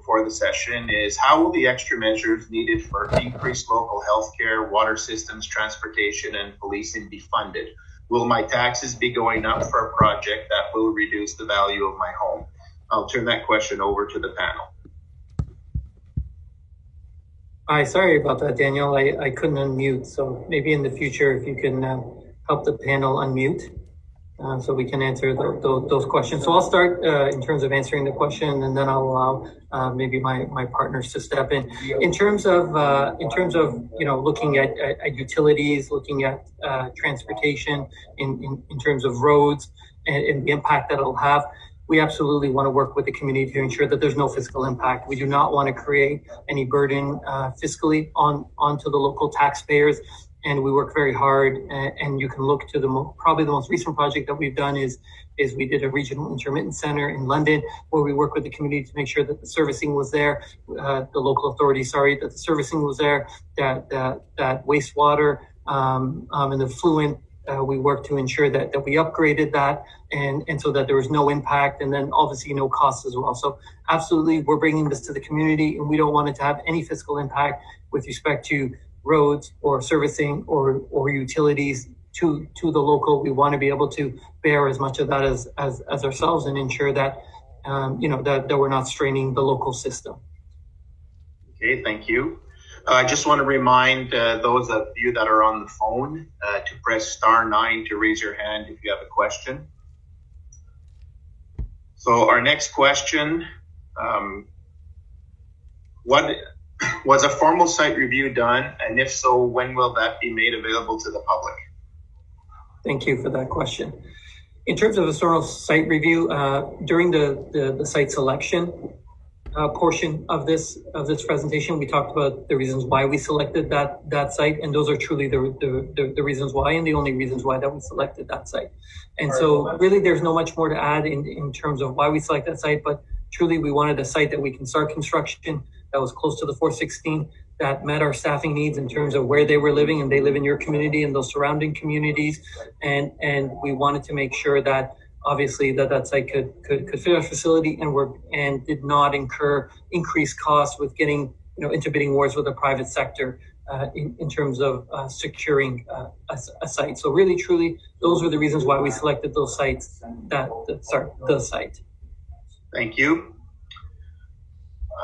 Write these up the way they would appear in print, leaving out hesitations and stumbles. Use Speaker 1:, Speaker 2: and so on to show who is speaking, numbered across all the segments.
Speaker 1: before the session is, how will the extra measures needed for increased local healthcare, water systems, transportation, and policing be funded? Will my taxes be going up for a project that will reduce the value of my home? I'll turn that question over to the panel.
Speaker 2: Hi, sorry about that, Daniel. I couldn't unmute, so maybe in the future if you can help the panel unmute so we can answer those questions. So I'll start in terms of answering the question, and then I'll allow maybe my partners to step in. In terms of looking at utilities, looking at transportation, in terms of roads and the impact that it'll have, we absolutely want to work with the community to ensure that there's no fiscal impact. We do not want to create any burden fiscally onto the local taxpayers. And we work very hard, and you can look to probably the most recent project that we've done is we did a regional intermittent center in London, where we work with the community to make sure that the servicing was there, the local authority, that the servicing was there, that wastewater and the fluent, we worked to ensure that we upgraded that, and so that there was no impact, and then obviously no costs as well. So absolutely, we're bringing this to the community, and we don't want it to have any fiscal impact with respect to roads or servicing or utilities to the local. We want to be able to bear as much of that as ourselves and ensure that that we're not straining the local system.
Speaker 1: Okay, thank you. I just want to remind those of you that are on the phone to press *9 to raise your hand if you have a question. So our next question, was a formal site review done? And if so, when will that be made available to the public?
Speaker 2: Thank you for that question. In terms of a formal site review, during the site selection portion of this presentation, we talked about the reasons why we selected that site, and those are truly the reasons why, and the only reasons why that we selected that site. And so really there's no much more to add in terms of why we select that site, but truly we wanted a site that we can start construction, that was close to the 416, that met our staffing needs in terms of where they were living, and they live in your community and those surrounding communities. And we wanted to make sure that obviously that site could fit our facility and did not incur increased costs with getting into bidding wars with the private sector in terms of securing a site. So really, truly, those were the reasons why we selected those sites. The site.
Speaker 1: Thank you.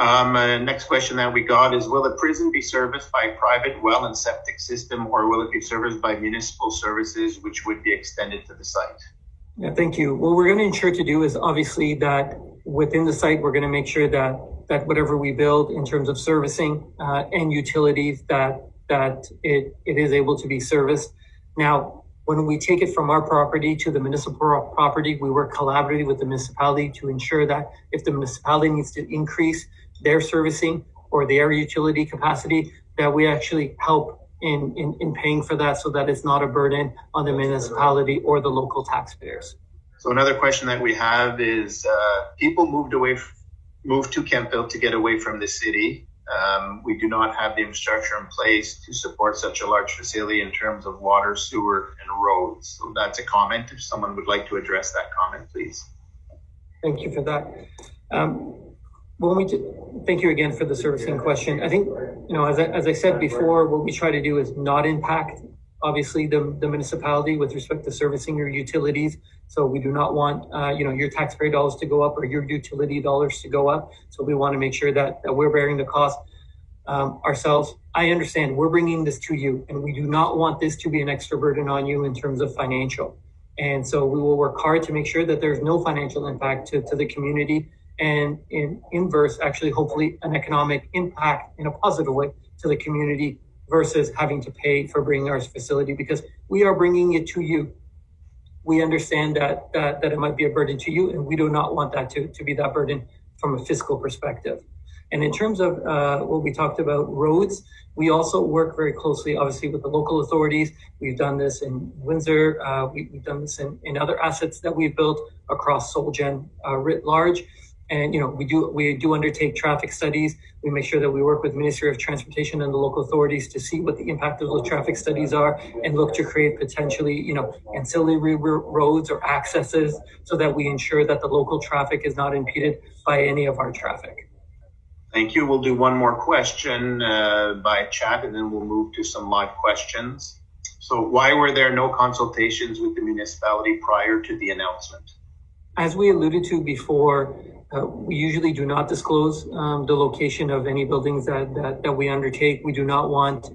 Speaker 1: Next question that we got is, will the prison be serviced by a private well and septic system, or will it be serviced by municipal services, which would be extended to the site?
Speaker 2: Yeah, thank you. What we're going to ensure to do is obviously that within the site, we're going to make sure that whatever we build in terms of servicing and utilities, that it is able to be serviced. Now, when we take it from our property to the municipal property, we work collaboratively with the municipality to ensure that if the municipality needs to increase their servicing or their utility capacity, that we actually help in paying for that, so that it's not a burden on the municipality or the local taxpayers.
Speaker 1: So another question that we have is, people moved to Kemptville to get away from the city. We do not have the infrastructure in place to support such a large facility in terms of water, sewer, and roads. So that's a comment. If someone would like to address that comment, please.
Speaker 2: Thank you for that. Thank you again for the servicing question. I think, as I said before, what we try to do is not impact, obviously, the municipality with respect to servicing your utilities. So we do not want, your taxpayer dollars to go up or your utility dollars to go up. So we want to make sure that we're bearing the cost ourselves. I understand we're bringing this to you, and we do not want this to be an extra burden on you in terms of financial. And so we will work hard to make sure that there's no financial impact to the community, and in inverse, actually, hopefully an economic impact in a positive way to the community versus having to pay for bringing our facility, because we are bringing it to you. We understand that it might be a burden to you, and we do not want that to be that burden from a fiscal perspective. And in terms of what we talked about, roads, we also work very closely, obviously, with the local authorities. We've done this in Windsor. We've done this in other assets that we've built across Solgen writ large. And, we do undertake traffic studies. We make sure that we work with the Ministry of Transportation and the local authorities to see what the impact of those traffic studies are, and look to create potentially, ancillary roads or accesses, so that we ensure that the local traffic is not impeded by any of our traffic.
Speaker 1: Thank you. We'll do one more question by chat, and then we'll move to some live questions. So why were there no consultations with the municipality prior to the announcement?
Speaker 2: As we alluded to before, we usually do not disclose the location of any buildings that we undertake. We do not want,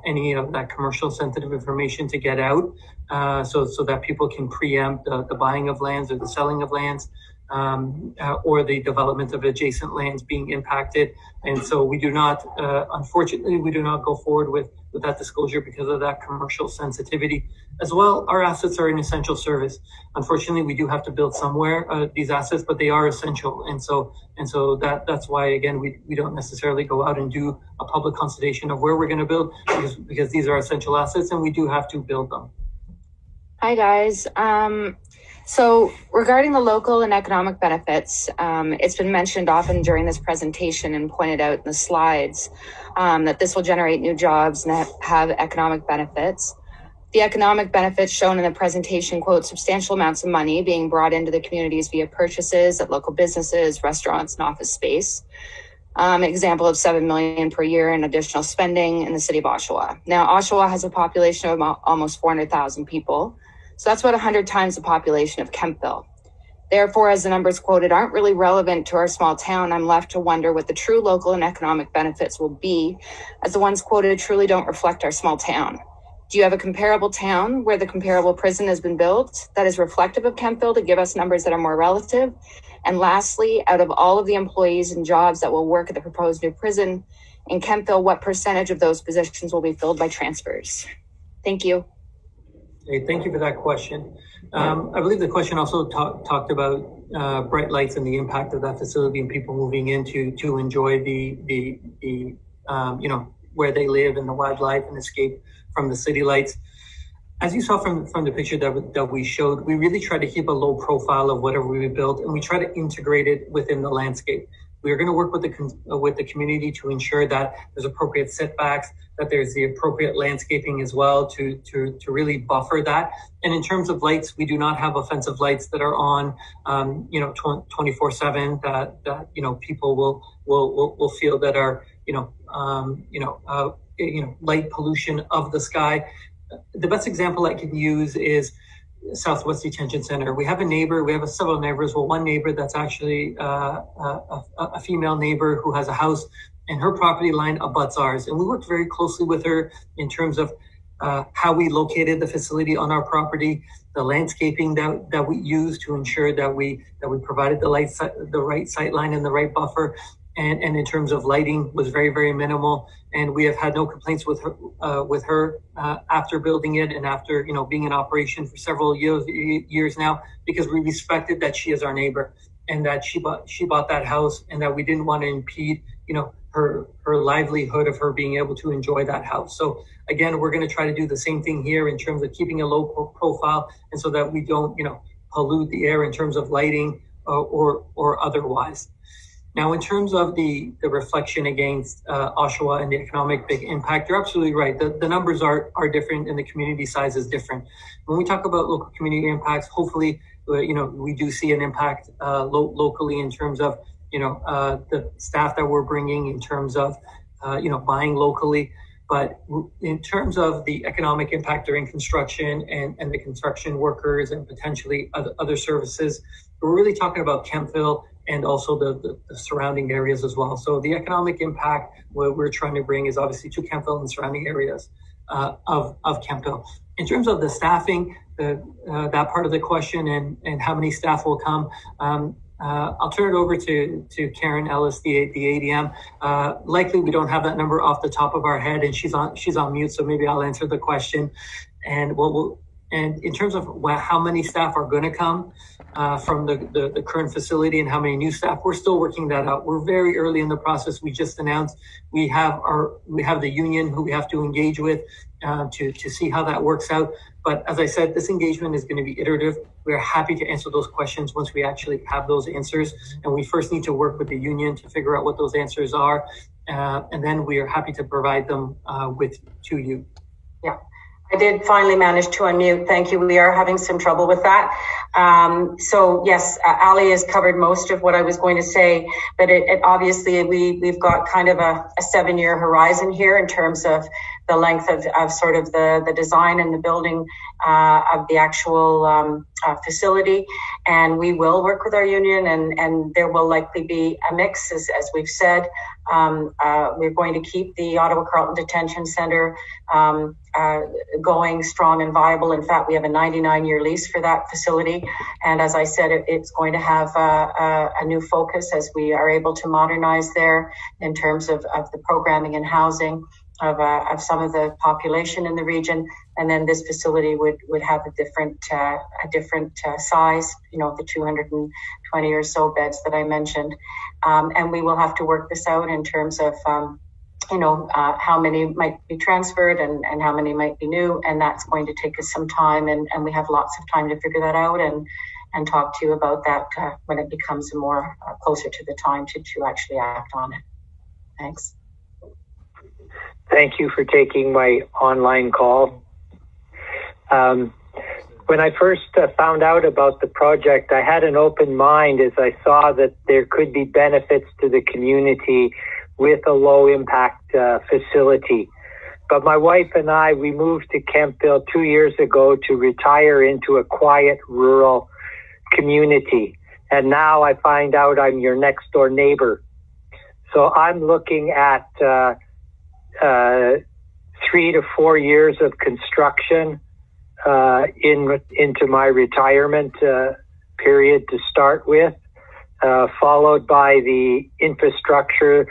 Speaker 2: any of that commercial sensitive information to get out, so that people can preempt the buying of lands or the selling of lands, or the development of adjacent lands being impacted. And so we do not, unfortunately, we do not go forward with that disclosure because of that commercial sensitivity. As well, our assets are an essential service. Unfortunately, we do have to build somewhere these assets, but they are essential. And so that's why, again, we don't necessarily go out and do a public consultation of where we're going to build, because these are essential assets and we do have to build them.
Speaker 3: Hi, guys. So regarding the local and economic benefits, it's been mentioned often during this presentation and pointed out in the slides that this will generate new jobs and have economic benefits. The economic benefits shown in the presentation quote substantial amounts of money being brought into the communities via purchases at local businesses, restaurants, and office space. Example of $7 million per year in additional spending in the city of Oshawa. Now, Oshawa has a population of almost 400,000 people. So that's about 100 times the population of Kemptville. Therefore, as the numbers quoted aren't really relevant to our small town, I'm left to wonder what the true local and economic benefits will be, as the ones quoted truly don't reflect our small town. Do you have a comparable town where the comparable prison has been built that is reflective of Kemptville to give us numbers that are more relative? And lastly, out of all of the employees and jobs that will work at the proposed new prison in Kemptville, what percentage of those positions will be filled by transfers? Thank you.
Speaker 2: Hey, thank you for that question. I believe the question also talked about bright lights and the impact of that facility and people moving in to enjoy the where they live and the wildlife and escape from the city lights. As you saw from the picture that we showed, we really try to keep a low profile of whatever we built, and we try to integrate it within the landscape. We are going to work with the community to ensure that there's appropriate setbacks, that there's the appropriate landscaping as well to really buffer that. And in terms of lights, we do not have offensive lights that are on 24/7 that people will feel that are light pollution of the sky. The best example I can use is Southwest Detention Center. We have several neighbors. Well, one neighbor that's actually a female neighbor who has a house, and her property line abuts ours. And we worked very closely with her in terms of how we located the facility on our property, the landscaping that we used to ensure that we provided the right sight line and the right buffer. And in terms of lighting was very, very minimal. And we have had no complaints with her after building it and after, being in operation for several years now, because we respected that she is our neighbor and that she bought that house and that we didn't want to impede, her livelihood of her being able to enjoy that house. So again, we're going to try to do the same thing here in terms of keeping a low profile, and so that we don't, pollute the air in terms of lighting or otherwise. Now, in terms of the reflection against Oshawa and the economic big impact, you're absolutely right. The numbers are different and the community size is different. When we talk about local community impacts, hopefully, we do see an impact locally in terms of, the staff that we're bringing, in terms of, buying locally. But in terms of the economic impact during construction and the construction workers and potentially other services, we're really talking about Kemptville and also the surrounding areas as well. So the economic impact, what we're trying to bring is obviously to Kemptville and surrounding areas of Kemptville. In terms of the staffing, that part of the question and how many staff will come, I'll turn it over to Karen Ellis, the ADM. Likely we don't have that number off the top of our head, and she's on mute, so maybe I'll answer the question. And and in terms of how many staff are going to come from the current facility and how many new staff, we're still working that out. We're very early in the process. We just announced we have the union who we have to engage with to see how that works out. But as I said, this engagement is going to be iterative. We are happy to answer those questions once we actually have those answers. And we first need to work with the union to figure out what those answers are. And then we are happy to provide them to you.
Speaker 4: Yeah. did finally manage to unmute. Thank you. We are having some trouble with that. So yes, Ali has covered most of what I was going to say, but it obviously we've got kind of a 7-year horizon here in terms of the length of sort of the design and the building of the actual facility. And we will work with our union, and there will likely be a mix, as we've said. We're going to keep the Ottawa Carleton Detention Centre going strong and viable. In fact, we have a 99-year lease for that facility. And as I said, it's going to have a new focus as we are able to modernize there in terms of the programming and housing of some of the population in the region. And then this facility would have a different size, the 220 or so beds that I mentioned. And we will have to work this out in terms of how many might be transferred and how many might be new. And that's going to take us some time. And we have lots of time to figure that out and talk to you about that when it becomes more closer to the time to actually act on it. Thanks.
Speaker 5: Thank you for taking my online call. When I first found out about the project, I had an open mind as I saw that there could be benefits to the community with a low impact facility. But my wife and I, we moved to Kemptville 2 years ago to retire into a quiet rural community. And now I find out I'm your next door neighbor. So I'm looking at 3 to 4 years of construction into my retirement period to start with, followed by the infrastructure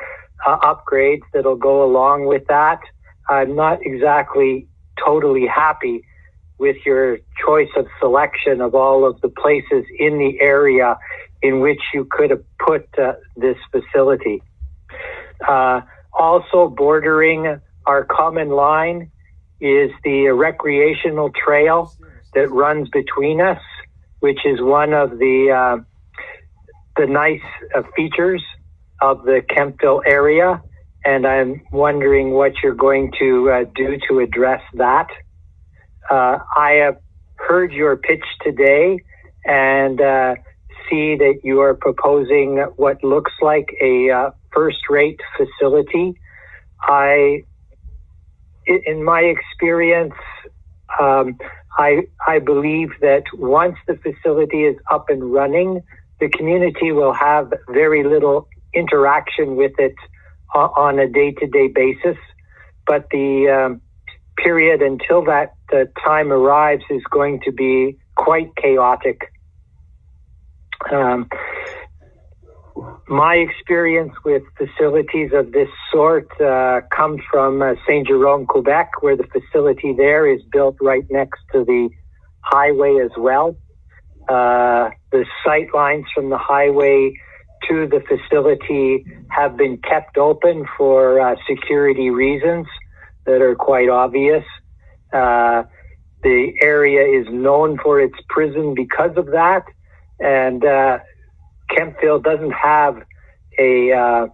Speaker 5: upgrades that'll go along with that. I'm not exactly totally happy with your choice of selection of all of the places in the area in which you could have put this facility. Also bordering our common line is the recreational trail that runs between us, which is one of the nice features of the Kemptville area. And I'm wondering what you're going to do to address that. I have heard your pitch today and see that you are proposing what looks like a first-rate facility. In my experience, I believe that once the facility is up and running, the community will have very little interaction with it on a day-to-day basis. But the period until that time arrives is going to be quite chaotic. My experience with facilities of this sort comes from Saint Jerome, Quebec, where the facility there is built right next to the highway as well. The sight lines from the highway to the facility have been kept open for security reasons that are quite obvious. The area is known for its prison because of that, and Kemptville doesn't have a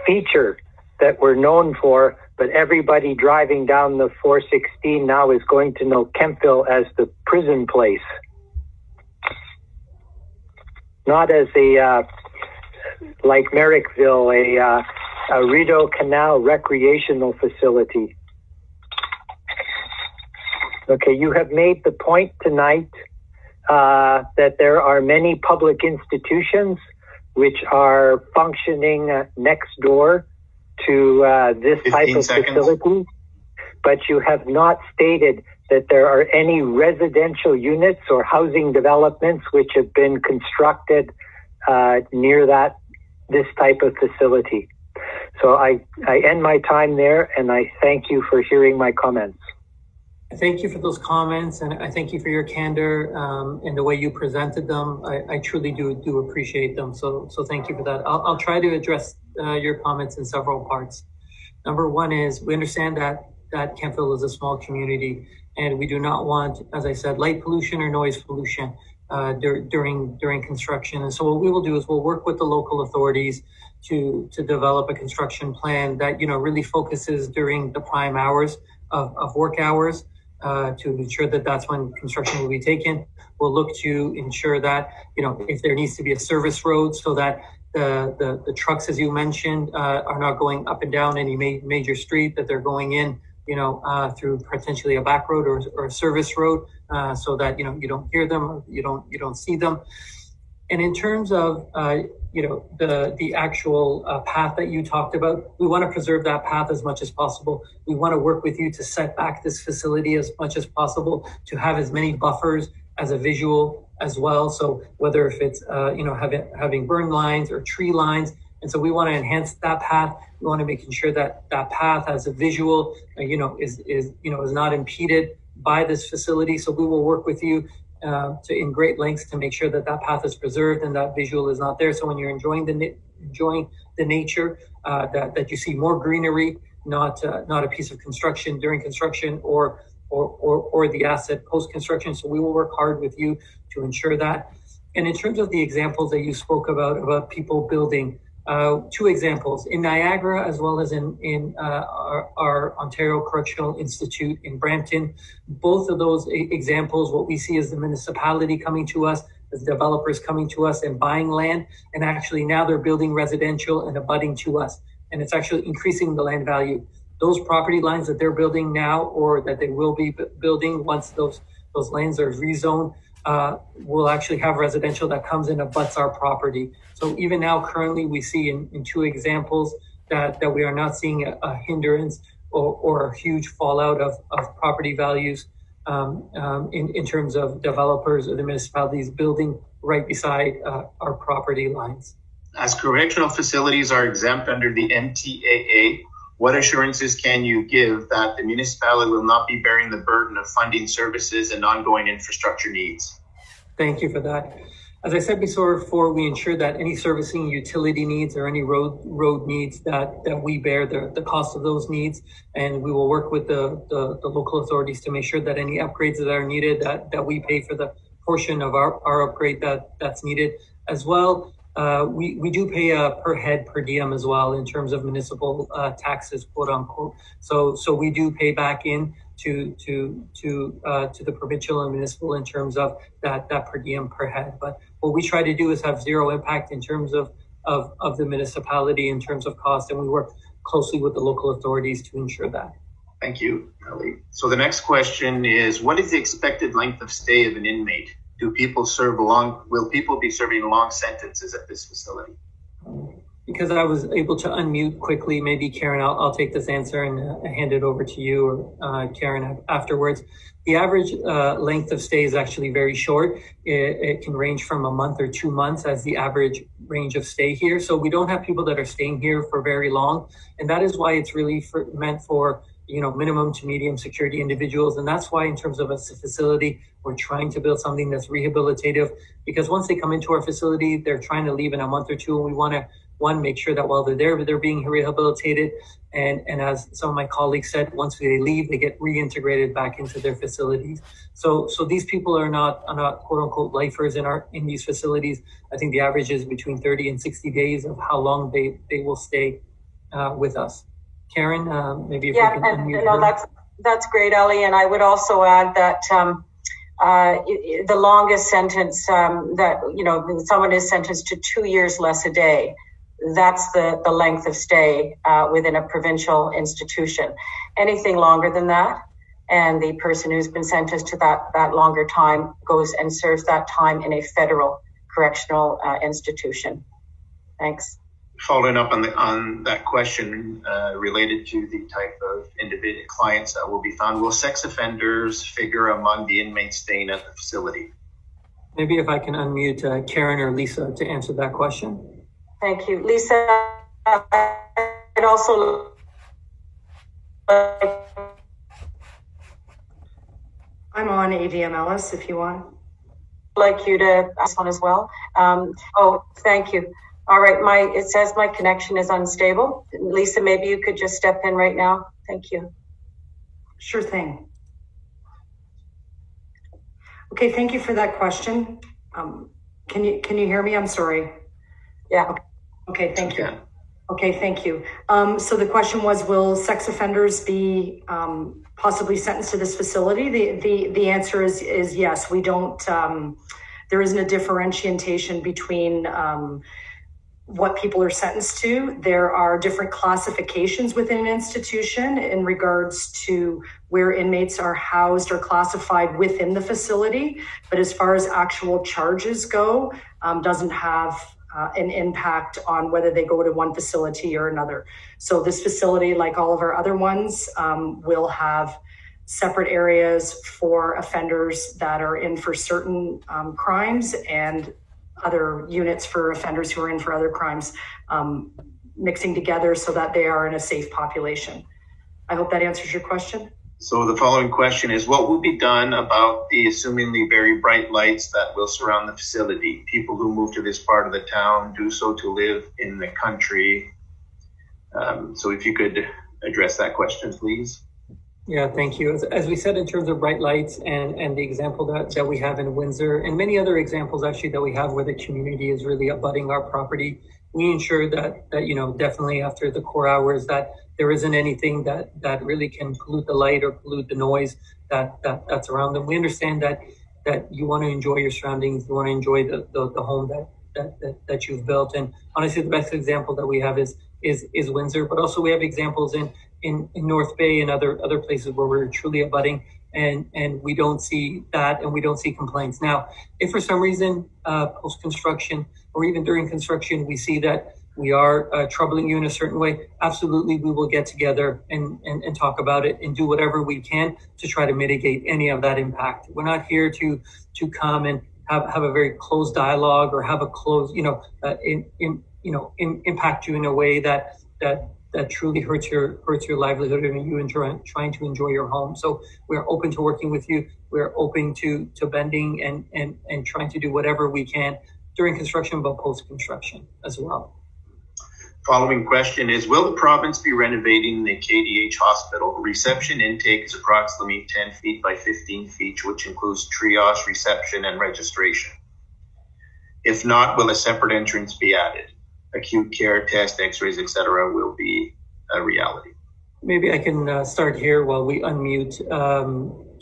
Speaker 5: feature that we're known for, but everybody driving down the 416 now is going to know Kemptville as the prison place, not as like Merrickville, a Rideau Canal recreational facility. Okay, you have made the point tonight that there are many public institutions which are functioning next door to this type of facility, but you have not stated that there are any residential units or housing developments which have been constructed near this type of facility. So I end my time there, and I thank you for hearing my comments.
Speaker 2: Thank you for those comments, and I thank you for your candor and the way you presented them. I truly do appreciate them. So thank you for that. I'll try to address your comments in several parts. Number one is we understand that Kemptville is a small community, and we do not want, as I said, light pollution or noise pollution. during construction. And so what we will do is we'll work with the local authorities to develop a construction plan that, really focuses during the prime hours of work hours, to ensure that that's when construction will be taken. We'll look to ensure that, if there needs to be a service road so that the trucks, as you mentioned, are not going up and down any major street, that they're going in, through potentially a back road or a service road, so that, you don't hear them, or you don't see them. And in terms of, the actual path that you talked about, we want to preserve that path as much as possible. We want to work with you to set back this facility as much as possible, to have as many buffers as a visual as well. So whether if it's, having burn lines or tree lines. And so we want to enhance that path. We want to make sure that that path as a visual, is not impeded by this facility. So we will work with you in great lengths to make sure that that path is preserved and that visual is not there. So when you're enjoying the nature, that you see more greenery, not a piece of construction during construction or the asset post construction. So we will work hard with you to ensure that. And in terms of the examples that you spoke about people building, two examples in Niagara as well as in our Ontario Correctional Institute in Brampton. Both of those examples, what we see is the municipality coming to us, as developers coming to us and buying land, and actually now they're building residential and abutting to us, and it's actually increasing the land value. Those property lines that they're building now, or that they will be building once those lands are rezoned, will actually have residential that comes in abuts our property. So even now, currently, we see in two examples that we are not seeing a hindrance or a huge fallout of property values in terms of developers or the municipalities building right beside our property lines.
Speaker 1: As correctional facilities are exempt under the MTAA, what assurances can you give that the municipality will not be bearing the burden of funding services and ongoing infrastructure needs?
Speaker 2: Thank you for that. As I said before, we ensure that any servicing utility needs or any road needs that we bear the cost of those needs, and we will work with the local authorities to make sure that any upgrades that are needed, that we pay for the portion of our upgrade that's needed as well. We do pay a per head per diem as well in terms of municipal taxes, quote unquote. So we do pay back in to the provincial and municipal in terms of that per diem per head. But what we try to do is have zero impact in terms of the municipality in terms of cost, and we work closely with the local authorities to ensure that.
Speaker 1: Thank you, Ali. So the next question is, what is the expected length of stay of an inmate? Will people be serving long sentences at this facility?
Speaker 2: Because I was able to unmute quickly, maybe Karen, I'll take this answer and hand it over to you or Karen afterwards. The average length of stay is actually very short. It can range from a month or 2 months as the average range of stay here. So we don't have people that are staying here for very long. And that is why it's really meant for minimum to medium security individuals. And that's why in terms of a facility, we're trying to build something that's rehabilitative, because once they come into our facility, they're trying to leave in a month or two. And we want to, make sure that while they're there, they're being rehabilitated. And as some of my colleagues said, once they leave, they get reintegrated back into their facilities. So these people are not quote unquote lifers in these facilities. I think the average is between 30 and 60 days of how long they will stay with us. Karen, maybe if we can unmute her.
Speaker 4: That's great, Ali. And I would also add that the longest sentence that someone is sentenced to 2 years less a day. That's the length of stay within a provincial institution. Anything longer than that, and the person who's been sentenced to that longer time goes and serves that time in a federal correctional institution. Thanks.
Speaker 1: Following up on that question related to the type of individual clients that will be found, will sex offenders figure among the inmates staying at the facility?
Speaker 2: Maybe if I can unmute Karen or Lisa to answer that question.
Speaker 4: Thank you. Lisa, I'd also
Speaker 6: I'm on ADMLS if you want.
Speaker 4: Like you to ask one as well. Thank you. All right, it says my connection is unstable. Lisa, maybe you could just step in right now. Thank you.
Speaker 6: Sure thing. Okay, thank you for that question. Can you hear me? I'm sorry.
Speaker 4: Yeah.
Speaker 6: Okay, thank you.
Speaker 1: Yeah.
Speaker 6: Okay, thank you. So the question was, will sex offenders be possibly sentenced to this facility? The answer is yes. We don't. There isn't a differentiation between what people are sentenced to. There are different classifications within an institution in regards to where inmates are housed or classified within the facility. But as far as actual charges go, doesn't have an impact on whether they go to one facility or another. So this facility, like all of our other ones, will have separate areas for offenders that are in for certain crimes and other units for offenders who are in for other crimes, mixing together so that they are in a safe population. I hope that answers your question.
Speaker 1: So the following question is, what will be done about the assumingly very bright lights that will surround the facility? People who move to this part of the town do so to live in the country. So if you could address that question, please.
Speaker 2: Yeah, thank you. As we said, in terms of bright lights and the example that we have in Windsor and many other examples actually that we have where the community is really abutting our property, we ensure that definitely after the core hours that there isn't anything that really can pollute the light or pollute the noise that's around them. We understand that you want to enjoy your surroundings, you want to enjoy the home that you've built. And honestly, the best example that we have is Windsor, but also we have examples in North Bay and other places where we're truly abutting and we don't see that and we don't see complaints. Now, if for some reason post-construction or even during construction we see that we are troubling you in a certain way, absolutely we will get together and talk about it and do whatever we can to try to mitigate any of that impact. We're not here to come and have a very closed dialogue or have a closed, impact you in a way that truly hurts your livelihood and you trying to enjoy your home. So we're open to working with you. We're open to bending and trying to do whatever we can during construction, but post-construction as well.
Speaker 1: Following question is, will the province be renovating the KDH hospital? Reception intake is approximately 10 feet by 15 feet, which includes triage, reception, and registration. If not, will a separate entrance be added? Acute care, test, x-rays, etc. will be a reality.
Speaker 2: Maybe I can start here while we unmute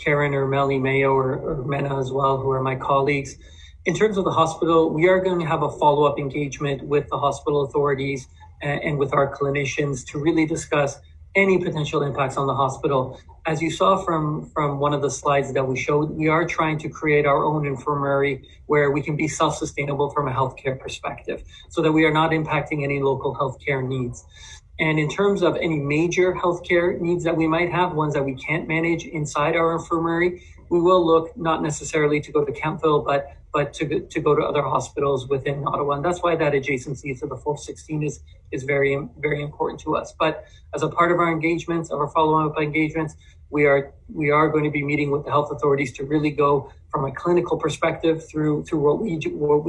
Speaker 2: Karen or Melanie Mayo or Mena as well, who are my colleagues. In terms of the hospital, we are going to have a follow-up engagement with the hospital authorities and with our clinicians to really discuss any potential impacts on the hospital. As you saw from one of the slides that we showed, we are trying to create our own infirmary where we can be self-sustainable from a healthcare perspective so that we are not impacting any local healthcare needs. And in terms of any major healthcare needs that we might have, ones that we can't manage inside our infirmary, we will look not necessarily to go to Kemptville, but to go to other hospitals within Ottawa. And that's why that adjacency to the 416 is very, very important to us. But as a part of our engagements, of our follow-up engagements, we are going to be meeting with the health authorities to really go from a clinical perspective through what we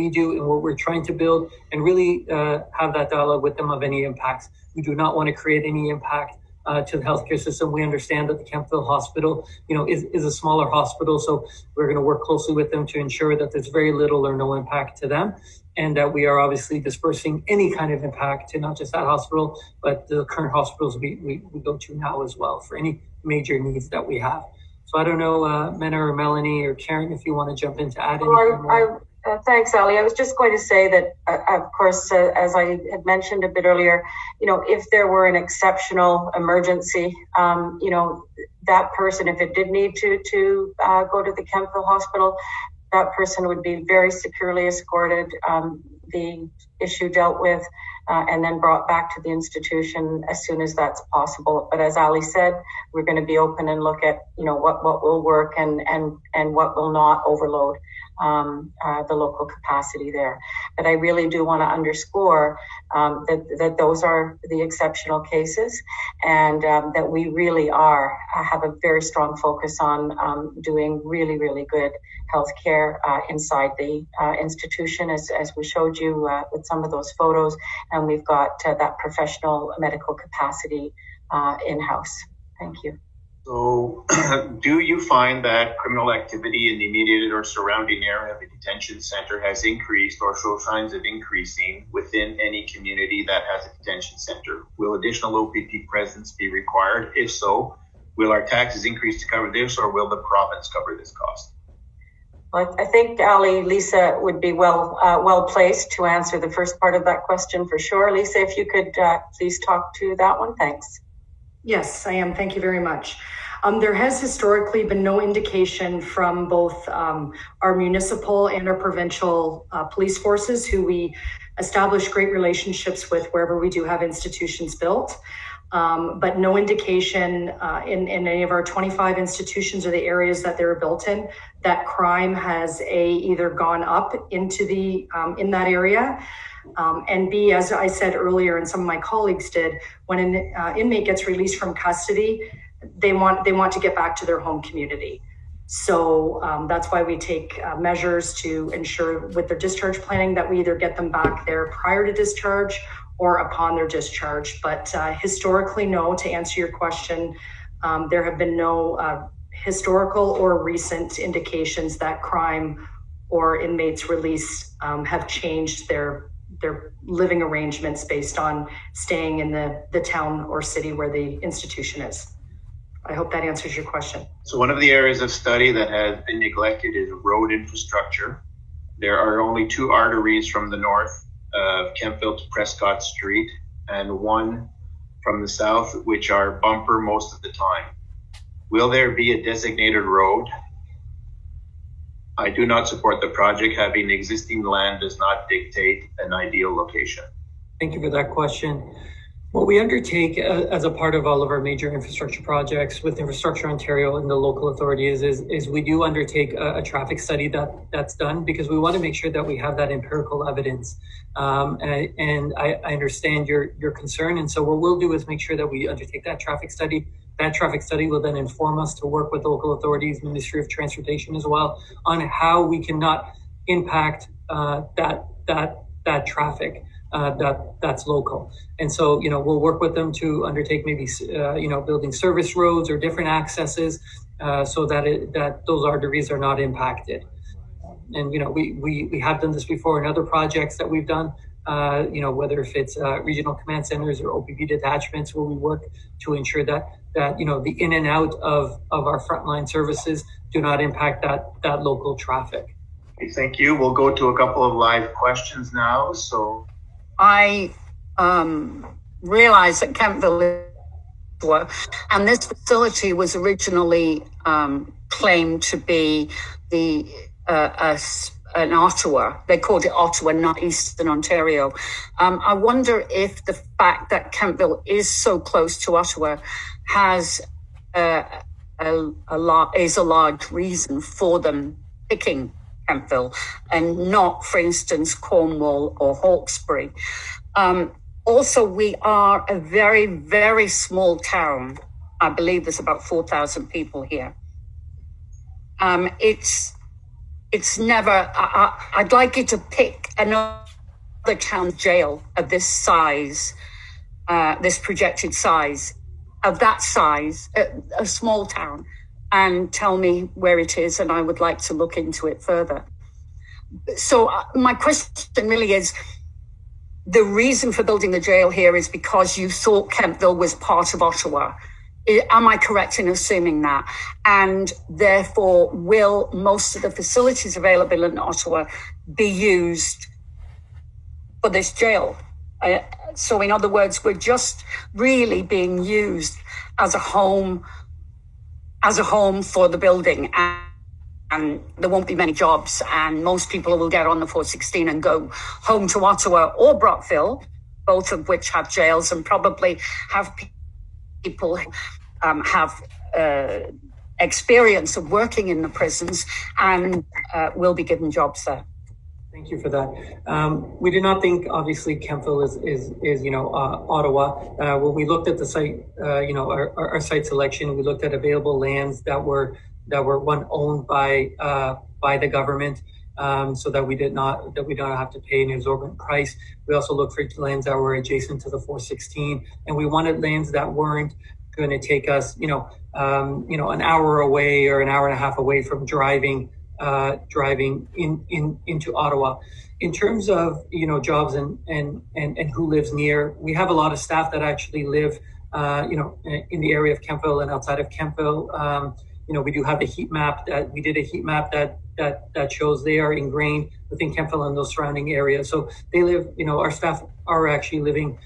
Speaker 2: do and what we're trying to build, and really have that dialogue with them of any impacts. We do not want to create any impact to the healthcare system. We understand that the Kemptville Hospital, is a smaller hospital, so we're going to work closely with them to ensure that there's very little or no impact to them, and that we are obviously dispersing any kind of impact to not just that hospital, but the current hospitals we go to now as well for any major needs that we have. So I don't know, Mena or Melanie or Karen, if you want to jump in to add anything more.
Speaker 4: Thanks, Ali. I was just going to say that, of course, as I had mentioned a bit earlier, if there were an exceptional emergency, that person, if it did need to go to the Kemptville Hospital, that person would be very securely escorted, the issue dealt with, and then brought back to the institution as soon as that's possible. But as Ali said, we're going to be open and look at, what will work and what will not overload the local capacity there. But I really do want to underscore that those are the exceptional cases, and that we really have a very strong focus on doing really, really good healthcare inside the institution, as we showed you with some of those photos, and we've got that professional medical capacity in-house. Thank you.
Speaker 1: So, do you find that criminal activity in the immediate or surrounding area of a detention center has increased or show signs of increasing within any community that has a detention center? Will additional OPP presence be required? If so, will our taxes increase to cover this, or will the province cover this cost?
Speaker 4: Well, I think Lisa would be well placed to answer the first part of that question for sure. Lisa, if you could please talk to that one. Thanks.
Speaker 6: Yes, I am. Thank you very much. There has historically been no indication from both our municipal and our provincial police forces, who we establish great relationships with wherever we do have institutions built. But no indication in any of our 25 institutions or the areas that they're built in that crime has either gone up into the in that area, and B, as I said earlier, and some of my colleagues did, when an inmate gets released from custody, they want to get back to their home community. So that's why we take measures to ensure with their discharge planning that we either get them back there prior to discharge or upon their discharge. But historically, no, to answer your question, there have been no historical or recent indications that crime or inmates released have changed their living arrangements based on staying in the town or city where the institution is. I hope that answers your question.
Speaker 1: So one of the areas of study that has been neglected is road infrastructure. There are only 2 arteries from the north of Kemptville to Prescott Street, and 1 from the south, which are bumper most of the time. Will there be a designated road? I do not support the project. Having existing land does not dictate an ideal location.
Speaker 2: Thank you for that question. What we undertake as a part of all of our major infrastructure projects with Infrastructure Ontario and the local authorities is we do undertake a traffic study that's done, because we want to make sure that we have that empirical evidence. And I understand your concern. And so what we'll do is make sure that we undertake that traffic study. That traffic study will then inform us to work with local authorities, Ministry of Transportation as well, on how we cannot impact that traffic. That's local. And so, we'll work with them to undertake maybe, building service roads or different accesses so that those arteries are not impacted. And, we have done this before in other projects that we've done, whether if it's regional command centers or OPP detachments, where we work to ensure that the in and out of our frontline services do not impact that local traffic.
Speaker 1: Okay, thank you. We'll go to a couple of live questions now. So
Speaker 7: I realized that Kemptville and this facility was originally claimed to be an Ottawa. They called it Ottawa, not Eastern Ontario. I wonder if the fact that Kemptville is so close to Ottawa has is a large reason for them picking Kemptville and not, for instance, Cornwall or Hawkesbury. Also, we are a very, very small town. I believe there's about 4,000 people here. It's never, I'd like you to pick another town jail of this size, this projected size, of that size, a small town, and tell me where it is, and I would like to look into it further. So my question really is, the reason for building the jail here is because you thought Kemptville was part of Ottawa. Am I correct in assuming that? And therefore, will most of the facilities available in Ottawa be used for this jail? So in other words, we're just really being used as a home for the building, and there won't be many jobs, and most people will get on the 416 and go home to Ottawa or Brockville, both of which have jails and probably have people have experience of working in the prisons and will be given jobs there.
Speaker 2: Thank you for that. We do not think, obviously, Kemptville is Ottawa. When we looked at the site, our site selection, we looked at available lands that were owned by the government, so that we don't have to pay an exorbitant price. We also looked for lands that were adjacent to the 416, and we wanted lands that weren't going to take us, an hour away or an hour and a half away from driving into Ottawa. In terms of, jobs and who lives near, we have a lot of staff that actually live, in the area of Kemptville and outside of Kemptville. We do have a heat map we did a heat map that shows they are ingrained within Kemptville and those surrounding areas. So they live, our staff are actually living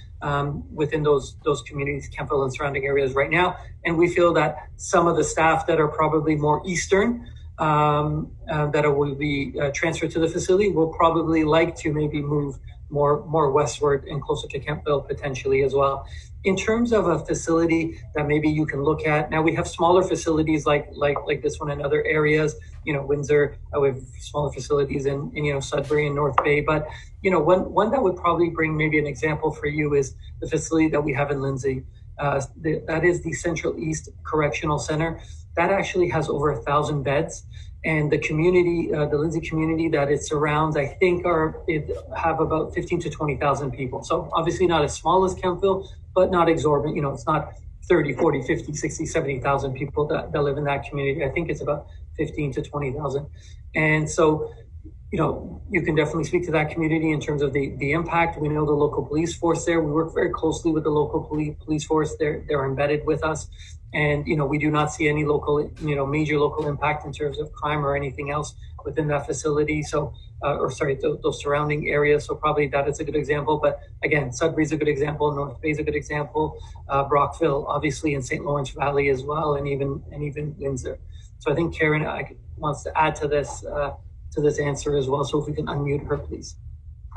Speaker 2: within those communities, Kemptville and surrounding areas right now. And we feel that some of the staff that are probably more eastern, that will be transferred to the facility, will probably like to maybe move more westward and closer to Kemptville potentially as well. In terms of a facility that maybe you can look at, now we have smaller facilities like this one in other areas, Windsor, we have smaller facilities in Sudbury and North Bay, but one that would probably bring maybe an example for you is the facility that we have in Lindsay. That is the Central East Correctional Center. That actually has over 1,000 beds. And the community, the Lindsay community that it surrounds, I think have about 15 to 20,000 people. So obviously not as small as Kemptville, but not exorbitant. It's not 30, 40, 50, 60, 70,000 people that live in that community. I think it's about 15 to 20,000. And so, you can definitely speak to that community in terms of the impact. We know the local police force there. We work very closely with the local police force. They're embedded with us. And, we do not see any local, major local impact in terms of crime or anything else within that facility. So, those surrounding areas. So probably that is a good example. But again, Sudbury is a good example. North Bay is a good example. Brockville, obviously, in St. Lawrence Valley as well, and even Windsor. So I think Karen wants to add to this answer as well. So if we can unmute her, please.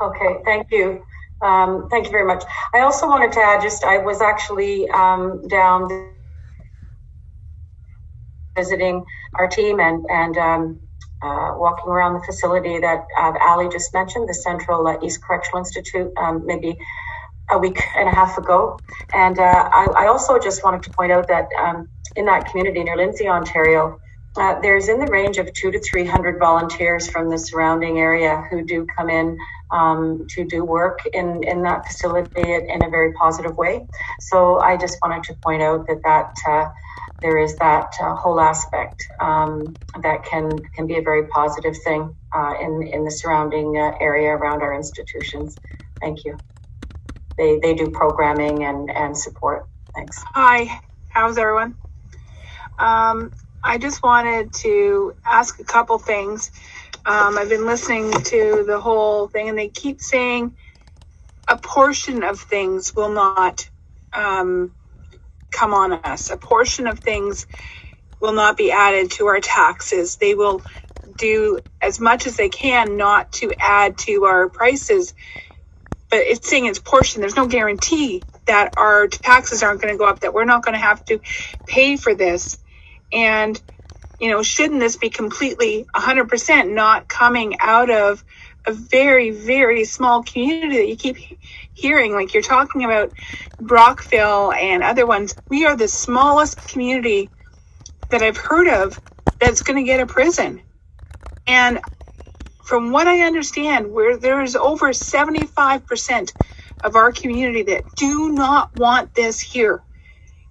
Speaker 4: Okay, thank you. Thank you very much. I also wanted to add, I was actually down visiting our team and walking around the facility that Ali just mentioned, the Central East Correctional Institute, maybe a week and a half ago. And I also just wanted to point out that in that community near Lindsay, Ontario, there's in the range of 200 to 300 volunteers from the surrounding area who do come in to do work in that facility in a very positive way. So I just wanted to point out that there is that whole aspect that can be a very positive thing in the surrounding area around our institutions. Thank you. They do programming and support. Thanks.
Speaker 8: Hi, how's everyone? I just wanted to ask a couple things. I've been listening to the whole thing, and they keep saying a portion of things will not come on us. A portion of things will not be added to our taxes. They will do as much as they can not to add to our prices. But it's saying it's portion. There's no guarantee that our taxes aren't going to go up, that we're not going to have to pay for this. And, shouldn't this be completely 100% not coming out of a very, very small community that you keep hearing, like you're talking about Brockville and other ones? We are the smallest community that I've heard of that's going to get a prison. And from what I understand, there is over 75% of our community that do not want this here.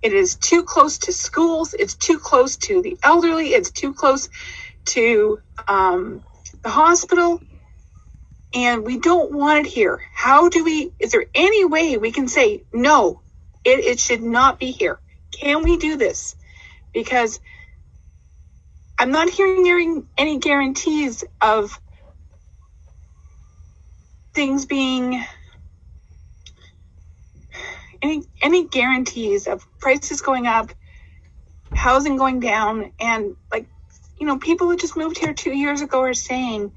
Speaker 8: It is too close to schools. It's too close to the elderly. It's too close to the hospital. And we don't want it here. Is there any way we can say, no, it should not be here? Can we do this? Because I'm not hearing any guarantees of things being... Any guarantees of prices going up, housing going down, and people who just moved here 2 years ago are saying,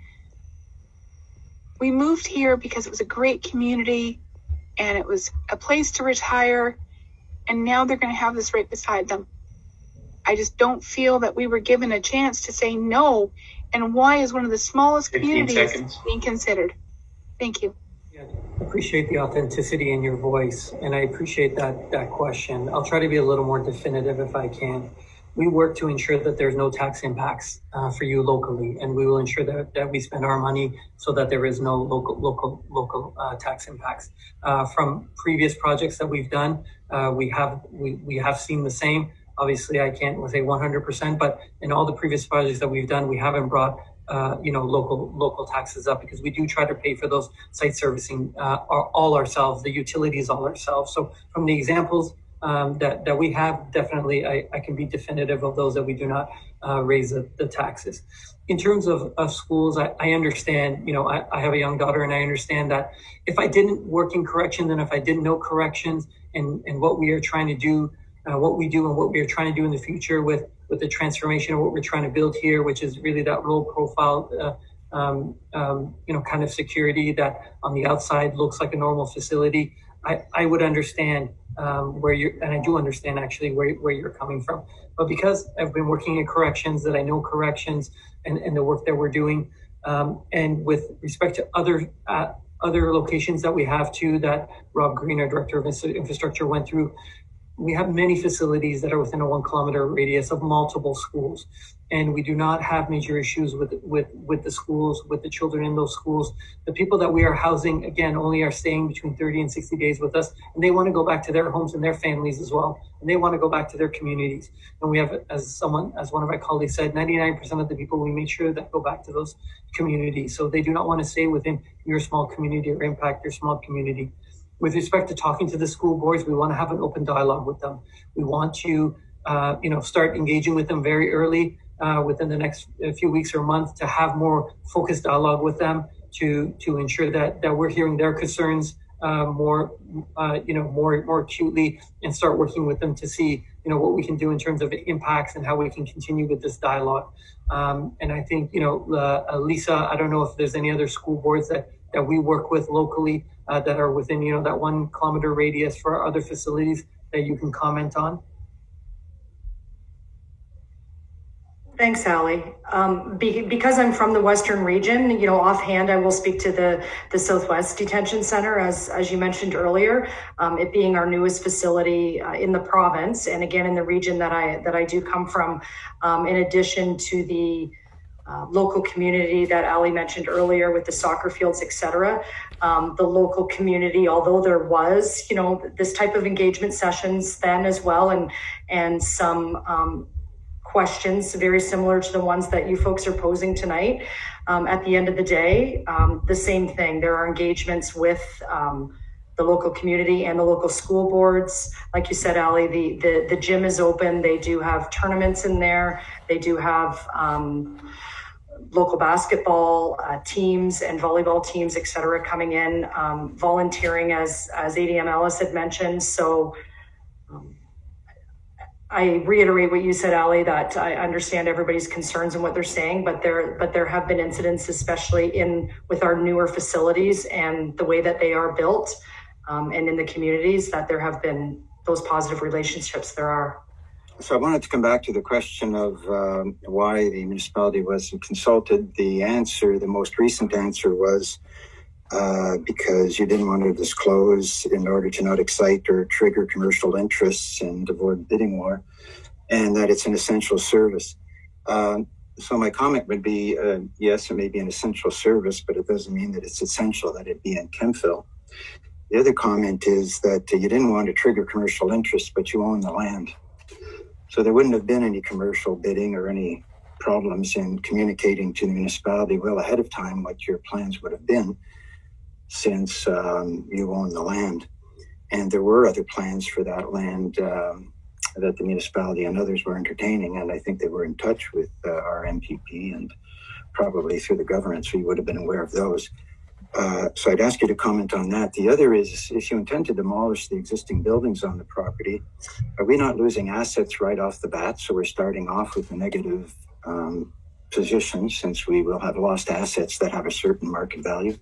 Speaker 8: we moved here because it was a great community and it was a place to retire, and now they're going to have this right beside them. I just don't feel that we were given a chance to say no, and why is one of the smallest communities being considered? Thank you.
Speaker 2: I appreciate the authenticity in your voice, and I appreciate that question. I'll try to be a little more definitive if I can. we work to ensure that there's no tax impacts for you locally, and we will ensure that we spend our money so that there is no local tax impacts. From previous projects that we've done, we have seen the same. Obviously, I can't say 100%, but in all the previous projects that we've done, we haven't brought local taxes up, because we do try to pay for those site servicing all ourselves, the utilities all ourselves. So from the examples that we have, definitely I can be definitive of those that we do not raise the taxes. In terms of schools, I understand, I have a young daughter, and I understand that if I didn't work in corrections, and if I didn't know corrections and what we are trying to do, what we do and what we are trying to do in the future with the transformation of what we're trying to build here, which is really that low profile, kind of security that on the outside looks like a normal facility. I would understand and I do understand actually where you're coming from. But because I've been working in corrections, that I know corrections and the work that we're doing, and with respect to other locations that we have too, that Rob Green, our Director of Infrastructure, went through, we have many facilities that are within a 1 kilometer radius of multiple schools, and we do not have major issues with the schools, with the children in those schools. The people that we are housing, again, only are staying between 30 and 60 days with us, and they want to go back to their homes and their families as well, and they want to go back to their communities. And we have, as one of my colleagues said, 99% of the people we make sure that go back to those communities. So they do not want to stay within your small community or impact your small community. With respect to talking to the school boards, we want to have an open dialogue with them. We want to, start engaging with them very early within the next few weeks or month, to have more focused dialogue with them to ensure that we're hearing their concerns more acutely, and start working with them to see, what we can do in terms of impacts and how we can continue with this dialogue. And I think, Lisa, I don't know if there's any other school boards that we work with locally that are within, that 1 kilometer radius for our other facilities that you can comment on.
Speaker 6: Thanks, Ali. Because I'm from the Western region, offhand, I will speak to the Southwest Detention Center, as you mentioned earlier, it being our newest facility in the province, and again in the region that I do come from. In addition to the local community that Ali mentioned earlier with the soccer fields, et cetera. The local community, although there was, this type of engagement sessions then as well, and some questions very similar to the ones that you folks are posing tonight. At the end of the day, the same thing. There are engagements with the local community and the local school boards. Like you said, Ali, the gym is open. They do have tournaments in there. They do have local basketball teams and volleyball teams, et cetera, coming in, volunteering as ADM Ellis had mentioned. So I reiterate what you said, Ali, that I understand everybody's concerns and what they're saying, but there have been incidents, especially with our newer facilities and the way that they are built, and in the communities, that there have been those positive relationships. There are.
Speaker 9: So I wanted to come back to the question of why the municipality wasn't consulted. The most recent answer was because you didn't want to disclose in order to not excite or trigger commercial interests and avoid bidding war, and that it's an essential service. So my comment would be, yes, it may be an essential service, but it doesn't mean that it's essential that it be in Kemptville. The other comment is that you didn't want to trigger commercial interests, but you own the land. So there wouldn't have been any commercial bidding or any problems in communicating to the municipality well ahead of time what your plans would have been, since you own the land. And there were other plans for that land that the municipality and others were entertaining, and I think they were in touch with our MPP and probably through the government, so you would have been aware of those. So I'd ask you to comment on that. The other is, if you intend to demolish the existing buildings on the property, are we not losing assets right off the bat? So we're starting off with a negative position, since we will have lost assets that have a certain market value.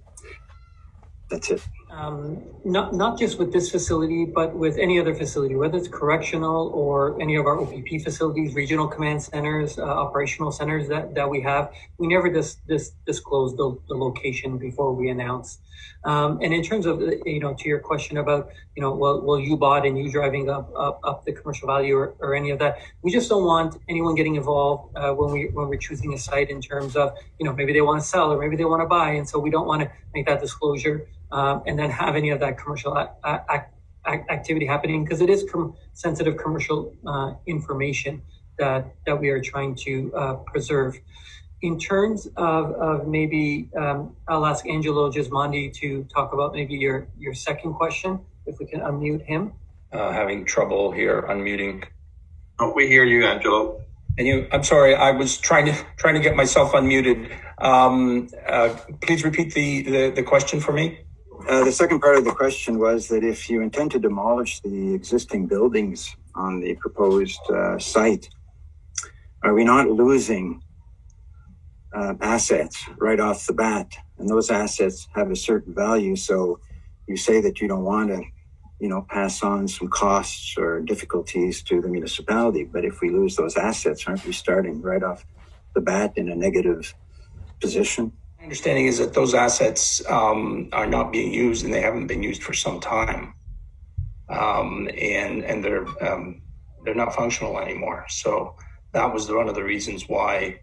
Speaker 9: That's it.
Speaker 2: Not just with this facility, but with any other facility, whether it's correctional or any of our OPP facilities, regional command centers, operational centers that we have. We never disclose the location before we announce. And in terms of, to your question about, will you bought and you driving up the commercial value or any of that, we just don't want anyone getting involved when we're choosing a site in terms of, maybe they want to sell or maybe they want to buy. And so we don't want to make that disclosure. And then have any of that commercial activity happening, because it is sensitive commercial information that we are trying to preserve. In terms of maybe, I'll ask Angelo Gismondi to talk about maybe your second question, if we can unmute him.
Speaker 10: Having trouble here unmuting.
Speaker 1: Oh, we hear you, Angelo.
Speaker 10: And I'm sorry, I was trying to get myself unmuted. Please repeat the question for me.
Speaker 9: The second part of the question was that if you intend to demolish the existing buildings on the proposed site, are we not losing assets right off the bat? And those assets have a certain value. So you say that you don't want to, pass on some costs or difficulties to the municipality. But if we lose those assets, aren't we starting right off the bat in a negative position?
Speaker 10: My understanding is that those assets are not being used, and they haven't been used for some time, and they're not functional anymore. So that was one of the reasons why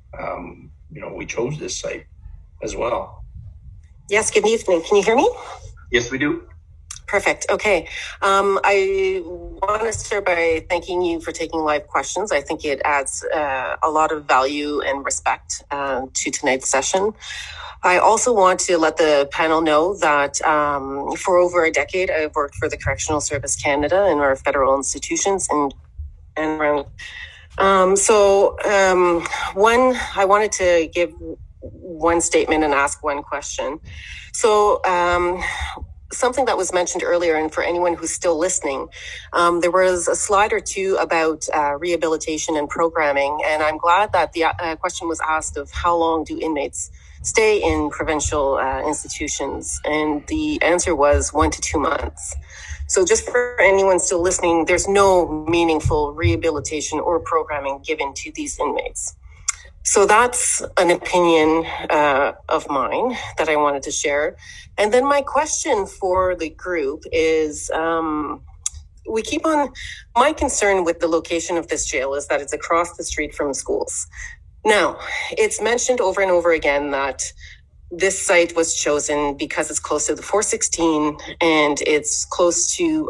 Speaker 10: we chose this site as well.
Speaker 11: Yes. Good evening. Can you hear me?
Speaker 1: Yes, we do.
Speaker 11: Perfect. Okay. I want to start by thanking you for taking live questions. I think it adds a lot of value and respect to tonight's session. I also want to let the panel know that for over a decade, I've worked for the Correctional Service Canada and our federal institutions and around. One, I wanted to give one statement and ask one question. So, something that was mentioned earlier, and for anyone who's still listening, there was a slide or two about rehabilitation and programming, and I'm glad that the question was asked of how long do inmates stay in provincial institutions, and the answer was 1 to 2 months. So just for anyone still listening, there's no meaningful rehabilitation or programming given to these inmates. So that's an opinion of mine that I wanted to share. And then my question for the group is, my concern with the location of this jail is that it's across the street from schools. Now, it's mentioned over and over again that this site was chosen because it's close to the 416 and it's close to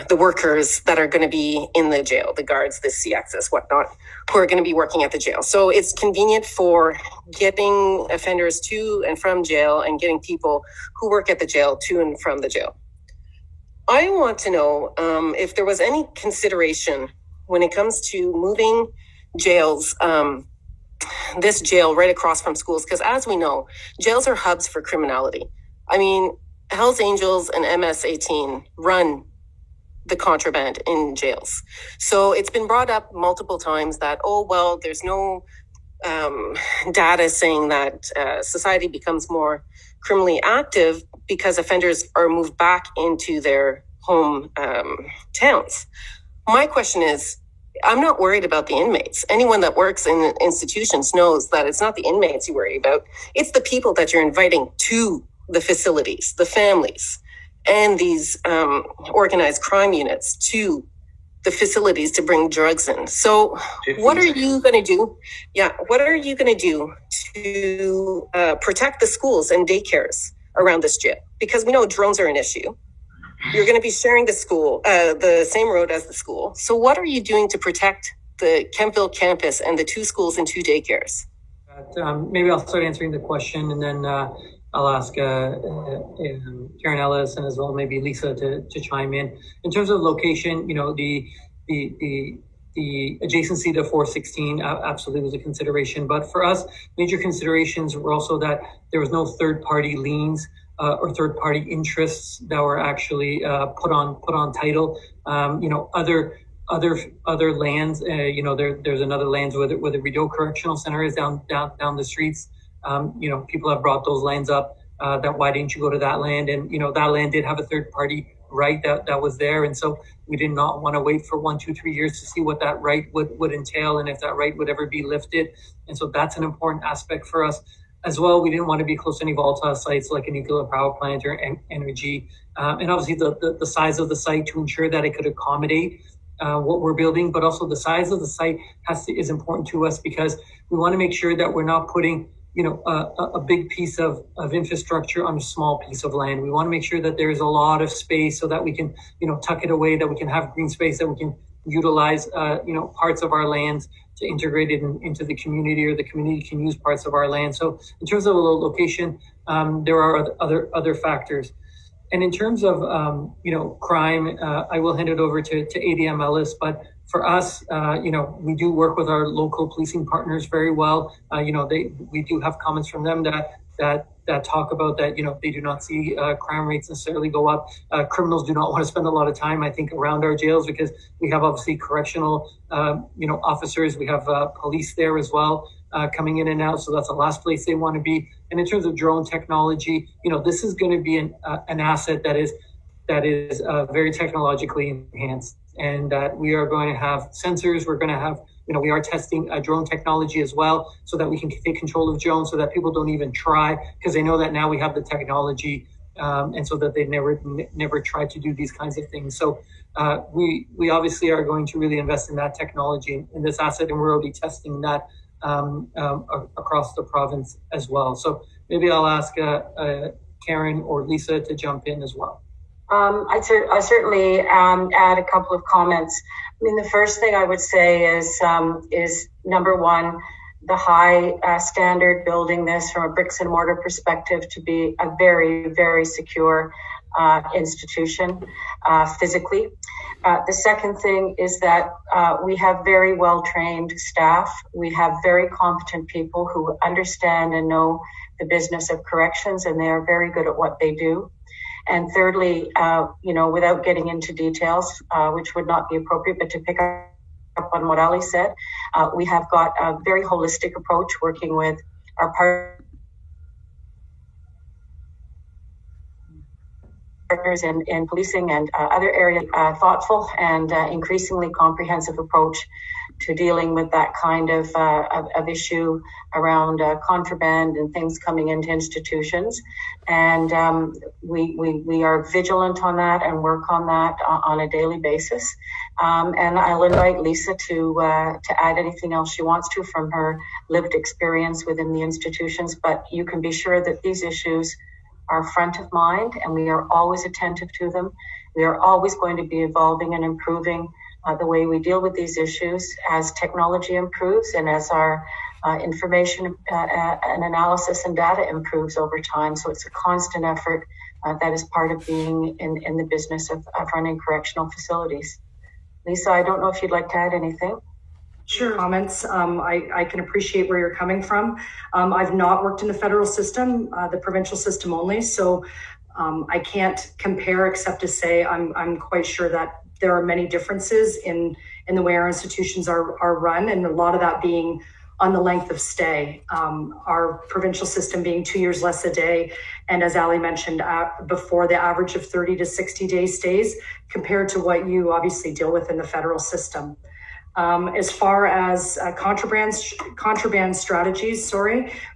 Speaker 11: the workers that are going to be in the jail, the guards, the CXs, whatnot, who are going to be working at the jail. So it's convenient for getting offenders to and from jail and getting people who work at the jail to and from the jail. I want to know if there was any consideration when it comes to moving jails, this jail right across from schools, because as we know, jails are hubs for criminality. I mean, Hells Angels and MS-18 run the contraband in jails. So it's been brought up multiple times that, there's no data saying that society becomes more criminally active because offenders are moved back into their home towns. My question is, I'm not worried about the inmates. Anyone that works in institutions knows that it's not the inmates you worry about. It's the people that you're inviting to the facilities, the families, and these organized crime units to the facilities to bring drugs in. So what are you going to do? Yeah. What are you going to do to protect the schools and daycares around this jail? Because we know drones are an issue. You're going to be sharing the school, the same road as the school. So what are you doing to protect the Kemptville campus and the 2 schools and 2 daycares?
Speaker 2: Maybe I'll start answering the question, and then I'll ask Karen Ellis and as well maybe Lisa to chime in. In terms of location, the adjacency to 416 absolutely was a consideration. But for us, major considerations were also that there was no third-party liens or third-party interests that were actually put on title. Other lands. There's another lands where the Rideau Correctional Center is down the streets. People have brought those lands up that why didn't you go to that land? And, that land did have a third party right that was there. And so we did not want to wait for 1, 2, 3 years to see what that right would entail and if that right would ever be lifted. And so that's an important aspect for us. As well, we didn't want to be close to any volatile sites like a nuclear power plant or energy. And obviously the size of the site to ensure that it could accommodate what we're building, but also the size of the site is important to us because we want to make sure that we're not putting a big piece of infrastructure on a small piece of land. We want to make sure that there's a lot of space so that we can, tuck it away, that we can have green space, that we can utilize, parts of our lands to integrate it into the community, or the community can use parts of our land. So in terms of location, there are other factors. And in terms of, crime, I will hand it over to ADM Ellis, but for us, we do work with our local policing partners very well. We do have comments from them that talk about that, they do not see crime rates necessarily go up. Criminals do not want to spend a lot of time, I think, around our jails because we have obviously correctional, officers. We have police there as well, coming in and out. So that's the last place they want to be. And in terms of drone technology, this is going to be an asset that is very technologically enhanced, and that we are going to have sensors. We're going to have, we are testing drone technology as well, so that we can take control of drones, so that people don't even try, because they know that now we have the technology, and so that they never try to do these kinds of things. So we obviously are going to really invest in that technology in this asset, and we're already testing that across the province as well. So maybe I'll ask Karen or Lisa to jump in as well.
Speaker 4: I certainly add a couple of comments. I mean, the first thing I would say is number one, the high standard building this from a bricks and mortar perspective to be a very, very secure institution physically. The second thing is that we have very well-trained staff. We have very competent people who understand and know the business of corrections, and they are very good at what they do. And thirdly, without getting into details, which would not be appropriate, but to pick up on what Ali said, we have got a very holistic approach working with our partners in policing and other areas, thoughtful and increasingly comprehensive approach to dealing with that kind of issue around contraband and things coming into institutions. And we are vigilant on that and work on that on a daily basis. And I'll invite Lisa to add anything else she wants to from her lived experience within the institutions. But you can be sure that these issues are front of mind, and we are always attentive to them. We are always going to be evolving and improving the way we deal with these issues as technology improves and as our information and analysis and data improves over time. So it's a constant effort that is part of being in the business of running correctional facilities. Lisa, I don't know if you'd like to add anything.
Speaker 6: Sure. Comments. I can appreciate where you're coming from. I've not worked in the federal system, the provincial system only. So I can't compare except to say I'm quite sure that there are many differences in the way our institutions are run, and a lot of that being on the length of stay. Our provincial system being 2 years less a day, and as Ali mentioned before, the average of 30 to 60-day stays compared to what you obviously deal with in the federal system. As far as contraband strategies,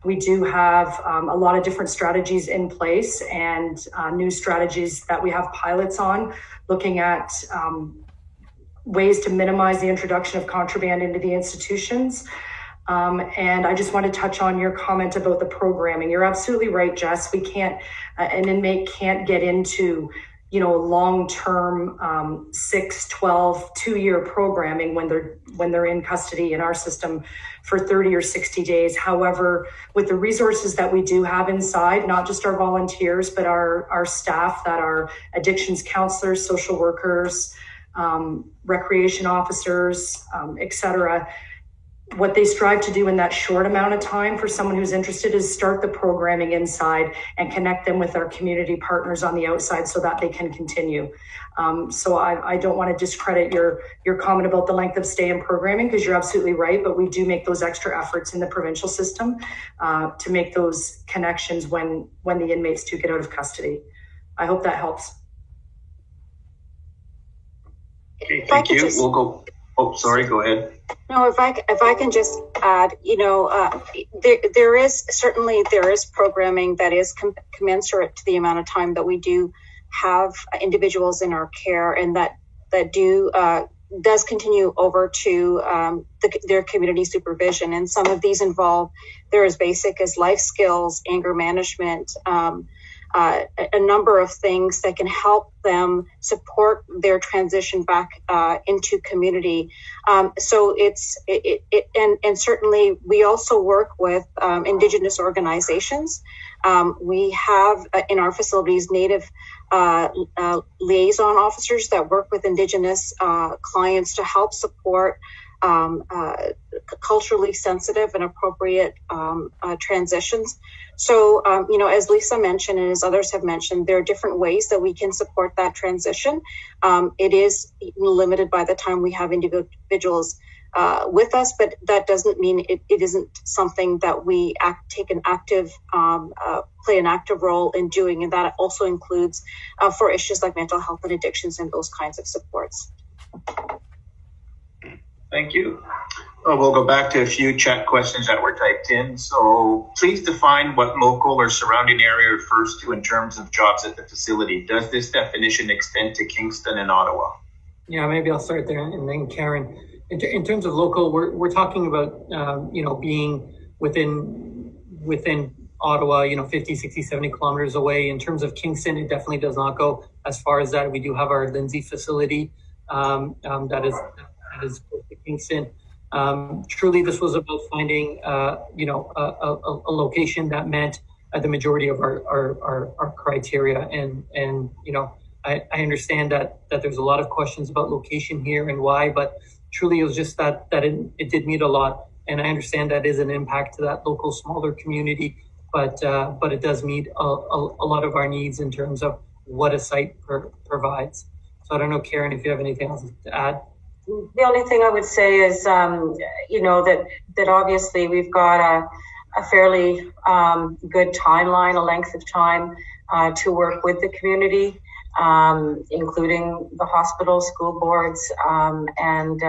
Speaker 6: we do have a lot of different strategies in place, and new strategies that we have pilots on, looking at ways to minimize the introduction of contraband into the institutions. And I just want to touch on your comment about the programming. You're absolutely right, Jess. We can't, an inmate can't get into long-term 6, 12, 2-year programming when they're in custody in our system for 30 or 60 days. However, with the resources that we do have inside, not just our volunteers, but our staff that are addictions counselors, social workers, recreation officers, et cetera, what they strive to do in that short amount of time for someone who's interested is start the programming inside and connect them with our community partners on the outside so that they can continue. So I don't want to discredit your comment about the length of stay in programming, because you're absolutely right, but we do make those extra efforts in the provincial system to make those connections when the inmates do get out of custody. I hope that helps.
Speaker 1: Okay, thank you. We'll go. Oh, sorry, go ahead.
Speaker 12: No, if I can just add, there is programming that is commensurate to the amount of time that we do have individuals in our care, and that does continue over to their community supervision. And some of these involve, they're as basic as life skills, anger management, a number of things that can help them support their transition back into community. So and certainly we also work with Indigenous organizations. We have in our facilities Native liaison officers that work with Indigenous clients to help support culturally sensitive and appropriate transitions. So, as Lisa mentioned, and as others have mentioned, there are different ways that we can support that transition. It is limited by the time we have individuals with us, but that doesn't mean it isn't something that we play an active role in doing. And that also includes for issues like mental health and addictions and those kinds of supports.
Speaker 1: Thank you. We'll go back to a few chat questions that were typed in. So please define what local or surrounding area refers to in terms of jobs at the facility. Does this definition extend to Kingston and Ottawa?
Speaker 2: Yeah, maybe I'll start there, and then Karen. In terms of local, we're talking about, being within Ottawa, 50, 60, 70 kilometers away. In terms of Kingston, it definitely does not go as far as that. We do have our Lindsay facility that is close to Kingston. Truly, this was about finding, a location that met the majority of our criteria. And I understand that there's a lot of questions about location here and why, but truly it was just that it did meet a lot. And I understand that is an impact to that local smaller community, but it does meet a lot of our needs in terms of what a site provides. So I don't know, Karen, if you have anything else to add.
Speaker 4: The only thing I would say is, that obviously we've got a fairly good timeline, a length of time to work with the community, including the hospital, school boards, and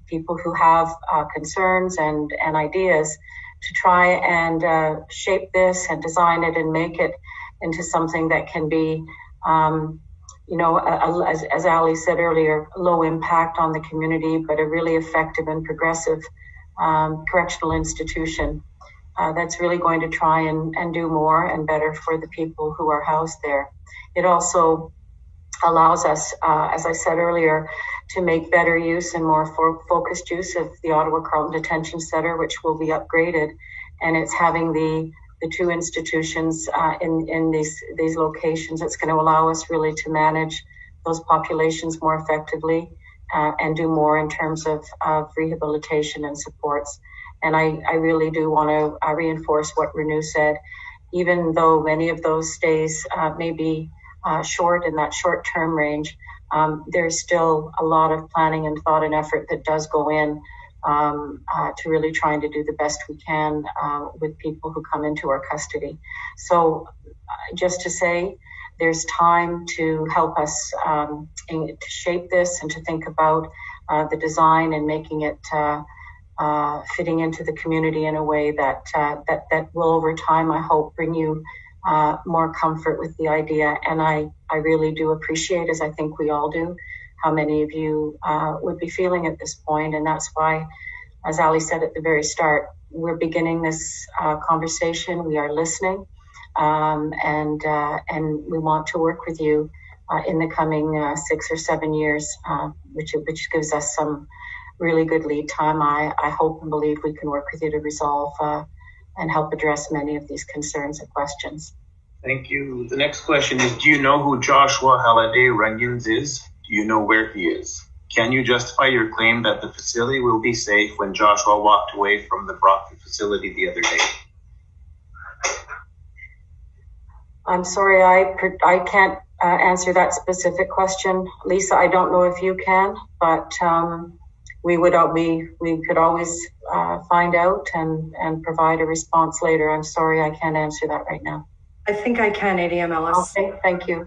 Speaker 4: people who have concerns and ideas to try and shape this and design it and make it into something that can be as Ali said earlier, low impact on the community, but a really effective and progressive correctional institution that's really going to try and do more and better for the people who are housed there. It also allows us, as I said earlier, to make better use and more focused use of the Ottawa Carleton Detention Centre, which will be upgraded. And it's having the two institutions in these locations. It's going to allow us really to manage those populations more effectively and do more in terms of rehabilitation and supports. And I really do want to reinforce what Renew said. Even though many of those stays may be short in that short-term range, there's still a lot of planning and thought and effort that does go in to really trying to do the best we can with people who come into our custody. So just to say, there's time to help us to shape this and to think about the design and making it fitting into the community in a way that will over time, I hope, bring you more comfort with the idea. And I really do appreciate, as I think we all do, how many of you would be feeling at this point. And that's why, as Ali said at the very start, we're beginning this conversation. We are listening, and we want to work with you in the coming 6 or 7 years, which gives us some really good lead time. I hope and believe we can work with you to resolve and help address many of these concerns and questions.
Speaker 1: Thank you. The next question is, do you know who Joshua Halliday Rungens is? Do you know where he is? Can you justify your claim that the facility will be safe when Joshua walked away from the Brockville facility the other day?
Speaker 4: I'm sorry, I can't answer that specific question. Lisa, I don't know if you can, but we could always find out and provide a response later. I'm sorry, I can't answer that right now.
Speaker 6: I think I can, ADM Ellis.
Speaker 4: Okay, thank you.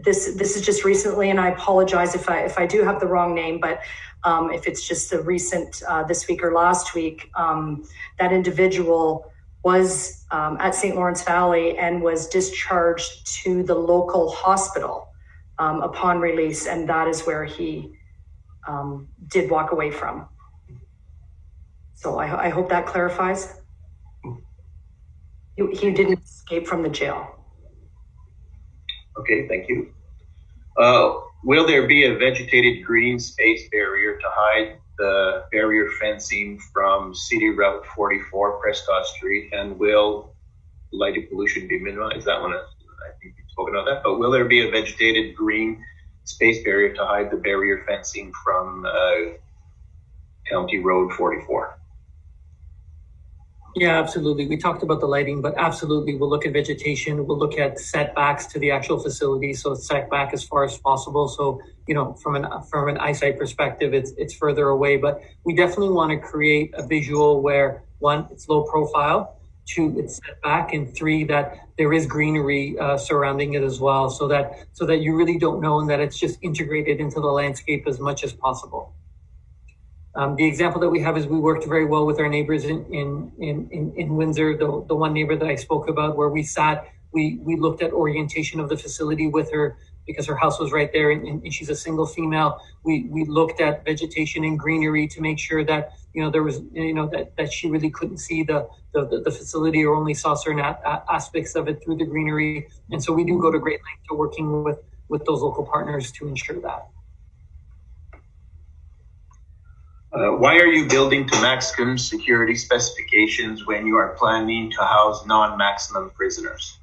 Speaker 6: This is just recently, and I apologize if I do have the wrong name, but if it's just the recent this week or last week, that individual was at St. Lawrence Valley and was discharged to the local hospital upon release, and that is where he did walk away from. So I hope that clarifies. He didn't escape from the jail.
Speaker 1: Okay, thank you. Will there be a vegetated green space barrier to hide the barrier fencing from City Route 44 Prescott Street? And will lighting pollution be minimized? That one, I think you've spoken about that. But will there be a vegetated green space barrier to hide the barrier fencing from County Road 44?
Speaker 2: Yeah, absolutely. We talked about the lighting, but absolutely, we'll look at vegetation. We'll look at setbacks to the actual facility, so it's set back as far as possible. So, you know, from an eyesight perspective, it's further away. But we definitely want to create a visual where, one, it's low profile, two, it's set back, and three, that there is greenery surrounding it as well, so that you really don't know, and that it's just integrated into the landscape as much as possible. The example that we have is we worked very well with our neighbors in Windsor, the one neighbor that I spoke about, where we sat, we looked at orientation of the facility with her because her house was right there and she's a single female. We looked at vegetation and greenery to make sure that, you know, there was, you know, that she really couldn't see the facility or only saw certain aspects of it through the greenery. And so we do go to great lengths to working with those local partners to ensure that.
Speaker 1: Why are you building to maximum security specifications when you are planning to house non-maximum prisoners?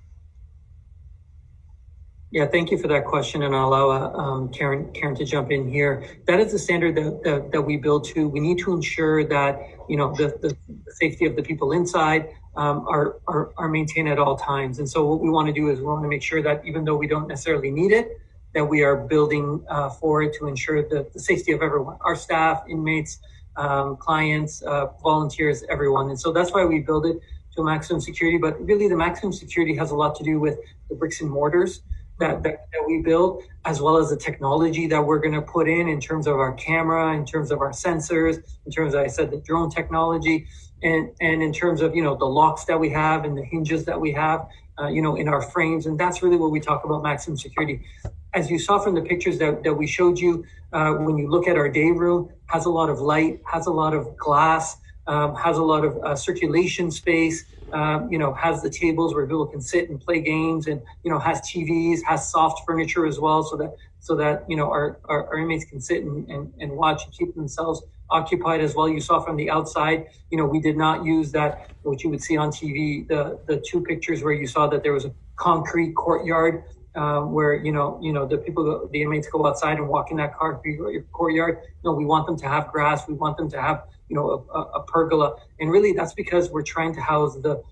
Speaker 2: Yeah, thank you for that question, and I'll allow Karen to jump in here. That is the standard that we build to. We need to ensure that, you know, the safety of the people inside are maintained at all times. And so what we want to do is we want to make sure that even though we don't necessarily need it, that we are building for it to ensure the safety of everyone, our staff, inmates, clients, volunteers, everyone. And so that's why we build it to maximum security. But really the maximum security has a lot to do with the bricks and mortars that we build, as well as the technology that we're going to put in terms of our camera, in terms of our sensors, in terms of, I said, the drone technology, and in terms of, you know, the locks that we have and the hinges that we have, you know, in our frames. And that's really what we talk about maximum security. As you saw from the pictures that we showed you, when you look at our day room, has a lot of light, has a lot of glass, has a lot of circulation space, you know, has the tables where people can sit and play games, and, you know, has TVs, has soft furniture as well, so that you know, our inmates can sit and watch and keep themselves occupied as well. You saw from the outside, you know, we did not use that, what you would see on TV, the two pictures where you saw that there was a concrete courtyard, where, you know, the inmates go outside and walk in that courtyard. No, we want them to have grass. We want them to have, you know, a pergola. And really that's because we're trying to house the,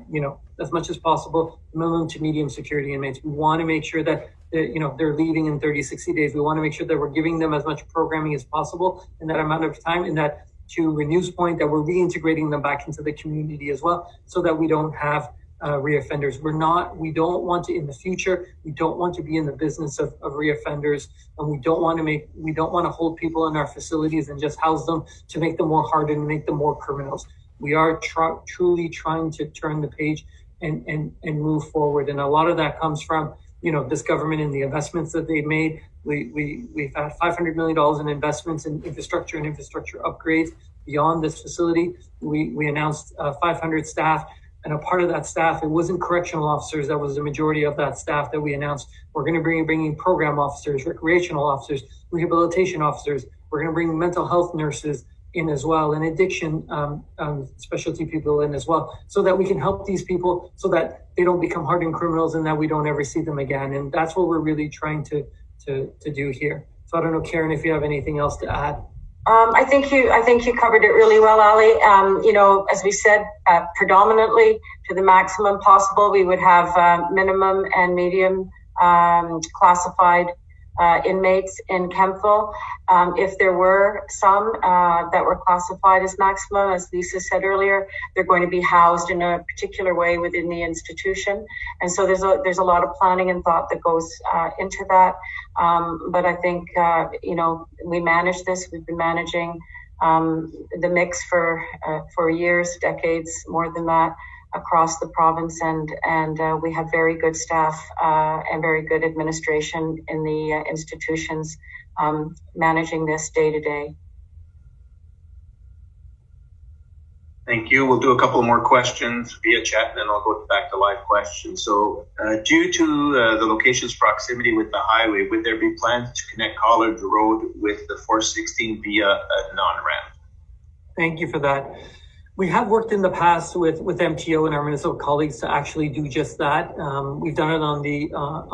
Speaker 2: you know, as much as possible, minimum to medium security inmates. We want to make sure that, you know, they're leaving in 30, 60 days. We want to make sure that we're giving them as much programming as possible in that amount of time, and that, to Renew's point, that we're reintegrating them back into the community as well, so that we don't have reoffenders. We don't want to, in the future, we don't want to be in the business of reoffenders, and we don't want to hold people in our facilities and just house them to make them more hardened and make them more criminals. We are truly trying to turn the page and move forward. And a lot of that comes from, you know, this government and the investments that they've made. We've had $500 million in investments in infrastructure and infrastructure upgrades beyond this facility. We announced 500 staff. And a part of that staff, it wasn't correctional officers. That was the majority of that staff that we announced. We're going to bring in program officers, recreational officers, rehabilitation officers. We're going to bring mental health nurses in as well, and addiction specialty people in as well, so that we can help these people so that they don't become hardened criminals and that we don't ever see them again. And that's what we're really trying to do here. So I don't know, Karen, if you have anything else to add.
Speaker 4: I think you covered it really well, Ali. As we said, predominantly to the maximum possible, we would have minimum and medium classified inmates in Kemptville. If there were some that were classified as maximum, as Lisa said earlier, they're going to be housed in a particular way within the institution. And so there's a lot of planning and thought that goes into that. But I think, we manage this. We've been managing the mix for years, decades, more than that, across the province, and we have very good staff and very good administration in the institutions managing this day to day.
Speaker 1: Thank you. We'll do a couple more questions via chat, and then I'll go back to live questions. So due to the location's proximity with the highway, would there be plans to connect College Road with the 416 via a non-ramp?
Speaker 2: Thank you for that. We have worked in the past with MTO and our municipal colleagues to actually do just that. We've done it on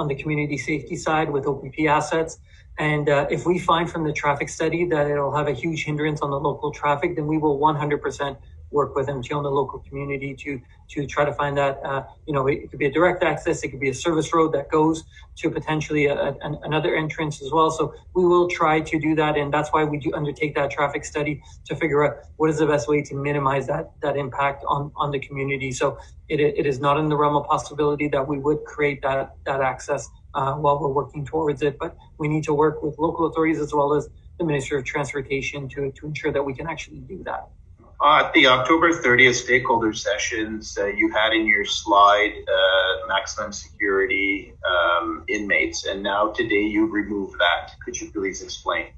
Speaker 2: the community safety side with OPP assets. And if we find from the traffic study that it'll have a huge hindrance on the local traffic, then we will 100% work with MTO and the local community to try to find that, it could be a direct access, it could be a service road that goes to potentially another entrance as well. So we will try to do that. And that's why we do undertake that traffic study to figure out what is the best way to minimize that impact on the community. So it is not in the realm of possibility that we would create that access while we're working towards it. But we need to work with local authorities as well as the Ministry of Transportation to ensure that we can actually do that.
Speaker 1: At the October 30th stakeholder sessions, you had in your slide maximum security inmates, and now today you've removed that. Could you please explain?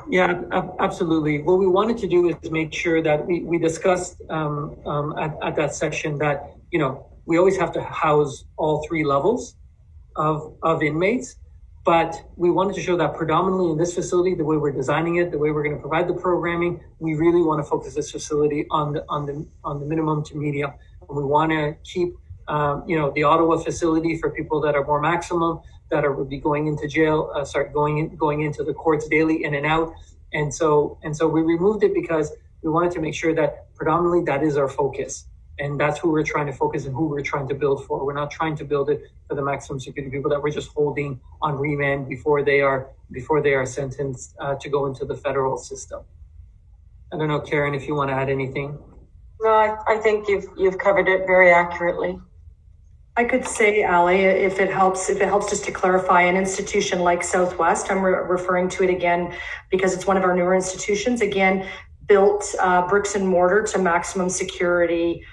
Speaker 2: Yeah, absolutely. What we wanted to do is make sure that we discussed at that session that, we always have to house all three levels of inmates. But we wanted to show that predominantly in this facility, the way we're designing it, the way we're going to provide the programming, we really want to focus this facility on the minimum to medium. And we want to keep, the Ottawa facility for people that are more maximum, that would be going into jail, going into the courts daily, in and out. And so we removed it because we wanted to make sure that predominantly that is our focus. And that's who we're trying to focus and who we're trying to build for. We're not trying to build it for the maximum security people that we're just holding on remand before they are sentenced to go into the federal system. I don't know, Karen, if you want to add anything.
Speaker 4: No, I think you've covered it very accurately.
Speaker 6: I could say, Ali, if it helps just to clarify, an institution like Southwest, I'm referring to it again because it's one of our newer institutions, again, built bricks and mortar to maximum security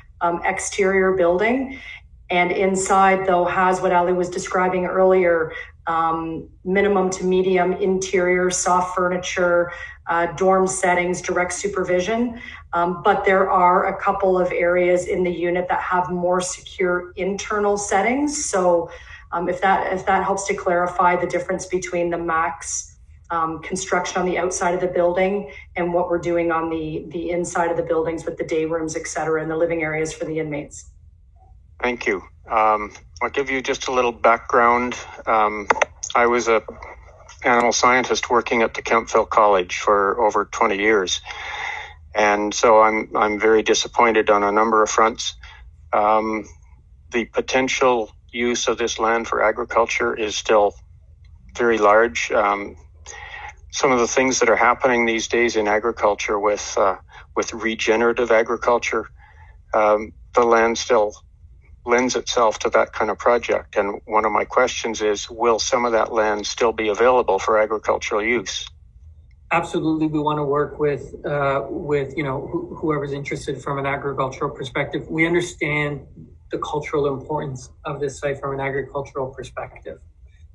Speaker 6: exterior building, and inside though has what Ali was describing earlier, minimum to medium interior, soft furniture, dorm settings, direct supervision. But there are a couple of areas in the unit that have more secure internal settings. So if that helps to clarify the difference between the max construction on the outside of the building and what we're doing on the inside of the buildings with the day rooms, et cetera, and the living areas for the inmates.
Speaker 13: Thank you. I'll give you just a little background. I was a animal scientist working at the Kemptville College for over 20 years. And so I'm very disappointed on a number of fronts. The potential use of this land for agriculture is still very large. Some of the things that are happening these days in agriculture with regenerative agriculture, the land still lends itself to that kind of project. And one of my questions is, will some of that land still be available for agricultural use?
Speaker 2: Absolutely. We want to work with whoever's interested from an agricultural perspective. We understand the cultural importance of this site from an agricultural perspective.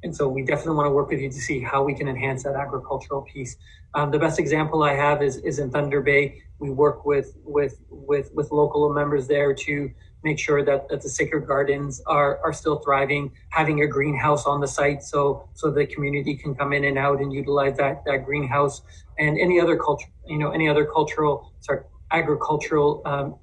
Speaker 2: And so we definitely want to work with you to see how we can enhance that agricultural piece. The best example I have is in Thunder Bay. We work with local members there to make sure that the sacred gardens are still thriving, having a greenhouse on the site so the community can come in and out and utilize that greenhouse, and any other agricultural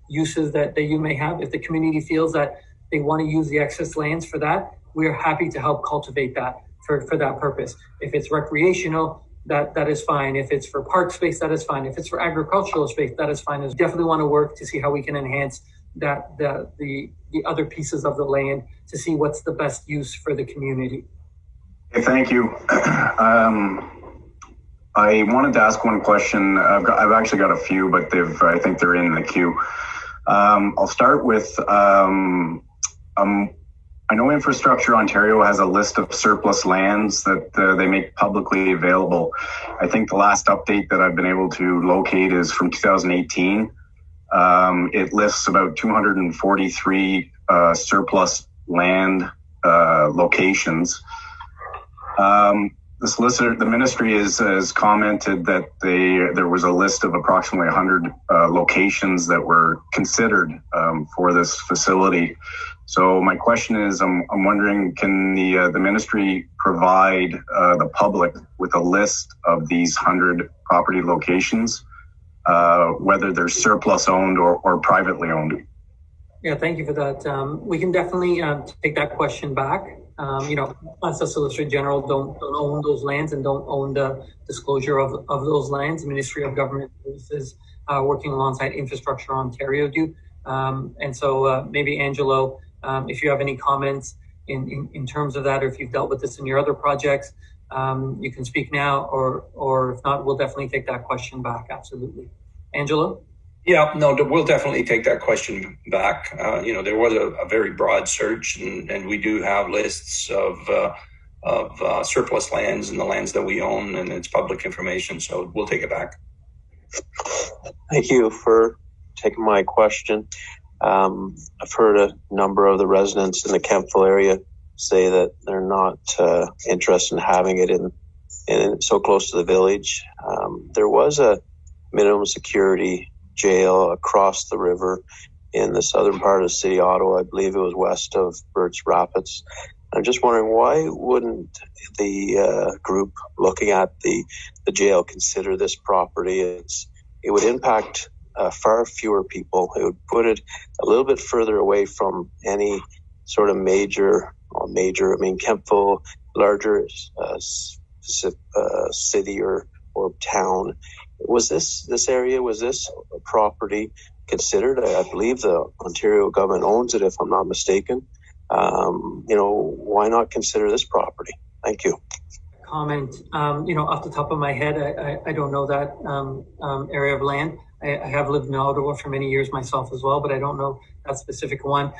Speaker 2: uses that you may have. If the community feels that they want to use the excess lands for that, we are happy to help cultivate that. for that purpose. If it's recreational, that is fine. If it's for park space, that is fine. If it's for agricultural space, that is fine. We definitely want to work to see how we can enhance the other pieces of the land to see what's the best use for the community.
Speaker 14: Okay, thank you. I wanted to ask one question. I've actually got a few, but I think they're in the queue. I'll start with, I know Infrastructure Ontario has a list of surplus lands that they make publicly available. I think the last update that I've been able to locate is from 2018. It lists about 243 surplus land locations. The solicitor, the ministry has commented that there was a list of approximately 100 locations that were considered for this facility. So my question is, I'm wondering, can the ministry provide the public with a list of these 100 property locations, whether they're surplus owned or privately owned?
Speaker 2: Yeah, thank you for that. We can definitely take that question back. Us as Solicitor General don't own those lands and don't own the disclosure of those lands. The Ministry of Government Services, working alongside Infrastructure Ontario, do. And so maybe Angelo, if you have any comments in terms of that, or if you've dealt with this in your other projects, you can speak now, or if not, we'll definitely take that question back. Absolutely. Angelo?
Speaker 10: Yeah, no, we'll definitely take that question back. There was a very broad search, and we do have lists of surplus lands and the lands that we own, and it's public information, so we'll take it back.
Speaker 15: Thank you for taking my question. I've heard a number of the residents in the Kemptville area say that they're not interested in having it in so close to the village. There was a minimum security jail across the river in the southern part of the city, Ottawa. I believe it was west of Birch Rapids. I'm just wondering, why wouldn't the group looking at the jail consider this property? It would impact far fewer people. It would put it a little bit further away from any sort of Kemptville, larger city or town. Was this area, was this property considered? I believe the Ontario government owns it, if I'm not mistaken. Why not consider this property? Thank you.
Speaker 2: Comment, off the top of my head, I don't know that area of land. I have lived in Ottawa for many years myself as well, but I don't know that specific one.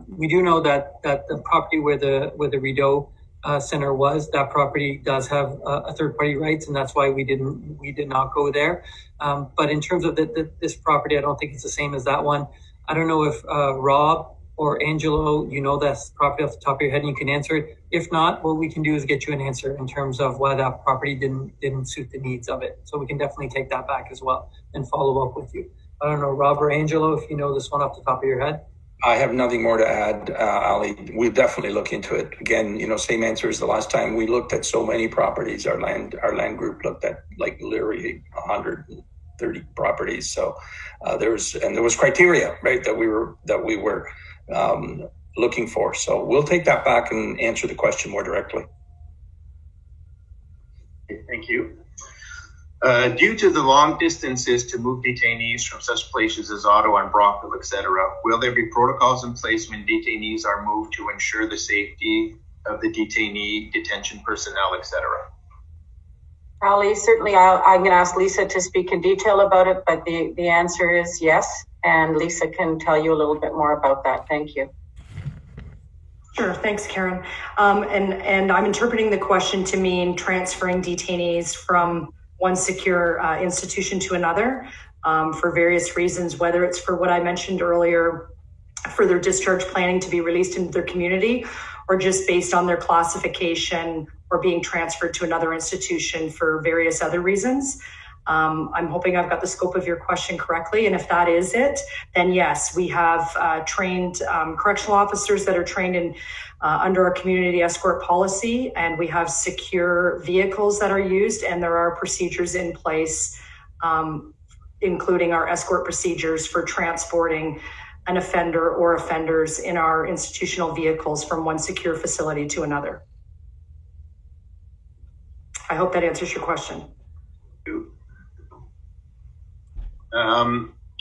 Speaker 2: We do know that the property where the Rideau Center was, that property does have a third-party rights, and that's why we did not go there. But in terms of this property, I don't think it's the same as that one. I don't know if Rob or Angelo, that property off the top of your head and you can answer it. If not, what we can do is get you an answer in terms of why that property didn't suit the needs of it. So we can definitely take that back as well and follow up with you. I don't know, Rob or Angelo, if you know this one off the top of your head.
Speaker 10: I have nothing more to add, Ali. We'll definitely look into it. Again, same answer as the last time. We looked at so many properties. Our land group looked at like literally 130 properties. So there was criteria, right, that we were looking for. So we'll take that back and answer the question more directly.
Speaker 1: Okay, thank you. Due to the long distances to move detainees from such places as Ottawa and Brockville, etc., will there be protocols in place when detainees are moved to ensure the safety of the detainee, detention personnel, etc.?
Speaker 4: Ali, certainly I'm going to ask Lisa to speak in detail about it, but the answer is yes, and Lisa can tell you a little bit more about that. Thank you.
Speaker 6: Sure, thanks, Karen. And I'm interpreting the question to mean transferring detainees from one secure institution to another for various reasons, whether it's for what I mentioned earlier, for their discharge planning to be released into their community, or just based on their classification or being transferred to another institution for various other reasons. I'm hoping I've got the scope of your question correctly. And if that is it, then yes, we have trained correctional officers that are trained in under our community escort policy, and we have secure vehicles that are used, and there are procedures in place, including our escort procedures for transporting an offender or offenders in our institutional vehicles from one secure facility to another. I hope that answers your question.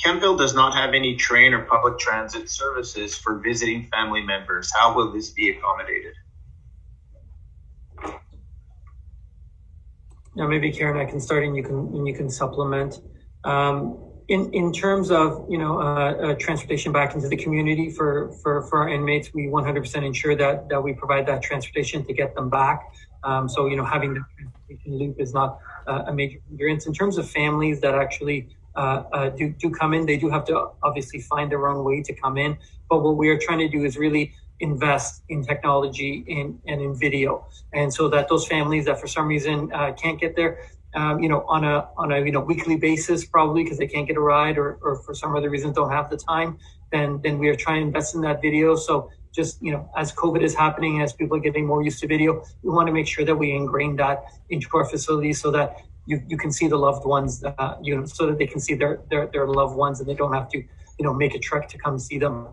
Speaker 1: Kemptville does not have any train or public transit services for visiting family members. How will this be accommodated?
Speaker 2: Now, maybe Karen, I can start, and you can supplement. In terms of transportation back into the community for our inmates, we 100% ensure that we provide that transportation to get them back. So having the transportation loop is not a major hindrance. In terms of families that actually do come in, they do have to obviously find their own way to come in. But what we are trying to do is really invest in technology and in video, and so that those families that for some reason can't get there, on a weekly basis, probably because they can't get a ride or for some other reason don't have the time, then we are trying to invest in that video. So just as COVID is happening, as people are getting more used to video, we want to make sure that we ingrain that into our facilities so that you can see the loved ones, so that they can see their loved ones, and they don't have to make a trek to come see them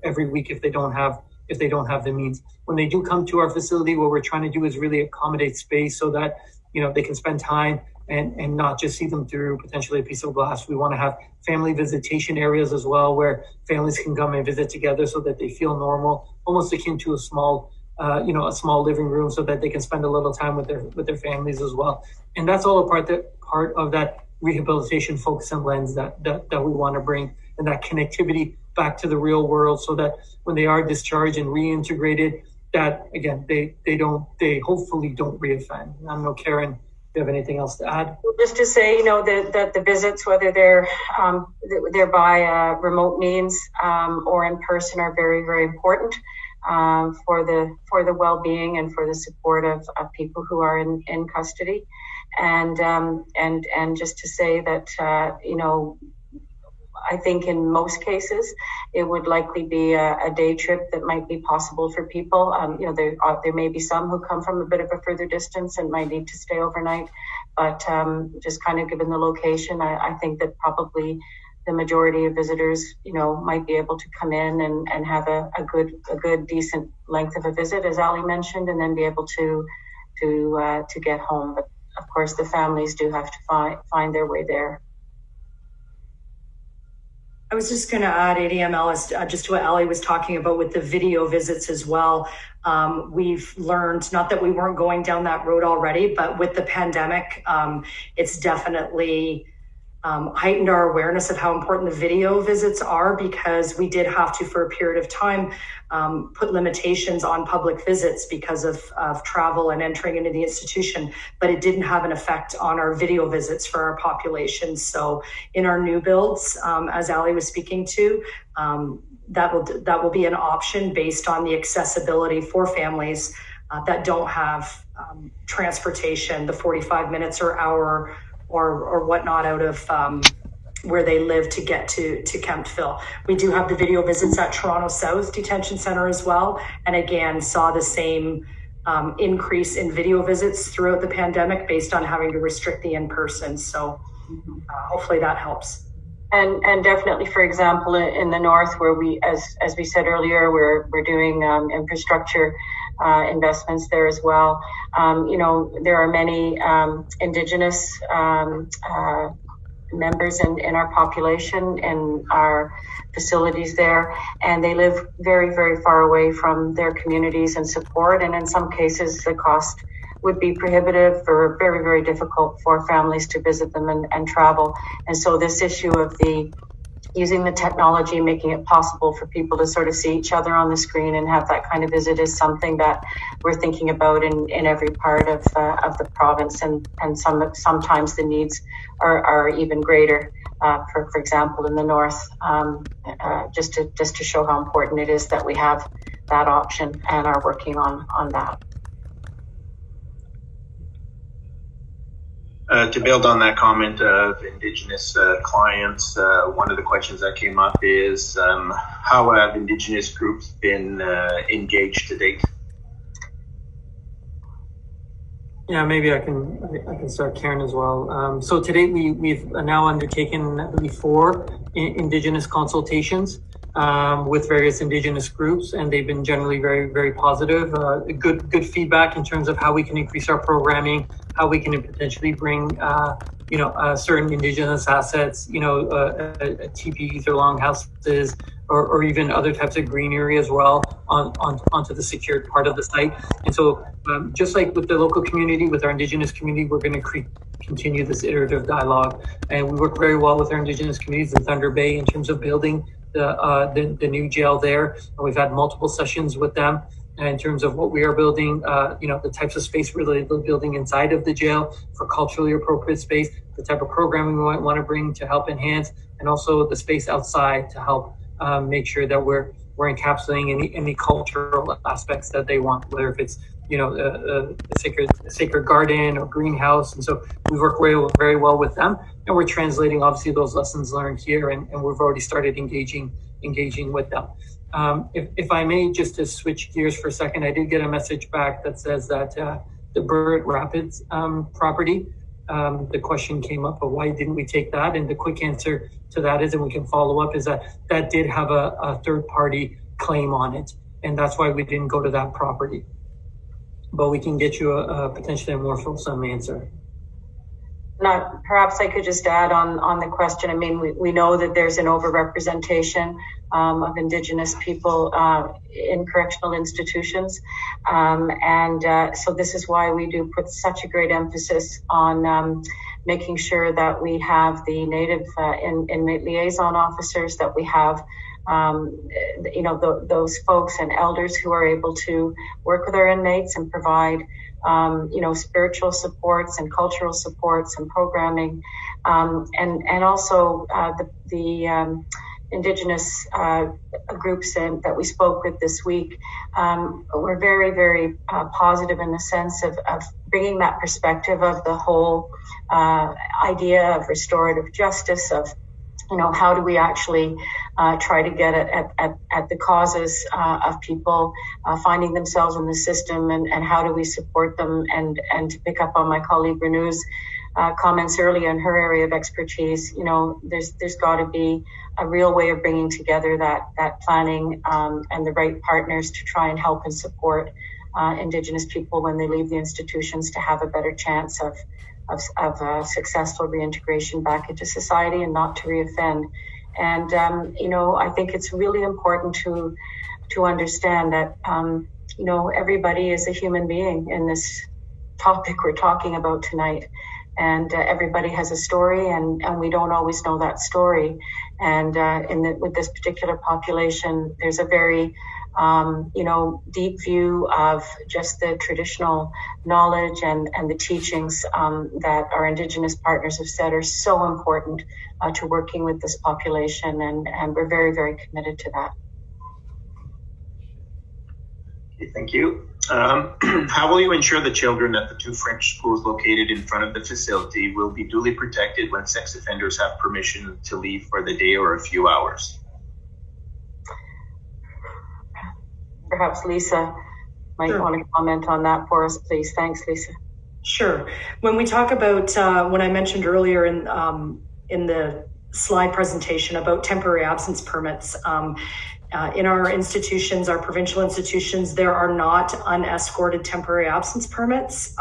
Speaker 2: every week if they don't have the means. When they do come to our facility, what we're trying to do is really accommodate space so that they can spend time and not just see them through potentially a piece of glass. We want to have family visitation areas as well, where families can come and visit together so that they feel normal, almost akin to a small living room, so that they can spend a little time with their families as well. And that's all a part of that rehabilitation focus and lens that we want to bring, and that connectivity back to the real world, so that when they are discharged and reintegrated, that again they hopefully don't reoffend. I don't know, Karen, do you have anything else to add?
Speaker 4: Just to say, that the visits, whether they're by remote means or in person, are very, very important for the well-being and for the support of people who are in custody. And just to say that I think in most cases it would likely be a day trip that might be possible for people. There may be some who come from a bit of a further distance and might need to stay overnight, but just kind of given the location, I think that probably the majority of visitors, might be able to come in and have a good decent length of a visit, as Ali mentioned, and then be able to get home. But of course, the families do have to find their way there.
Speaker 6: I was just going to add, ADML, just to what Ali was talking about with the video visits as well. We've learned, not that we weren't going down that road already, but with the pandemic, it's definitely heightened our awareness of how important the video visits are, because we did have to, for a period of time, put limitations on public visits because of travel and entering into the institution, but it didn't have an effect on our video visits for our population. So in our new builds, as Ali was speaking to, that will be an option based on the accessibility for families that don't have transportation, the 45 minutes or hour or whatnot out of where they live to get to Kemptville. We do have the video visits at Toronto South Detention Center as well, and again saw the same increase in video visits throughout the pandemic based on having to restrict the in-person. So hopefully that helps.
Speaker 4: And definitely, for example, in the north, where we, as we said earlier, we're doing infrastructure investments there as well. There are many Indigenous members in our population, in our facilities there, and they live very, very far away from their communities and support. And in some cases, the cost would be prohibitive or very, very difficult for families to visit them and travel. And so this issue of using the technology, making it possible for people to sort of see each other on the screen and have that kind of visit is something that we're thinking about in every part of the province. And sometimes the needs are even greater. For example, in the north, just to show how important it is that we have that option and are working on that.
Speaker 1: To build on that comment of Indigenous clients, one of the questions that came up is how have Indigenous groups been engaged to date?
Speaker 2: Yeah, maybe I can start, Karen, as well. So to date, we've now undertaken, I believe, 4 Indigenous consultations. with various Indigenous groups, and they've been generally very, very positive. Good feedback in terms of how we can increase our programming, how we can potentially bring, certain Indigenous assets, teepees or longhouses, or even other types of greenery as well onto the secured part of the site. And so just like with the local community, with our Indigenous community, we're going to continue this iterative dialogue. And we work very well with our Indigenous communities in Thunder Bay in terms of building the new jail there. And we've had multiple sessions with them in terms of what we are building, the types of space we're building inside of the jail for culturally appropriate space, the type of programming we might want to bring to help enhance, and also the space outside to help make sure that we're encapsulating any cultural aspects that they want, whether if it's a sacred garden or greenhouse. And so we work very well with them, and we're translating obviously those lessons learned here, and we've already started engaging with them. If I may, just to switch gears for a second, I did get a message back that says that the Burritt Rapids property, the question came up of why didn't we take that? And the quick answer to that is, and we can follow up, is that did have a third party claim on it. And that's why we didn't go to that property. But we can get you a potentially a more fulsome answer.
Speaker 4: Now, perhaps I could just add on the question. I mean, we know that there's an overrepresentation of Indigenous people in correctional institutions. So this is why we do put such a great emphasis on making sure that we have the Native inmate liaison officers, that we have those folks and elders who are able to work with our inmates and provide spiritual supports and cultural supports and programming, and also the Indigenous groups that we spoke with this week were very, very positive in the sense of bringing that perspective of the whole idea of restorative justice, of how do we actually try to get at the causes of people finding themselves in the system, and how do we support them, and to pick up on my colleague Renew's comments earlier in her area of expertise, there's got to be a real way of bringing together that planning and the right partners to try and help and support Indigenous people when they leave the institutions to have a better chance of successful reintegration back into society and not to reoffend. And, I think it's really important to understand that, everybody is a human being in this topic we're talking about tonight. And everybody has a story, and we don't always know that story. And with this particular population, there's a very deep view of just the traditional knowledge and the teachings that our Indigenous partners have said are so important to working with this population, and we're very, very committed to that.
Speaker 1: Okay, thank you. How will you ensure the children at the two French schools located in front of the facility will be duly protected when sex offenders have permission to leave for the day or a few hours?
Speaker 4: Perhaps Lisa might want to comment on that for us, please. Thanks, Lisa.
Speaker 6: Sure. When we talk about, when I mentioned earlier in the slide presentation about temporary absence permits, in our institutions, our provincial institutions, there are not unescorted temporary absence permits.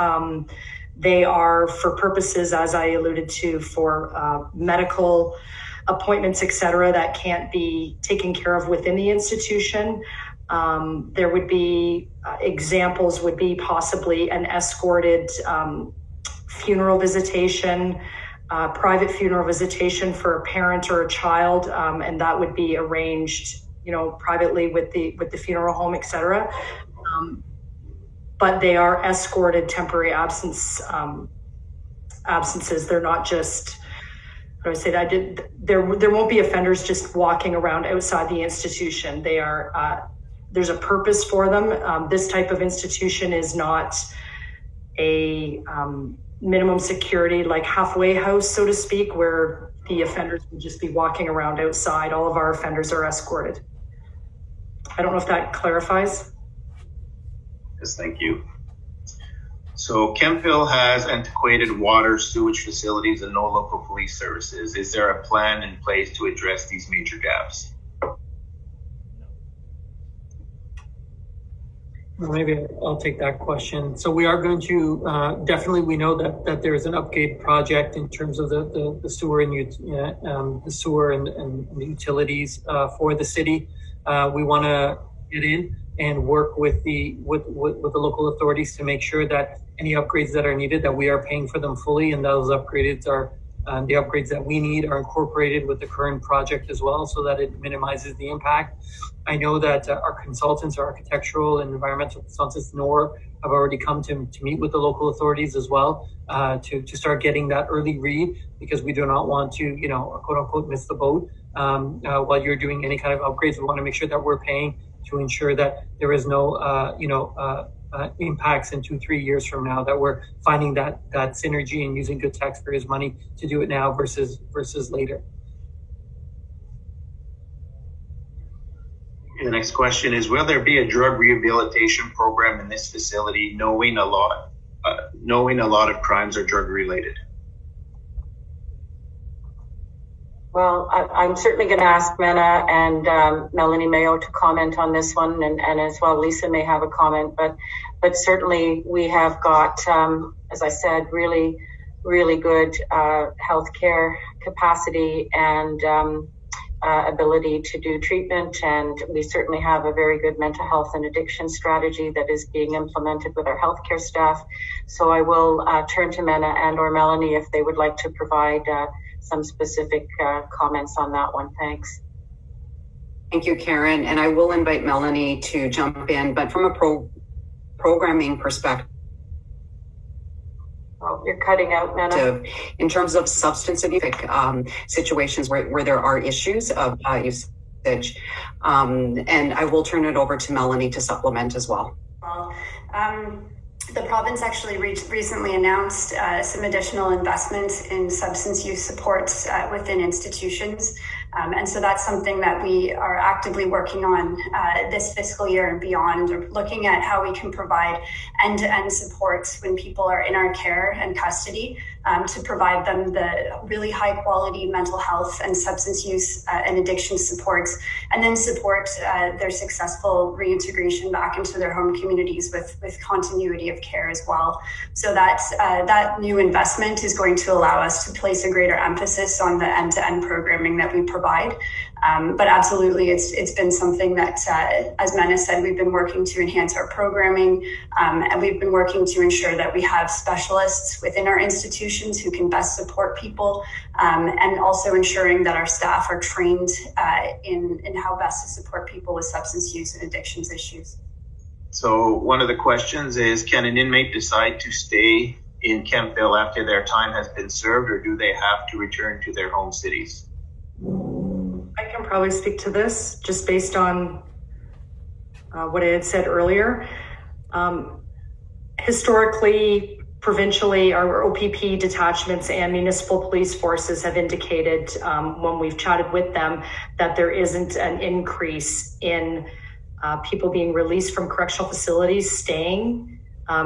Speaker 6: They are for purposes, as I alluded to, for medical appointments, et cetera, that can't be taken care of within the institution. There would be examples would be possibly an escorted funeral visitation, private funeral visitation for a parent or a child, and that would be arranged, privately with the funeral home, et cetera. But they are escorted temporary absences. They're not just, how do I say that? There won't be offenders just walking around outside the institution. They are, there's a purpose for them. This type of institution is not a minimum security, like halfway house, so to speak, where the offenders would just be walking around outside. All of our offenders are escorted. I don't know if that clarifies.
Speaker 1: Yes, thank you. So Kemptville has antiquated water, sewage facilities, and no local police services. Is there a plan in place to address these major gaps?
Speaker 2: Well, maybe I'll take that question. So we are going to definitely. We know that there is an upgrade project in terms of the sewer and the sewer and the utilities for the city. We want to get in and work with the local authorities to make sure that any upgrades that are needed, that we are paying for them fully, and those upgrades are the upgrades that we need are incorporated with the current project as well, so that it minimizes the impact. I know that our consultants, our architectural and environmental consultants, NOR, have already come to meet with the local authorities as well to start getting that early read, because we do not want to, quote unquote, miss the boat while you're doing any kind of upgrades. We want to make sure that we're paying to ensure that there is no, impacts in 2-3 years from now, that we're finding that synergy and using good taxpayers' money to do it now versus later.
Speaker 1: The next question is, will there be a drug rehabilitation program in this facility, knowing a lot of crimes are drug related?
Speaker 4: Well, I'm certainly going to ask Mena and Melanie Mayo to comment on this one, and as well Lisa may have a comment, but certainly we have got, as I said, really, really good healthcare capacity and ability to do treatment, and we certainly have a very good mental health and addiction strategy that is being implemented with our healthcare staff. So I will turn to Mena and or Melanie if they would like to provide some specific comments on that one. Thanks.
Speaker 16: Thank you, Karen. And I will invite Melanie to jump in, but from a programming perspective,
Speaker 4: oh, you're cutting out, Mena.
Speaker 16: In terms of substance abuse situations where there are issues of usage. And I will turn it over to Melanie to supplement as well.
Speaker 17: Well, the province actually recently announced some additional investments in substance use supports within institutions. And so that's something that we are actively working on this fiscal year and beyond, looking at how we can provide end-to-end supports when people are in our care and custody, to provide them the really high quality mental health and substance use and addiction supports, and then support their successful reintegration back into their home communities with continuity of care as well. So that new investment is going to allow us to place a greater emphasis on the end-to-end programming that we provide. But absolutely, it's been something that, as Mena said, we've been working to enhance our programming, and we've been working to ensure that we have specialists within our institutions who can best support people, and also ensuring that our staff are trained in how best to support people with substance use and addictions issues.
Speaker 1: So one of the questions is, can an inmate decide to stay in Kemptville after their time has been served, or do they have to return to their home cities?
Speaker 6: I can probably speak to this just based on what I had said earlier. Historically, provincially, our OPP detachments and municipal police forces have indicated when we've chatted with them that there isn't an increase in people being released from correctional facilities staying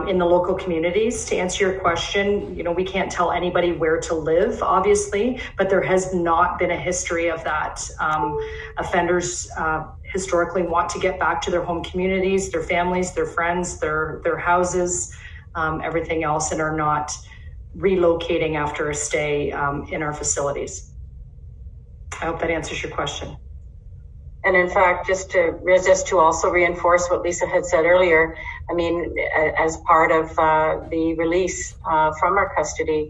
Speaker 6: in the local communities. To answer your question, we can't tell anybody where to live, obviously, but there has not been a history of that. Offenders historically want to get back to their home communities, their families, their friends, their houses, everything else, and are not relocating after a stay in our facilities. I hope that answers your question.
Speaker 4: And in fact, just to also reinforce what Lisa had said earlier, I mean, as part of the release from our custody,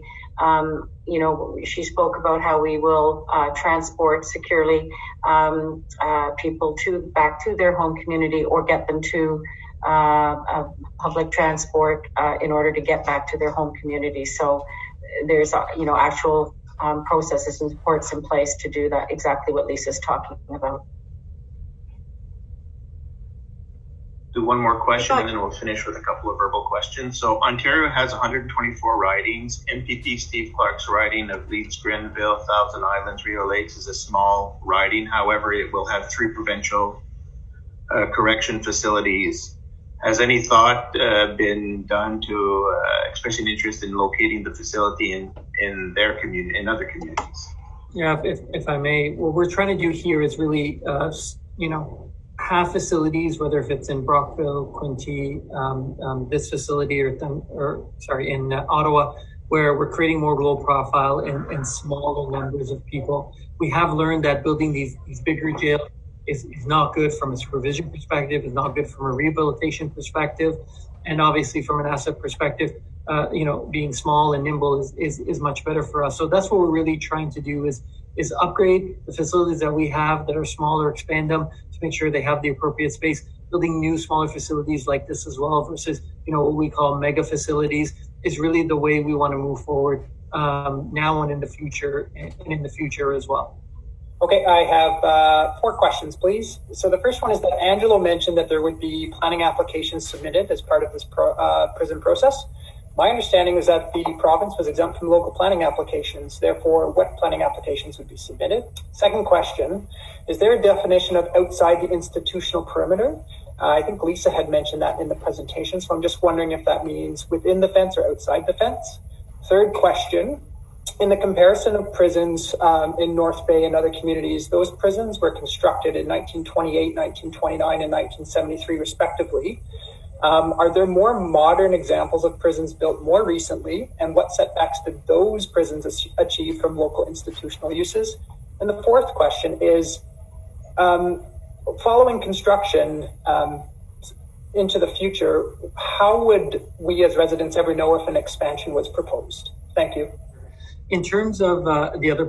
Speaker 4: she spoke about how we will transport securely people back to their home community, or get them to public transport in order to get back to their home community. So there's actual processes and supports in place to do that, exactly what Lisa's talking about.
Speaker 1: Do one more question and then we'll finish with a couple of verbal questions. So Ontario has 124 ridings. MPP Steve Clark's riding of Leeds, Grenville, Thousand Islands, Rio Lakes is a small riding. However, it will have 3 provincial correction facilities. Has any thought been done to expressing interest in locating the facility in their community, in other communities?
Speaker 2: Yeah, if I may, what we're trying to do here is really, have facilities, whether if it's in Brockville, Quinte, this facility, in Ottawa, where we're creating more low profile and smaller numbers of people. We have learned that building these bigger jails is not good from a supervision perspective, is not good from a rehabilitation perspective, and obviously from an asset perspective, being small and nimble is much better for us. So that's what we're really trying to do is upgrade the facilities that we have that are smaller, expand them to make sure they have the appropriate space. Building new, smaller facilities like this as well versus, what we call mega facilities is really the way we want to move forward now and in the future as well.
Speaker 18: Okay, I have 4 questions, please. So the first one is that Angelo mentioned that there would be planning applications submitted as part of this prison process. My understanding is that the province was exempt from local planning applications. Therefore, what planning applications would be submitted? Second question, is there a definition of outside the institutional perimeter? I think Lisa had mentioned that in the presentation, so I'm just wondering if that means within the fence or outside the fence. Third question, in the comparison of prisons in North Bay and other communities, those prisons were constructed in 1928, 1929, and 1973 respectively. Are there more modern examples of prisons built more recently, and what setbacks did those prisons achieve from local institutional uses? And the fourth question is, following construction into the future, how would we as residents ever know if an expansion was proposed? Thank you.
Speaker 2: In terms of the other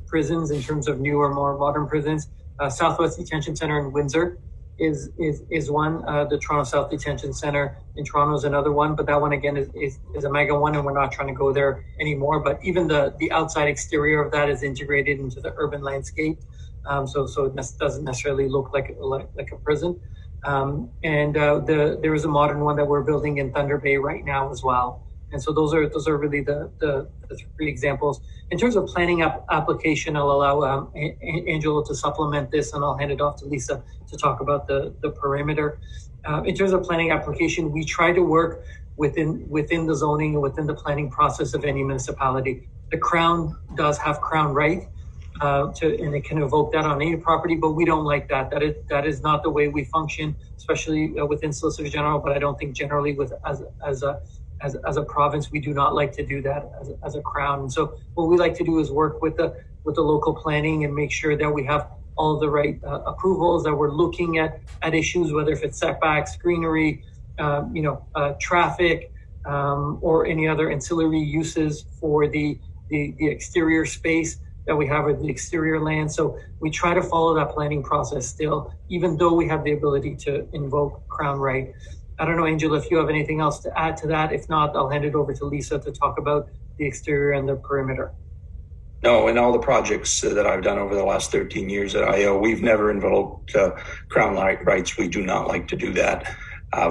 Speaker 2: prisons, in terms of newer, more modern prisons, Southwest Detention Center in Windsor is one. The Toronto South Detention Center in Toronto is another one, but that one again is a mega one, and we're not trying to go there anymore. But even the outside exterior of that is integrated into the urban landscape, so it doesn't necessarily look like a prison. There is a modern one that we're building in Thunder Bay right now as well. And so those are really the 3 examples. In terms of planning application, I'll allow Angelo to supplement this, and I'll hand it off to Lisa to talk about the perimeter. In terms of planning application, we try to work within the zoning and within the planning process of any municipality. The Crown does have Crown right, and it can evoke that on any property, but we don't like that. That is not the way we function, especially within Solicitor General, but I don't think generally as a province, we do not like to do that as a Crown. And so what we like to do is work with the local planning and make sure that we have all the right approvals, that we're looking at issues, whether if it's setbacks, greenery, traffic, or any other ancillary uses for the exterior space that we have, or the exterior land. So we try to follow that planning process still, even though we have the ability to invoke Crown right. I don't know, Angela, if you have anything else to add to that. If not, I'll hand it over to Lisa to talk about the exterior and the perimeter.
Speaker 10: No, in all the projects that I've done over the last 13 years at IO, we've never invoked Crown rights. We do not like to do that.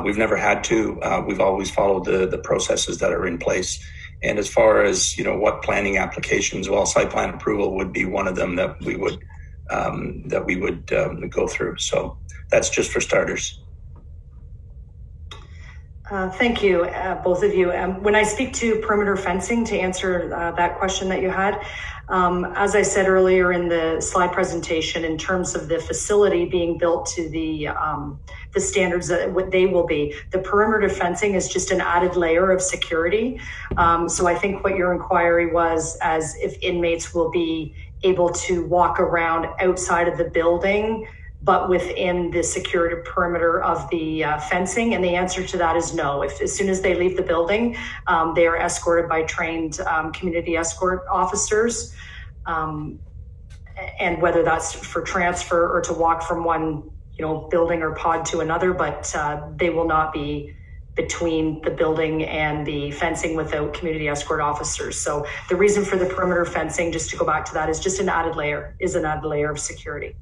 Speaker 10: We've never had to. We've always followed the processes that are in place. And as far as, what planning applications, well, site plan approval would be one of them that we would go through. So that's just for starters.
Speaker 6: Thank you, both of you. When I speak to perimeter fencing, to answer that question that you had, as I said earlier in the slide presentation, in terms of the facility being built to the standards that what they will be, the perimeter fencing is just an added layer of security. So I think what your inquiry was, as if inmates will be able to walk around outside of the building, but within the security perimeter of the fencing? And the answer to that is no. As soon as they leave the building, they are escorted by trained community escort officers. And whether that's for transfer or to walk from one building or pod to another, but they will not be between the building and the fencing without community escort officers. So the reason for the perimeter fencing, just to go back to that, is just an added layer of security.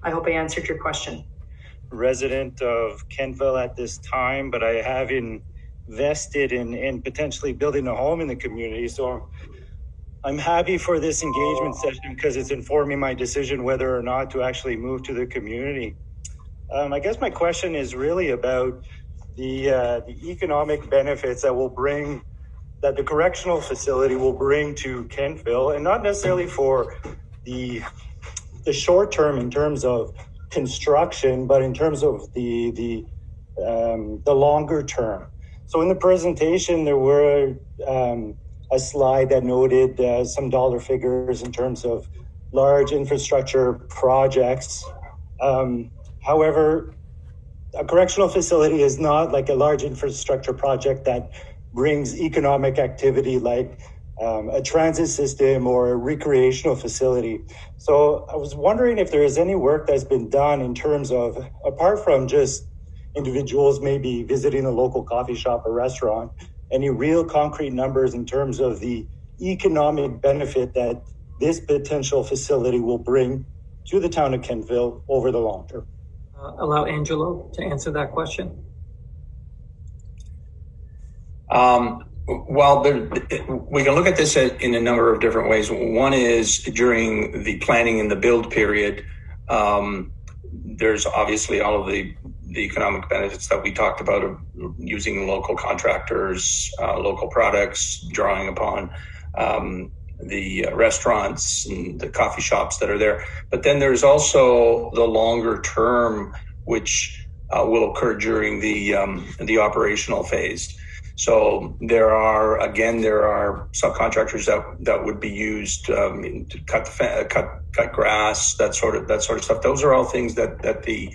Speaker 6: I hope I answered your question.
Speaker 19: Resident of Kemptville at this time, but I have invested in potentially building a home in the community. So I'm happy for this engagement session because it's informing my decision whether or not to actually move to the community. I guess my question is really about the economic benefits that the correctional facility will bring to Kemptville, and not necessarily for the short term in terms of construction, but in terms of the longer term. So in the presentation, there were a slide that noted some dollar figures in terms of large infrastructure projects. However, a correctional facility is not like a large infrastructure project that brings economic activity like a transit system or a recreational facility. So I was wondering if there is any work that's been done in terms of, apart from just individuals maybe visiting a local coffee shop or restaurant, any real concrete numbers in terms of the economic benefit that this potential facility will bring to the town of Kemptville over the long term.
Speaker 2: Allow Angelo to answer that question.
Speaker 10: Well, we can look at this in a number of different ways. One is during the planning and the build period, there's obviously all of the economic benefits that we talked about of using local contractors, local products, drawing upon the restaurants and the coffee shops that are there. But then there's also the longer term, which will occur during the operational phase. So there are subcontractors that would be used to cut grass, that sort of stuff. Those are all things that the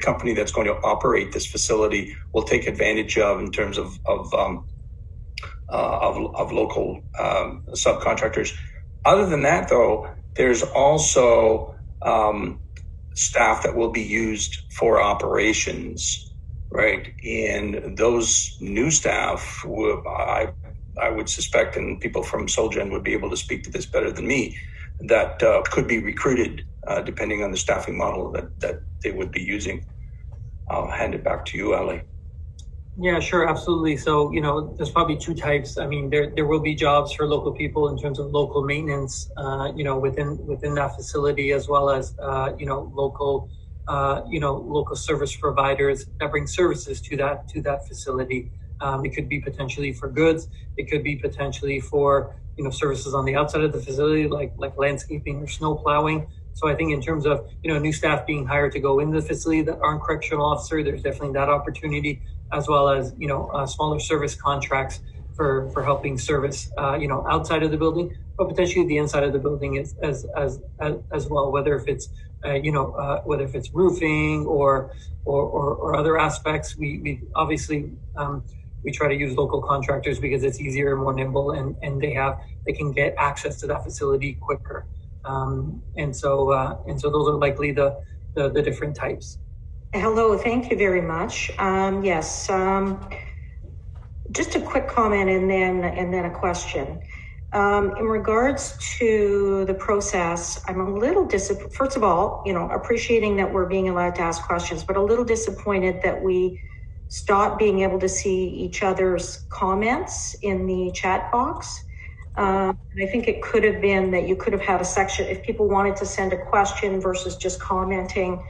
Speaker 10: company that's going to operate this facility will take advantage of in terms of local subcontractors. Other than that, though, there's also staff that will be used for operations. Right, and those new staff, I would suspect, and people from Solgen would be able to speak to this better than me, that could be recruited depending on the staffing model that they would be using. I'll hand it back to you, Ali.
Speaker 2: Yeah, sure, absolutely. So, there's probably two types. I mean, there will be jobs for local people in terms of local maintenance, within that facility, as well as, local service providers that bring services to that facility. It could be potentially for goods. It could be potentially for, services on the outside of the facility, like landscaping or snow plowing. So I think in terms of, new staff being hired to go into the facility that aren't correctional officer, there's definitely that opportunity, as well as, smaller service contracts for helping service, outside of the building, but potentially the inside of the building as well, whether if it's roofing or other aspects. We obviously we try to use local contractors because it's easier and more nimble, and they can get access to that facility quicker. And so those are likely the different types.
Speaker 6: Hello, thank you very much. Yes, just a quick comment and then a question. In regards to the process, I'm a little disappointed. First of all, appreciating that we're being allowed to ask questions, but a little disappointed that we stopped being able to see each other's comments in the chat box. I think it could have been that you could have had a section if people wanted to send a question versus just commenting.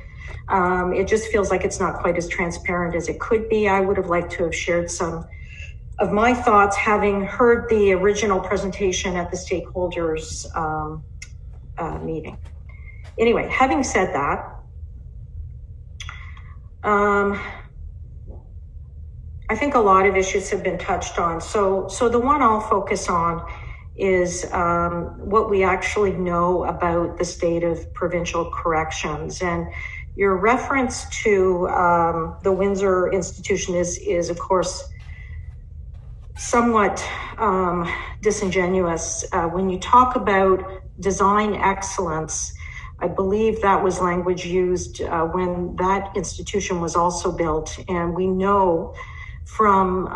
Speaker 6: It just feels like it's not quite as transparent as it could be. I would have liked to have shared some of my thoughts, having heard the original presentation at the stakeholders meeting. Anyway, having said that, I think a lot of issues have been touched on. So the one I'll focus on is what we actually know about the state of provincial corrections. And your reference to the Windsor institution is of course, somewhat disingenuous. When you talk about design excellence, I believe that was language used when that institution was also built. And we know from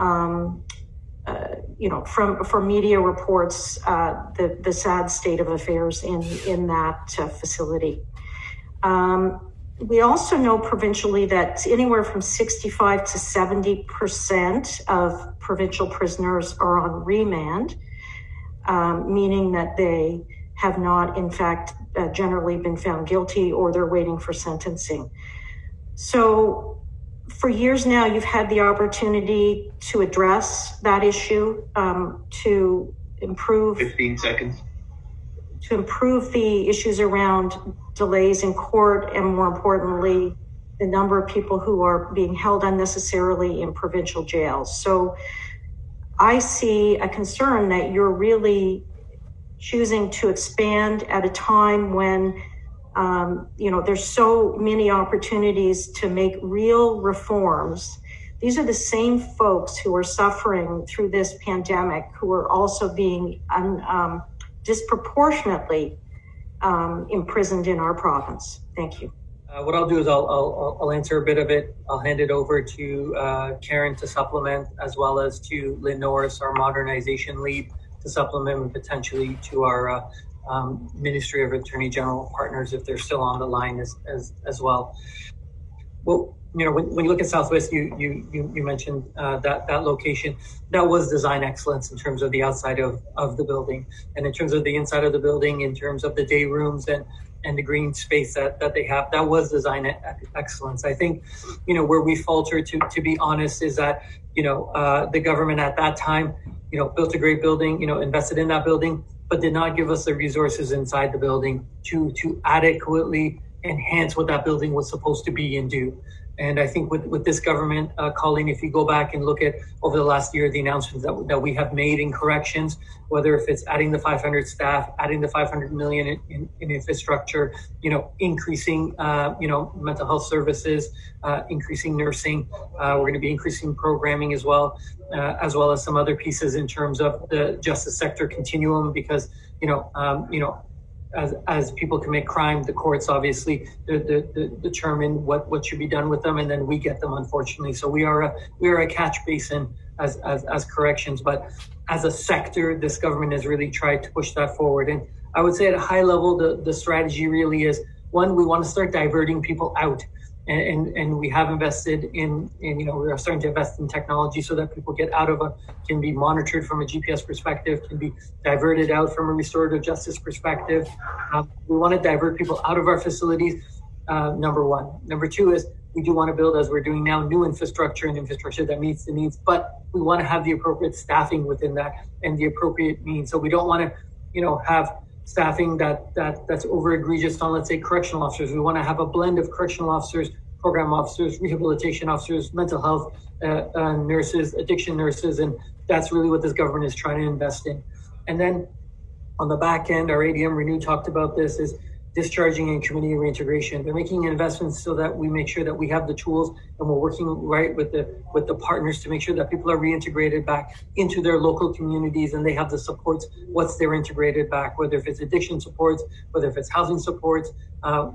Speaker 6: media reports the sad state of affairs in that facility. We also know provincially that anywhere from 65 to 70% of provincial prisoners are on remand, meaning that they have not, in fact, generally been found guilty, or they're waiting for sentencing. So for years now, you've had the opportunity to address that issue, to improve.
Speaker 1: 15 seconds.
Speaker 6: improve the issues around delays in court, and more importantly, the number of people who are being held unnecessarily in provincial jails. So I see a concern that you're really choosing to expand at a time when there's so many opportunities to make real reforms. These are the same folks who are suffering through this pandemic, who are also being disproportionately imprisoned in our province. Thank you.
Speaker 2: What I'll do is I'll answer a bit of it. I'll hand it over to Karen to supplement, as well as to Lynn Norris, our modernization lead, to supplement, and potentially to our Ministry of Attorney General partners, if they're still on the line as well. Well, when you look at Southwest, you mentioned that location. That was design excellence in terms of the outside of the building, and in terms of the inside of the building, in terms of the day rooms and the green space that they have, that was design excellence. I think, where we falter, to be honest, is that, the government at that time, built a great building, invested in that building, but did not give us the resources inside the building to adequately enhance what that building was supposed to be and do. And I think with this government, Colleen, if you go back and look at over the last year, the announcements that we have made in corrections, whether if it's adding the 500 staff, adding the 500 million in infrastructure, increasing, mental health services, increasing nursing, we're going to be increasing programming as well as some other pieces in terms of the justice sector continuum, because, as people commit crime, the courts obviously determine what should be done with them, and then we get them, unfortunately. So we are a catch basin as corrections, but as a sector, this government has really tried to push that forward. And I would say at a high level, the strategy really is, one, we want to start diverting people out. And we have invested in we are starting to invest in technology so that people get out of can be monitored from a GPS perspective, can be diverted out from a restorative justice perspective. We want to divert people out of our facilities, number one. Number two is, we do want to build, as we're doing now, new infrastructure that meets the needs, but we want to have the appropriate staffing within that and the appropriate means. So we don't want to, have staffing that's over egregious on, let's say, correctional officers. We want to have a blend of correctional officers, program officers, rehabilitation officers, mental health nurses, addiction nurses, and that's really what this government is trying to invest in. And then on the back end, our ADM Renew talked about this, is discharging and community reintegration. They're making investments so that we make sure that we have the tools, and we're working right with the partners to make sure that people are reintegrated back into their local communities, and they have the supports once they're integrated back, whether if it's addiction supports, whether if it's housing supports,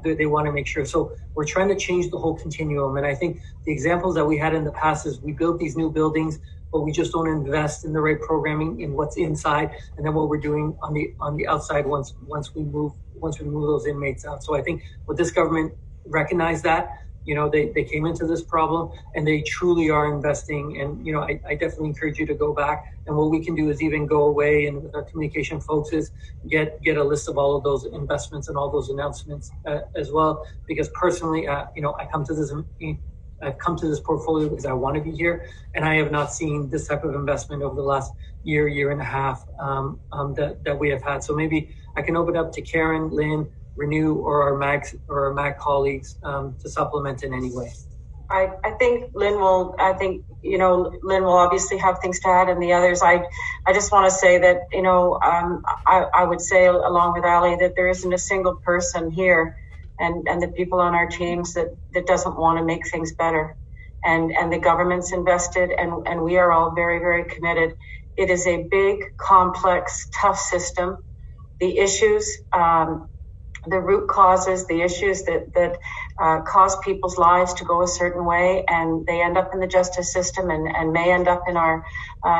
Speaker 2: they want to make sure. So we're trying to change the whole continuum. And I think the examples that we had in the past is we built these new buildings, but we just don't invest in the right programming in what's inside, and then what we're doing on the outside once we move those inmates out. So I think with this government recognized that, they came into this problem and they truly are investing. And, I definitely encourage you to go back. And what we can do is even go away, and with our communication folks, is get a list of all of those investments and all those announcements as well. Because personally, I've come to this portfolio because I want to be here, and I have not seen this type of investment over the last year and a half that we have had. So maybe I can open up to Karen, Lynn, Renew, or our MAG colleagues to supplement in any way.
Speaker 4: I think Lynn will obviously have things to add, and the others. I just want to say that, I would say, along with Ali, that there isn't a single person here and the people on our teams that doesn't want to make things better. And the government's invested, and we are all very, very committed. It is a big, complex, tough system. The issues, the root causes, the issues that cause people's lives to go a certain way, and they end up in the justice system and may end up in our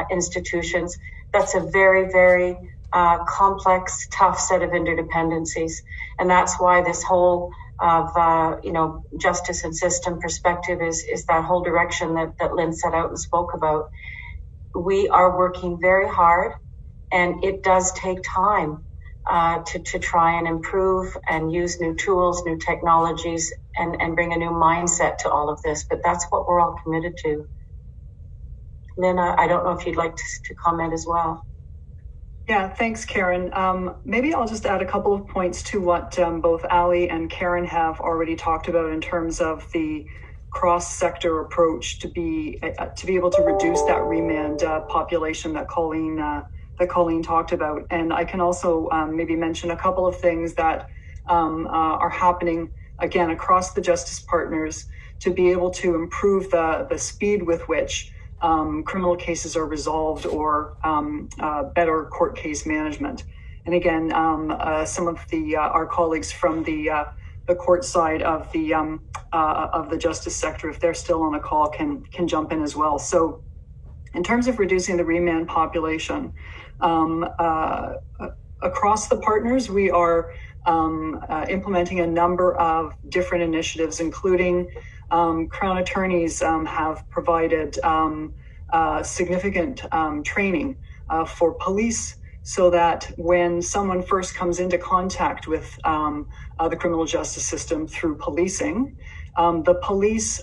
Speaker 4: institutions. That's a very, very complex, tough set of interdependencies. And that's why this whole of, justice and system perspective is that whole direction that Lynn set out and spoke about. We are working very hard, and it does take time to try and improve and use new tools, new technologies, and bring a new mindset to all of this. But that's what we're all committed to. Lynn, I don't know if you'd like to comment as well.
Speaker 20: Yeah, thanks, Karen. Maybe I'll just add a couple of points to what both Ali and Karen have already talked about in terms of the cross-sector approach to be able to reduce that remand population that Colleen talked about. And I can also maybe mention a couple of things that are happening again across the justice partners to be able to improve the speed with which criminal cases are resolved or better court case management. And again, some of our colleagues from the court side of the justice sector, if they're still on a call, can jump in as well. So in terms of reducing the remand population, across the partners, we are implementing a number of different initiatives, including Crown attorneys have provided significant training for police so that when someone first comes into contact with the criminal justice system through policing, the police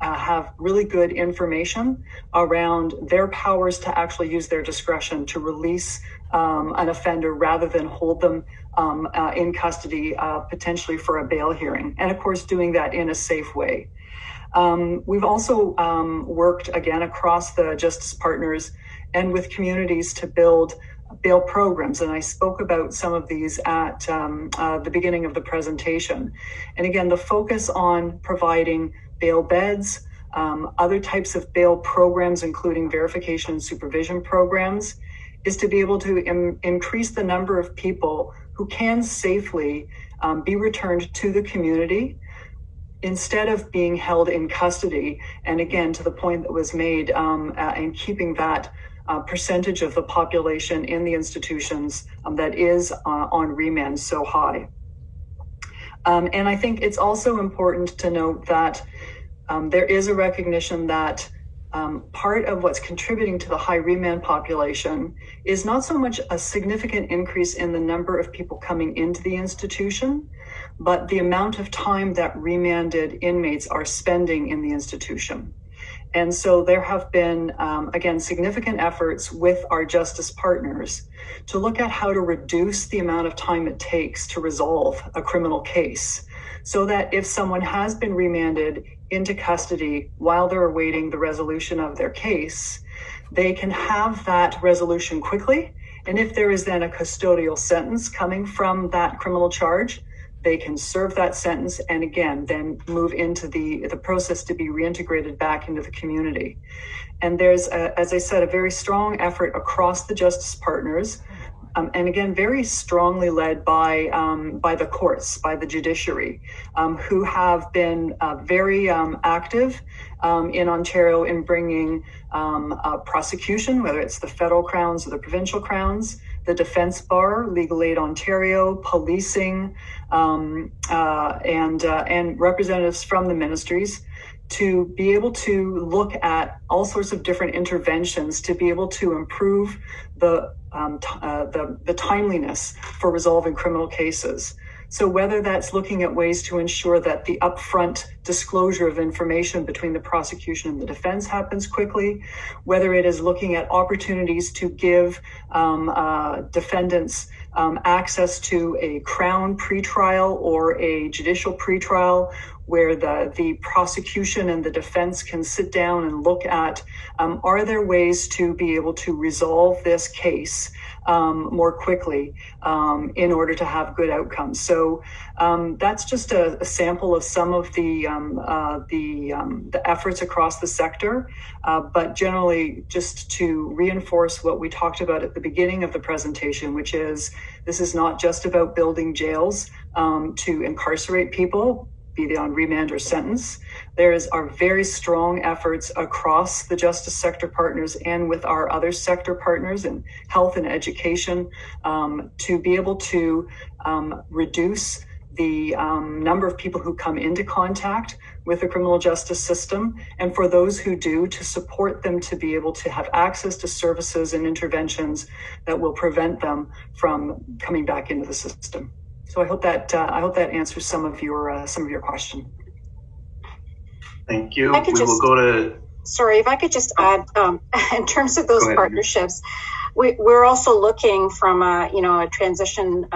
Speaker 20: have really good information around their powers to actually use their discretion to release an offender rather than hold them in custody, potentially for a bail hearing. And of course, doing that in a safe way. We've also worked again across the justice partners and with communities to build bail programs. And I spoke about some of these at the beginning of the presentation. And again, the focus on providing bail beds, other types of bail programs, including verification and supervision programs, is to be able to increase the number of people who can safely be returned to the community instead of being held in custody. And again, to the point that was made, and keeping that percentage of the population in the institutions that is on remand so high. And I think it's also important to note that there is a recognition that part of what's contributing to the high remand population is not so much a significant increase in the number of people coming into the institution, but the amount of time that remanded inmates are spending in the institution. And so there have been, again, significant efforts with our justice partners to look at how to reduce the amount of time it takes to resolve a criminal case, so that if someone has been remanded into custody while they're awaiting the resolution of their case, they can have that resolution quickly. And if there is then a custodial sentence coming from that criminal charge, they can serve that sentence and again, then move into the process to be reintegrated back into the community. And there's, as I said, a very strong effort across the justice partners, and again, very strongly led by the courts, by the judiciary, who have been very active in Ontario in bringing prosecution, whether it's the federal crowns or the provincial crowns, the Defence Bar, Legal Aid Ontario, policing, and representatives from the ministries, to be able to look at all sorts of different interventions to be able to improve the timeliness for resolving criminal cases. So whether that's looking at ways to ensure that the upfront disclosure of information between the prosecution and the defense happens quickly, whether it is looking at opportunities to give defendants access to a Crown pretrial or a judicial pretrial, where the prosecution and the defense can sit down and look at, are there ways to be able to resolve this case more quickly in order to have good outcomes. So that's just a sample of some of the efforts across the sector, but generally just to reinforce what we talked about at the beginning of the presentation, which is this is not just about building jails to incarcerate people, be they on remand or sentence. There are very strong efforts across the justice sector partners and with our other sector partners in health and education to be able to reduce the number of people who come into contact with the criminal justice system, and for those who do, to support them to be able to have access to services and interventions that will prevent them from coming back into the system. So I hope that answers some of your question.
Speaker 1: Thank you. We will go to.
Speaker 12: Sorry, if I could just add, in terms of those partnerships, we're also looking from a transition,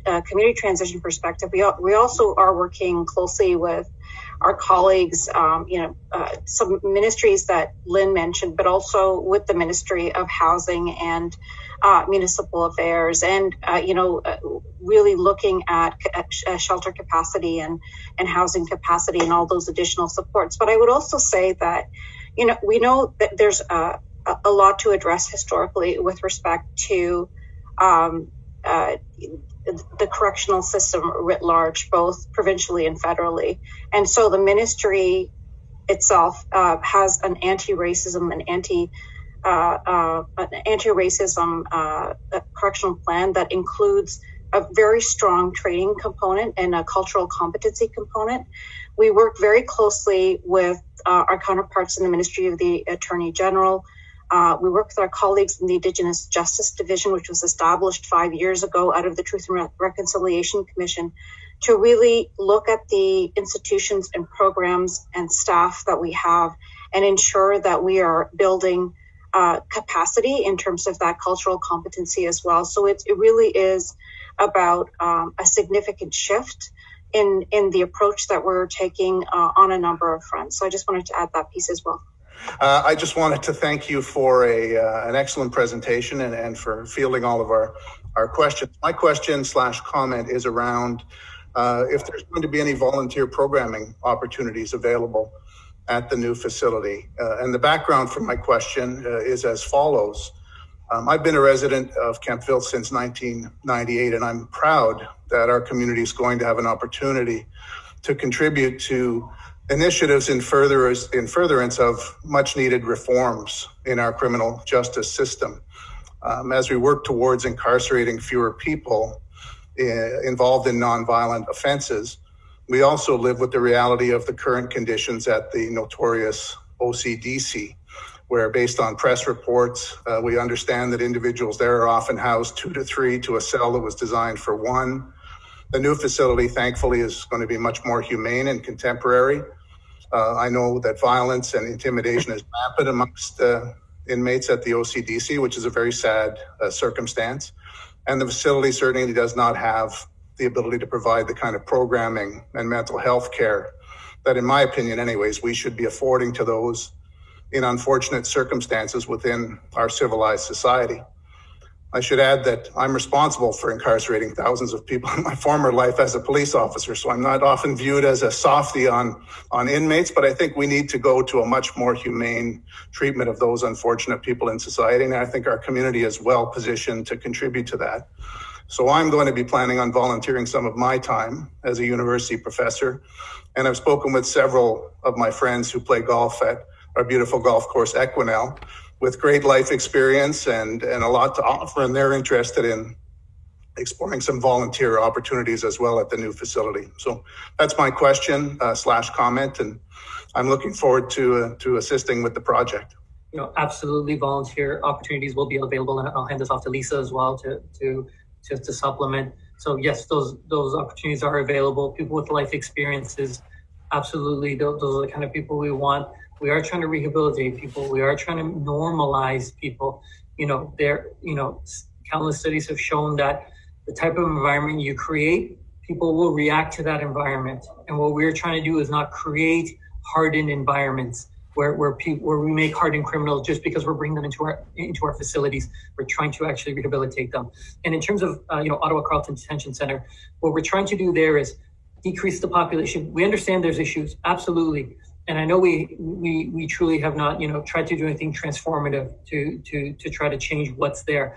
Speaker 12: community transition perspective. We also are working closely with our colleagues, some ministries that Lynn mentioned, but also with the Ministry of Housing and Municipal Affairs, and really looking at shelter capacity and housing capacity and all those additional supports. But I would also say that, we know that there's a lot to address historically with respect to the correctional system writ large, both provincially and federally. And so the ministry itself has an anti-racism and anti-racism correctional plan that includes a very strong training component and a cultural competency component. We work very closely with our counterparts in the Ministry of the Attorney General. We work with our colleagues in the Indigenous Justice Division, which was established 5 years ago out of the Truth and Reconciliation Commission, to really look at the institutions and programs and staff that we have and ensure that we are building capacity in terms of that cultural competency as well. So it really is about a significant shift in the approach that we're taking on a number of fronts. So I just wanted to add that piece as well.
Speaker 21: I just wanted to thank you for an excellent presentation and for fielding all of our questions. My question/comment is around if there's going to be any volunteer programming opportunities available at the new facility. And the background for my question is as follows. I've been a resident of Kemptville since 1998, and I'm proud that our community is going to have an opportunity to contribute to initiatives in furtherance of much needed reforms in our criminal justice system. As we work towards incarcerating fewer people involved in nonviolent offenses, we also live with the reality of the current conditions at the notorious OCDC, where based on press reports, we understand that individuals there are often housed 2 to 3 to a cell that was designed for 1. The new facility, thankfully, is going to be much more humane and contemporary. I know that violence and intimidation is rampant amongst inmates at the OCDC, which is a very sad circumstance. And the facility certainly does not have the ability to provide the kind of programming and mental health care that, in my opinion anyways, we should be affording to those in unfortunate circumstances within our civilized society. I should add that I'm responsible for incarcerating thousands of people in my former life as a police officer, so I'm not often viewed as a softie on inmates, but I think we need to go to a much more humane treatment of those unfortunate people in society, and I think our community is well positioned to contribute to that. So I'm going to be planning on volunteering some of my time as a university professor, and I've spoken with several of my friends who play golf at our beautiful golf course, Equinel, with great life experience and a lot to offer, and they're interested in exploring some volunteer opportunities as well at the new facility. So that's my question/comment, and I'm looking forward to assisting with the project.
Speaker 2: Absolutely, volunteer opportunities will be available, and I'll hand this off to Lisa as well to supplement. So yes, those opportunities are available. People with life experiences, absolutely, those are the kind of people we want. We are trying to rehabilitate people. We are trying to normalize people. Countless studies have shown that the type of environment you create, people will react to that environment. And what we're trying to do is not create hardened environments where we make hardened criminals just because we're bringing them into our facilities. We're trying to actually rehabilitate them. And in terms of Ottawa Carleton Detention Center, what we're trying to do there is decrease the population. We understand there's issues, absolutely. And I know we truly have not, tried to do anything transformative to try to change what's there.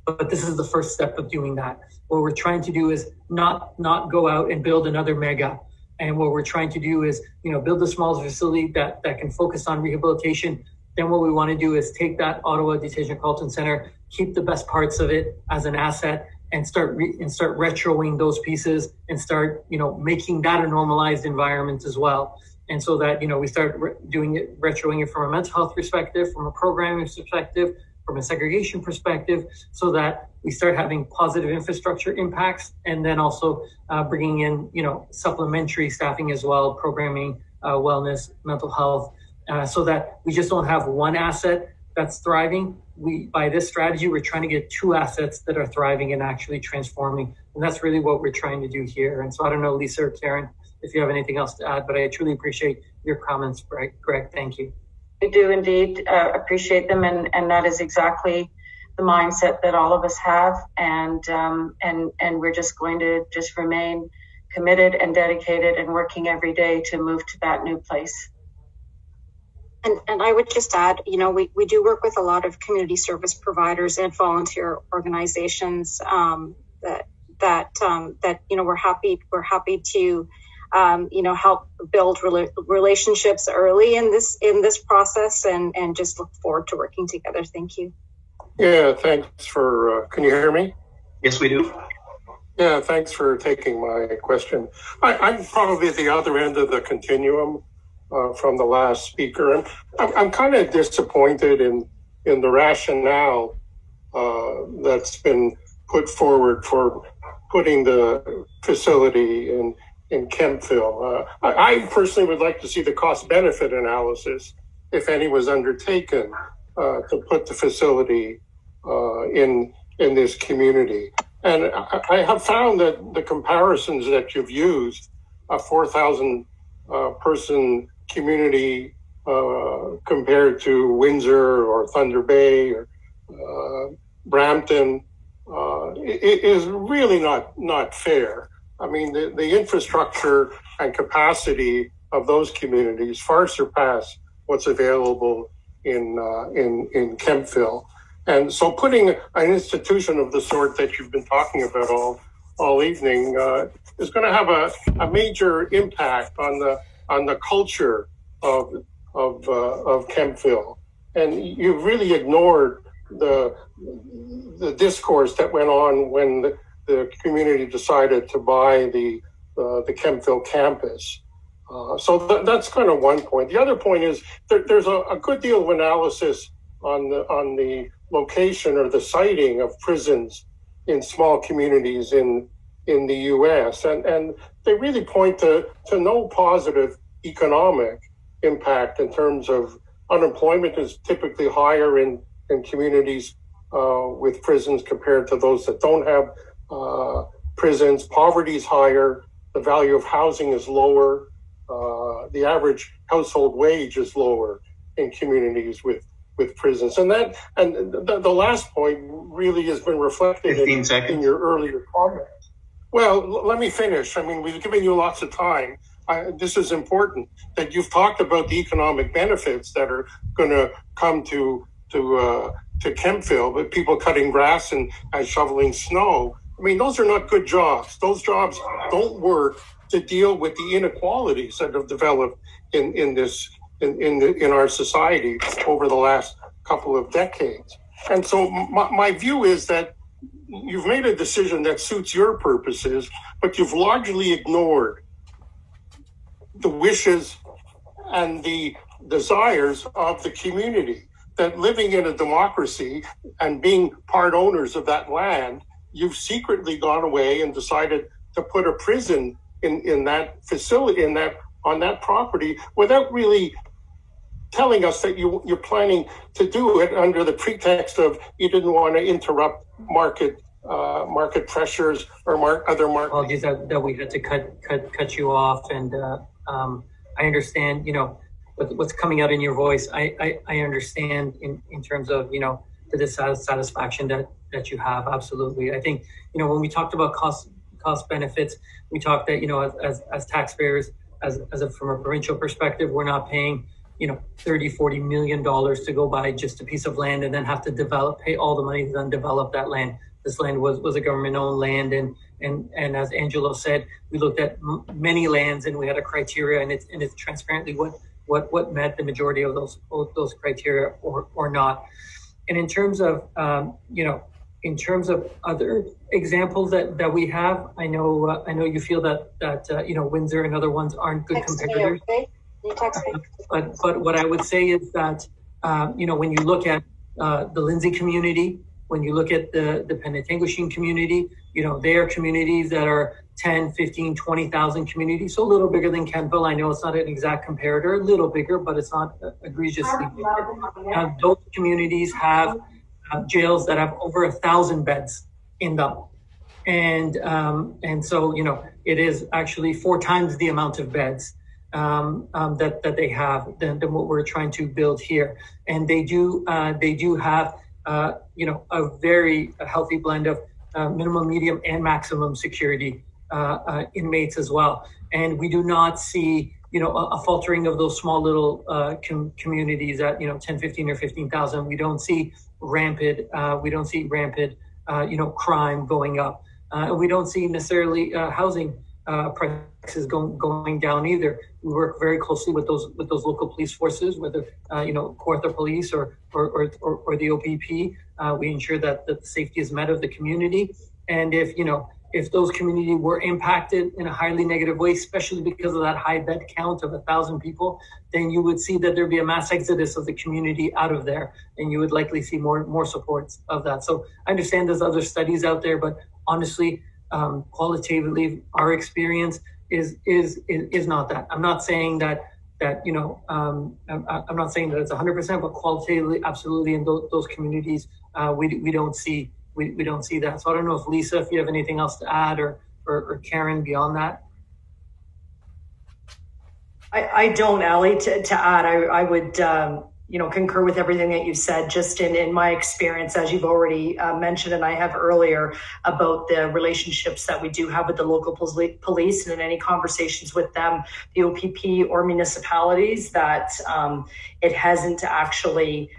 Speaker 2: But this is the first step of doing that. What we're trying to do is not go out and build another mega. And what we're trying to do is, build a small facility that can focus on rehabilitation. Then what we want to do is take that Ottawa Detention Carleton Center, keep the best parts of it as an asset, and start retroing those pieces and start, making that a normalized environment as well. And so that, we start retroing it from a mental health perspective, from a programming perspective, from a segregation perspective, so that we start having positive infrastructure impacts, and then also bringing in, supplementary staffing as well, programming, wellness, mental health, so that we just don't have one asset that's thriving. By this strategy, we're trying to get 2 assets that are thriving and actually transforming. And that's really what we're trying to do here. And so I don't know, Lisa or Karen, if you have anything else to add, but I truly appreciate your comments, Greg. Thank you.
Speaker 4: We do indeed appreciate them. And that is exactly the mindset that all of us have. And we're just going to just remain committed and dedicated and working every day to move to that new place.
Speaker 12: And I would just add, you know, we do work with a lot of community service providers and volunteer organizations that you know, we're happy to you know, help build relationships early in this process, and just look forward to working together. Thank you.
Speaker 3: Yeah, thanks for. Can you hear me?
Speaker 1: Yes, we do.
Speaker 3: Yeah, thanks for taking my question. I'm probably at the other end of the continuum from the last speaker, and I'm kind of disappointed in the rationale that's been put forward for putting the facility in Kemptville. I personally would like to see the cost-benefit analysis, if any was undertaken, to put the facility in this community. And I have found that the comparisons that you've used, a 4,000 person community compared to Windsor or Thunder Bay or Brampton, it is really not fair. I mean, the infrastructure and capacity of those communities far surpass what's available in Kemptville. And so putting an institution of the sort that you've been talking about all evening is going to have a major impact on the culture of Kemptville. And you've really ignored the discourse that went on when the community decided to buy the Kemptville campus. So that's kind of one point. The other point is there's a good deal of analysis on the location or the siting of prisons in small communities in the U.S. And they really point to no positive economic impact in terms of unemployment is typically higher in communities with prisons compared to those that don't have prisons. Poverty is higher. The value of housing is lower. The average household wage is lower in communities with prisons. And the last point really has been reflected in your earlier comments. Well, let me finish. I mean, we've given you lots of time. This is important that you've talked about the economic benefits that are going to come to Kemptville, but people cutting grass and shoveling snow. I mean, those are not good jobs. Those jobs don't work to deal with the inequalities that have developed in our society over the last couple of decades. And so my view is that you've made a decision that suits your purposes, but you've largely ignored the wishes and the desires of the community. That living in a democracy and being part owners of that land, you've secretly gone away and decided to put a prison in that facility, on that property, without really telling us that you're planning to do it under the pretext of you didn't want to interrupt market pressures or other market.
Speaker 2: Apologies that we had to cut you off, and I understand, you know, what's coming out in your voice. I understand in terms of, you know, the dissatisfaction that you have. Absolutely. I think, you know, when we talked about cost benefits, we talked that, you know, as taxpayers, from a provincial perspective, we're not paying, you know, $30-40 million to go buy just a piece of land and then have to pay all the money to then develop that land. This land was a government-owned land, and as Angelo said, we looked at many lands and we had a criteria, and it's transparently what met the majority of those criteria or not. And in terms of you know, in terms of other examples that we have, I know you feel that you know, Windsor and other ones aren't good competitors. But what I would say is that you know, when you look at the Lindsay community, when you look at the Penetanguishene community, they are communities that are 10, 15, 20,000 communities, so a little bigger than Kemptville. I know it's not an exact comparator, a little bigger, but it's not egregiously big. Those communities have jails that have over 1,000 beds in them. And so, it is actually 4 times the amount of beds that they have than what we're trying to build here. And they do have, a very healthy blend of minimum, medium, and maximum security inmates as well. And we do not see, a faltering of those small little communities at, 10, 15, or 15,000. We don't see rampant, crime going up. We don't see necessarily housing prices going down either. We work very closely with those local police forces, whether Kawartha Police or the OPP. We ensure that the safety is met of the community, and if those communities were impacted in a highly negative way, especially because of that high bed count of 1,000 people, then you would see that there'd be a mass exodus of the community out of there, and you would likely see more supports of that. So I understand there's other studies out there, but honestly, qualitatively, our experience is not that. I'm not saying that I'm not saying that it's 100%, but qualitatively, absolutely, in those communities, we don't see that. So I don't know if Lisa, if you have anything else to add, or Karen beyond that.
Speaker 6: I don't, Ali, to add. I would concur with everything that you said. Just in my experience, as you've already mentioned, and I have earlier, about the relationships that we do have with the local police, and in any conversations with them, the OPP or municipalities, that it hasn't actually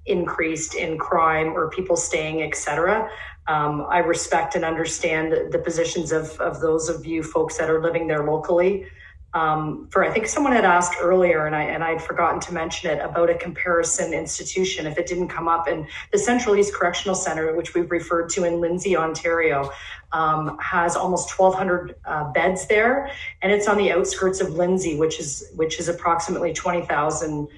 Speaker 6: increased in crime or people staying, etc. I respect and understand the positions of those of you folks that are living there locally. I think someone had asked earlier, and I'd forgotten to mention it, about a comparison institution, if it didn't come up. And the Central East Correctional Centre, which we've referred to in Lindsay, Ontario, has almost 1,200 beds there, and it's on the outskirts of Lindsay, which is approximately 20,000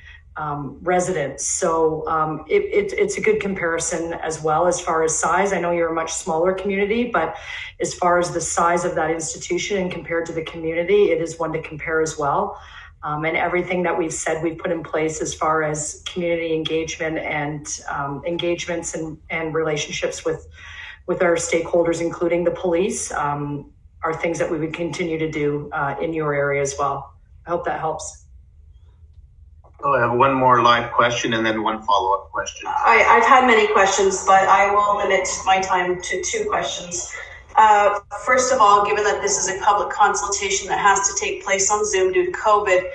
Speaker 6: residents. So it's a good comparison as well as far as size. I know you're a much smaller community, but as far as the size of that institution and compared to the community, it is one to compare as well. And everything that we've said we've put in place as far as community engagement and engagements and relationships with our stakeholders, including the police, are things that we would continue to do in your area as well. I hope that helps.
Speaker 1: Oh, I have one more live question and then one follow-up question.
Speaker 5: I've had many questions, but I will limit my time to 2 questions. First of all, given that this is a public consultation that has to take place on Zoom due to COVID,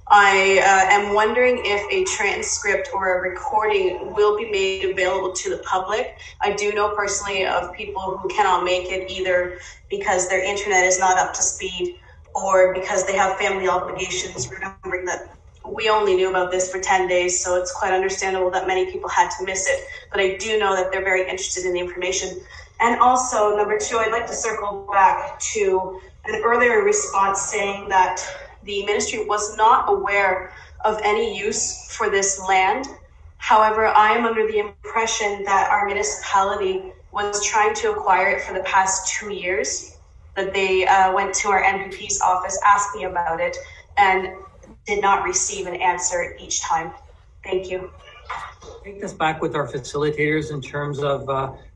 Speaker 5: I am wondering if a transcript or a recording will be made available to the public. I do know personally of people who cannot make it, either because their internet is not up to speed or because they have family obligations, remembering that we only knew about this for 10 days, so it's quite understandable that many people had to miss it. But I do know that they're very interested in the information. And also, number 2, I'd like to circle back to an earlier response saying that the ministry was not aware of any use for this land. However, I am under the impression that our municipality was trying to acquire it for the past 2 years, that they went to our MPP's office asking about it and did not receive an answer each time. Thank you.
Speaker 2: Take this back with our facilitators in terms of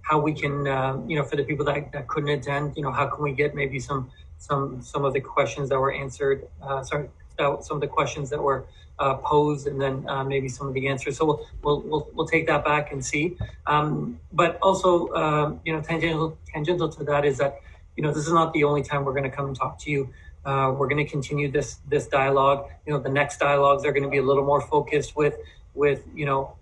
Speaker 2: how we can, for the people that couldn't attend, how can we get maybe some of the questions that were answered, some of the questions that were posed, and then maybe some of the answers. So we'll take that back and see. But also, tangential to that is that, this is not the only time we're going to come and talk to you. We're going to continue this dialogue. The next dialogues are going to be a little more focused with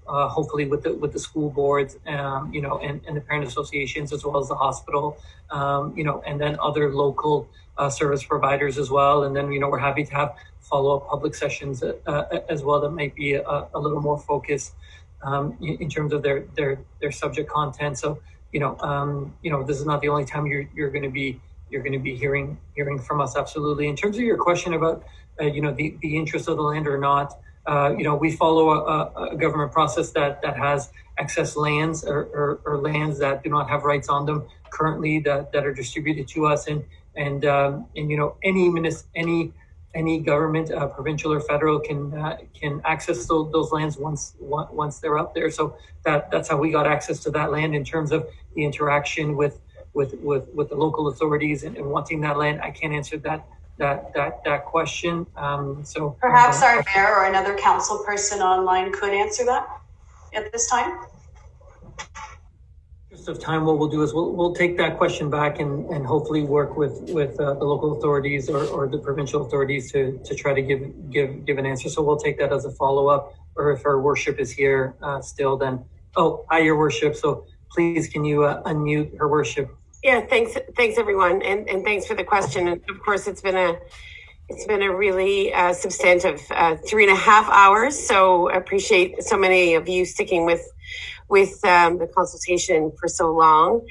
Speaker 2: hopefully with the school boards, and the parent associations, as well as the hospital, and then other local service providers as well. And then, we're happy to have follow-up public sessions as well that might be a little more focused in terms of their subject content. So, this is not the only time you're going to be hearing from us. Absolutely. In terms of your question about the interest of the land or not, we follow a government process that has excess lands or lands that do not have rights on them currently that are distributed to us, and any government, provincial or federal, can access those lands once they're up there. So that's how we got access to that land. In terms of the interaction with the local authorities and wanting that land, I can't answer that question. So
Speaker 5: perhaps our mayor or another council person online could answer that at this time.
Speaker 2: Just of time, what we'll do is we'll take that question back and hopefully work with the local authorities or the provincial authorities to try to give an answer. So we'll take that as a follow-up. Or if her worship is here still, then hi, your worship. So please, can you unmute her worship?
Speaker 7: Yeah, thanks everyone, and thanks for the question. And of course, it's been a really substantive 3.5 hours. So I appreciate so many of you sticking with the consultation for so long.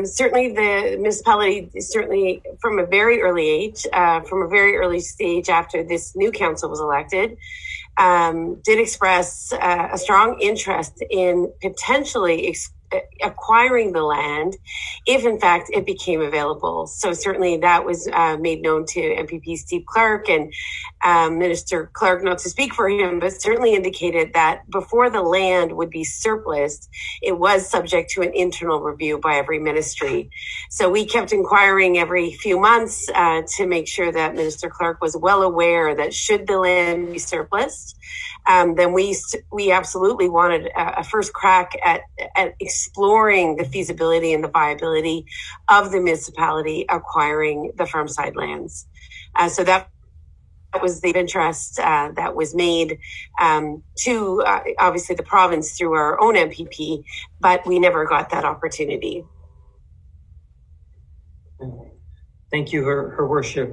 Speaker 7: Certainly the municipality, certainly from a very early age, from a very early stage after this new council was elected, did express a strong interest in potentially acquiring the land if in fact it became available. So certainly that was made known to MPP Steve Clark, and Minister Clark, not to speak for him, but certainly indicated that before the land would be surplus, it was subject to an internal review by every ministry. So we kept inquiring every few months to make sure that Minister Clark was well aware that should the land be surplus, then we absolutely wanted a first crack at exploring the feasibility and the viability of the municipality acquiring the farmside lands. So that was the interest that was made to obviously the province through our own MPP, but we never got that opportunity.
Speaker 2: Thank you, Her Worship.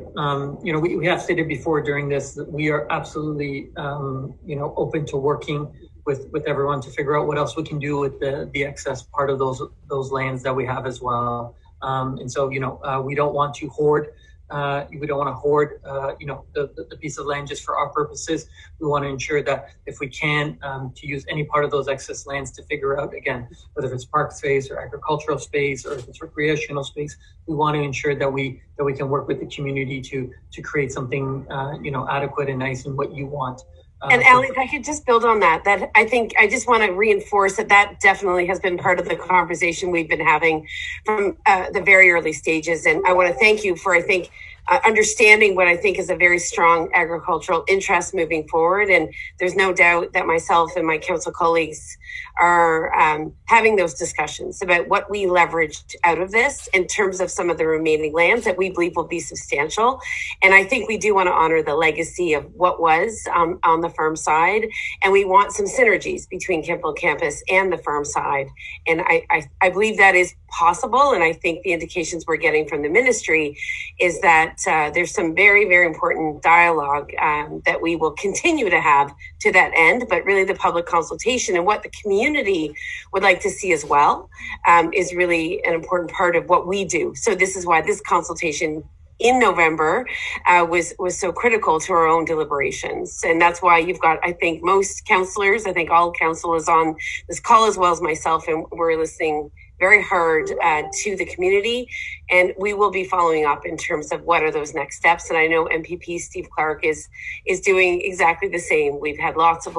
Speaker 2: We have stated before during this that we are absolutely, open to working with everyone to figure out what else we can do with the excess part of those lands that we have as well. And so, we don't want to hoard. We don't want to hoard, the piece of land just for our purposes. We want to ensure that if we can, to use any part of those excess lands to figure out, again, whether it's park space or agricultural space or if it's recreational space, we want to ensure that we can work with the community to create something, adequate and nice and what you want.
Speaker 7: And Ali, if I could just build on that I think I just want to reinforce that definitely has been part of the conversation we've been having from the very early stages. And I want to thank you for, understanding what I think is a very strong agricultural interest moving forward. And there's no doubt that myself and my council colleagues are having those discussions about what we leveraged out of this in terms of some of the remaining lands that we believe will be substantial. And I think we do want to honor the legacy of what was on the farm side. And we want some synergies between Kemptville campus and the farm side. And I believe that is possible. And I think the indications we're getting from the ministry is that there's some very, very important dialogue that we will continue to have to that end. But really the public consultation and what the community would like to see as well is really an important part of what we do. So this is why this consultation in November was so critical to our own deliberations. And that's why you've got, I think, most councillors, I think all council is on this call as well as myself, and we're listening very hard to the community, and we will be following up in terms of what are those next steps. And I know MPP Steve Clark is doing exactly the same. We've had lots of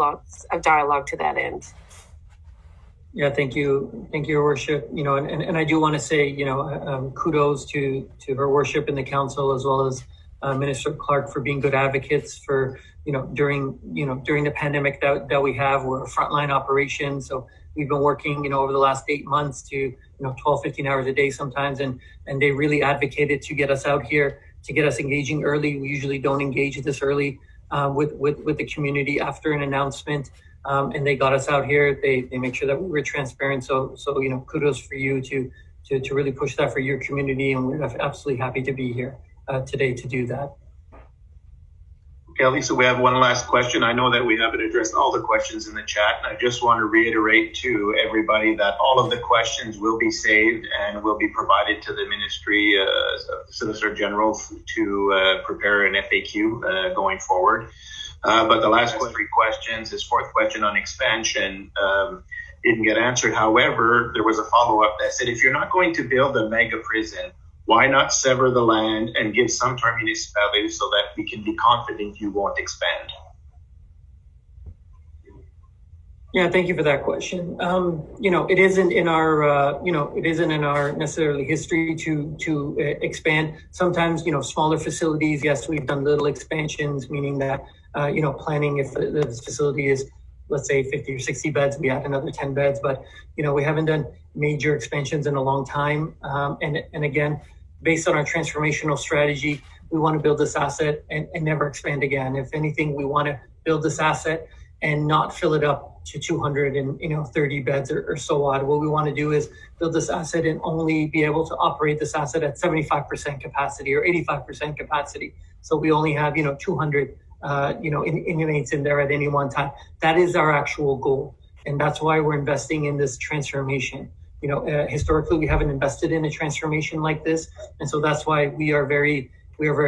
Speaker 7: dialogue to that end.
Speaker 2: Yeah, thank you, Your Worship. And I do want to say, kudos to Her Worship and the council, as well as Minister Clark, for being good advocates for, during the pandemic that we have. We're a frontline operation, so we've been working, over the last 8 months to, 12, 15 hours a day sometimes, and they really advocated to get us out here, to get us engaging early. We usually don't engage this early with the community after an announcement. And they got us out here. They make sure that we were transparent. So kudos for you to really push that for your community, and we're absolutely happy to be here today to do that.
Speaker 1: Okay, Lisa, we have one last question. I know that we haven't addressed all the questions in the chat, and I just want to reiterate to everybody that all of the questions will be saved and will be provided to the Ministry Solicitor General to prepare an FAQ going forward. But the last 3 questions, this 4th question on expansion, didn't get answered. However, there was a follow-up that said, if you're not going to build a mega prison, why not sever the land and give some to our municipalities so that we can be confident you won't expand?
Speaker 2: Yeah, thank you for that question. It isn't in our, it isn't in our necessarily history to expand. Sometimes, smaller facilities, yes, we've done little expansions, meaning that, planning if the facility is, let's say 50 or 60 beds, we add another 10 beds, but, we haven't done major expansions in a long time. And again, based on our transformational strategy, we want to build this asset and never expand again. If anything, we want to build this asset and not fill it up to 230 beds or so on. What we want to do is build this asset and only be able to operate this asset at 75% capacity or 85% capacity. So we only have, 200, inmates in there at any one time. That is our actual goal. And that's why we're investing in this transformation. Historically, we haven't invested in a transformation like this. And so that's why we are very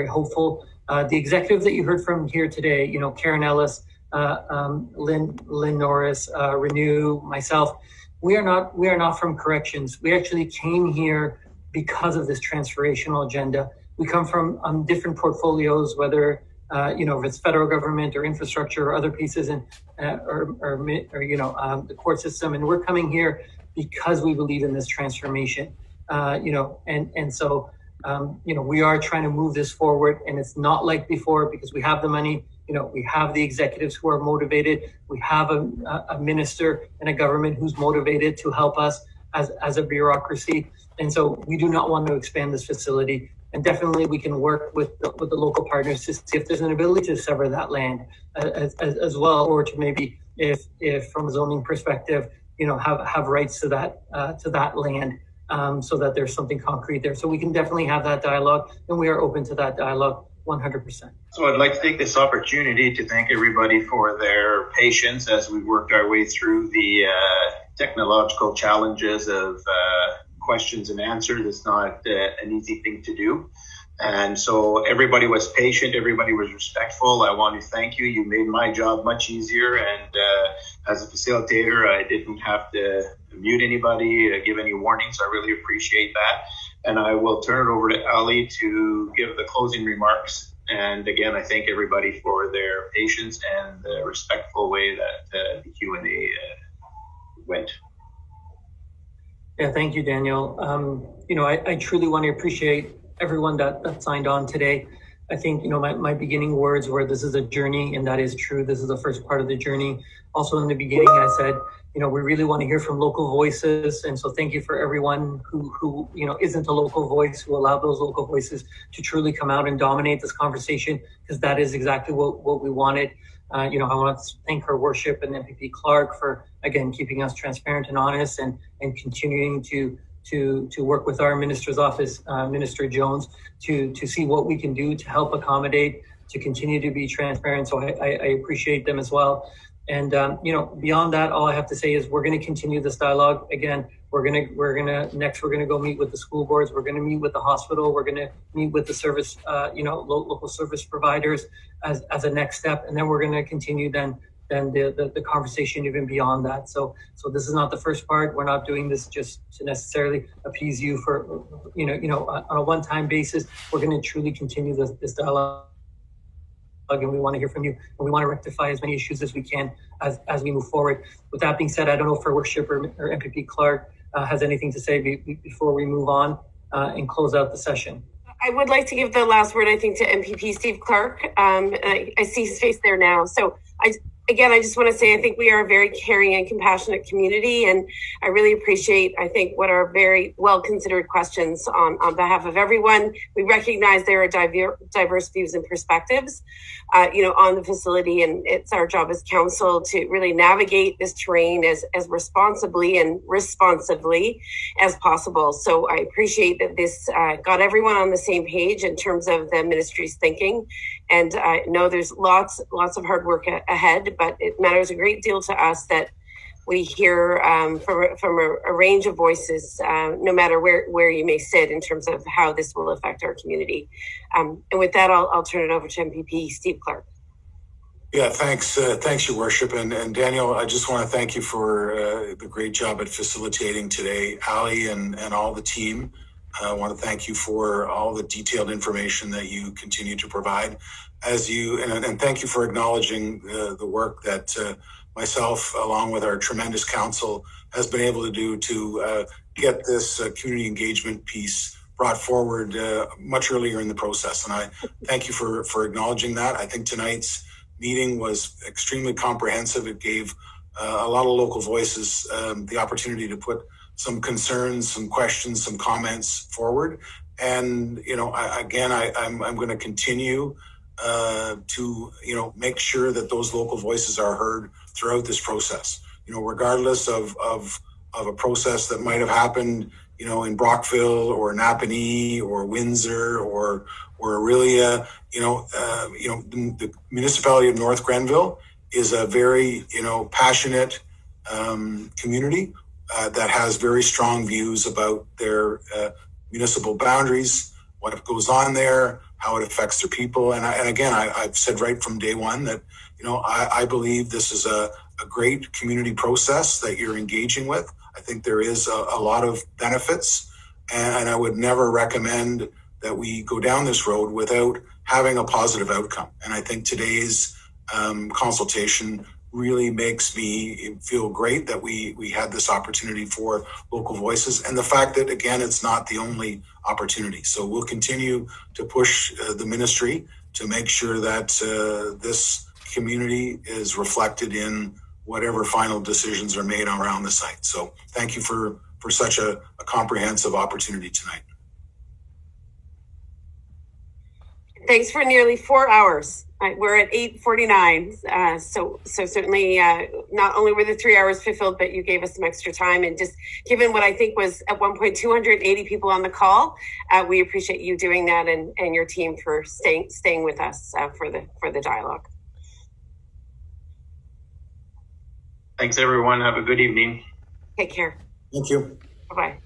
Speaker 2: hopeful. The executives that you heard from here today, Karen Ellis, Lynn Norris, Renew, myself, we are not from corrections. We actually came here because of this transformational agenda. We come from different portfolios, whether if it's federal government or infrastructure or other pieces, and the court system, and we're coming here because we believe in this transformation. So we are trying to move this forward, and it's not like before because we have the money. We have the executives who are motivated. We have a minister and a government who's motivated to help us as a bureaucracy. And so we do not want to expand this facility. And definitely we can work with the local partners to see if there's an ability to sever that land as well, or to maybe if from a zoning perspective, have rights to that land, so that there's something concrete there. So we can definitely have that dialogue, and we are open to that dialogue 100%.
Speaker 1: So I'd like to take this opportunity to thank everybody for their patience as we worked our way through the technological challenges of questions and answers. It's not an easy thing to do. And so everybody was patient, everybody was respectful. I want to thank you. You made my job much easier. And as a facilitator, I didn't have to mute anybody, give any warnings. I really appreciate that. And I will turn it over to Ali to give the closing remarks. And again, I thank everybody for their patience and the respectful way that the Q&A went.
Speaker 2: Yeah, thank you, Daniel. I truly want to appreciate everyone that signed on today. I think, my beginning words were, this is a journey, and that is true. This is the first part of the journey. Also in the beginning, I said, we really want to hear from local voices. And so thank you for everyone who isn't a local voice, who allowed those local voices to truly come out and dominate this conversation, because that is exactly what we wanted. I want to thank Her Worship and MPP Clark for, again, keeping us transparent and honest, and continuing to work with our minister's office, Minister Jones, to see what we can do to help accommodate, to continue to be transparent. So I appreciate them as well. And beyond that, all I have to say is we're going to continue this dialogue. Again, we're going to go meet with the school boards. We're going to meet with the hospital. We're going to meet with the service, local service providers as a next step. And then we're going to continue then the conversation even beyond that. So this is not the first part. We're not doing this just to necessarily appease you for, on a one-time basis. We're going to truly continue this dialogue, and we want to hear from you, and we want to rectify as many issues as we can as we move forward. With that being said, I don't know if Her Worship or MPP Clark has anything to say before we move on and close out the session.
Speaker 7: I would like to give the last word, I think, to MPP Steve Clark. I see his face there now. So I just want to say, I think we are a very caring and compassionate community, and I really appreciate, I think, what are very well-considered questions on behalf of everyone. We recognize there are diverse views and perspectives, on the facility, and it's our job as council to really navigate this terrain as responsibly and responsively as possible. So I appreciate that this got everyone on the same page in terms of the ministry's thinking. And I know there's lots of hard work ahead, but it matters a great deal to us that we hear from a range of voices, no matter where you may sit in terms of how this will affect our community. And with that, I'll turn it over to MPP Steve Clark.
Speaker 8: Yeah, thanks, Your Worship. And Daniel, I just want to thank you for the great job at facilitating today. Ali and all the team, I want to thank you for all the detailed information that you continue to provide. And thank you for acknowledging the work that myself, along with our tremendous council, has been able to do to get this community engagement piece brought forward much earlier in the process. And I thank you for acknowledging that. I think tonight's meeting was extremely comprehensive. It gave a lot of local voices the opportunity to put some concerns, some questions, some comments forward. And, I'm going to continue to, make sure that those local voices are heard throughout this process, regardless of a process that might have happened, in Brockville or Napanee or Windsor or Aurelia. The municipality of North Grenville is a very, passionate community that has very strong views about their municipal boundaries, what goes on there, how it affects their people. And I've said right from day one that, I believe this is a great community process that you're engaging with. I think there is a lot of benefits, and I would never recommend that we go down this road without having a positive outcome. And I think today's consultation really makes me feel great that we had this opportunity for local voices, and the fact that, again, it's not the only opportunity. So we'll continue to push the ministry to make sure that this community is reflected in whatever final decisions are made around the site. So thank you for such a comprehensive opportunity tonight.
Speaker 7: Thanks for nearly 4 hours. We're at 8:49. So certainly not only were the 3 hours fulfilled, but you gave us some extra time. And just given what I think was at one point 280 people on the call, we appreciate you doing that and your team for staying with us for the dialogue.
Speaker 1: Thanks, everyone. Have a good evening.
Speaker 7: Take care.
Speaker 8: Thank you.
Speaker 7: Bye-bye.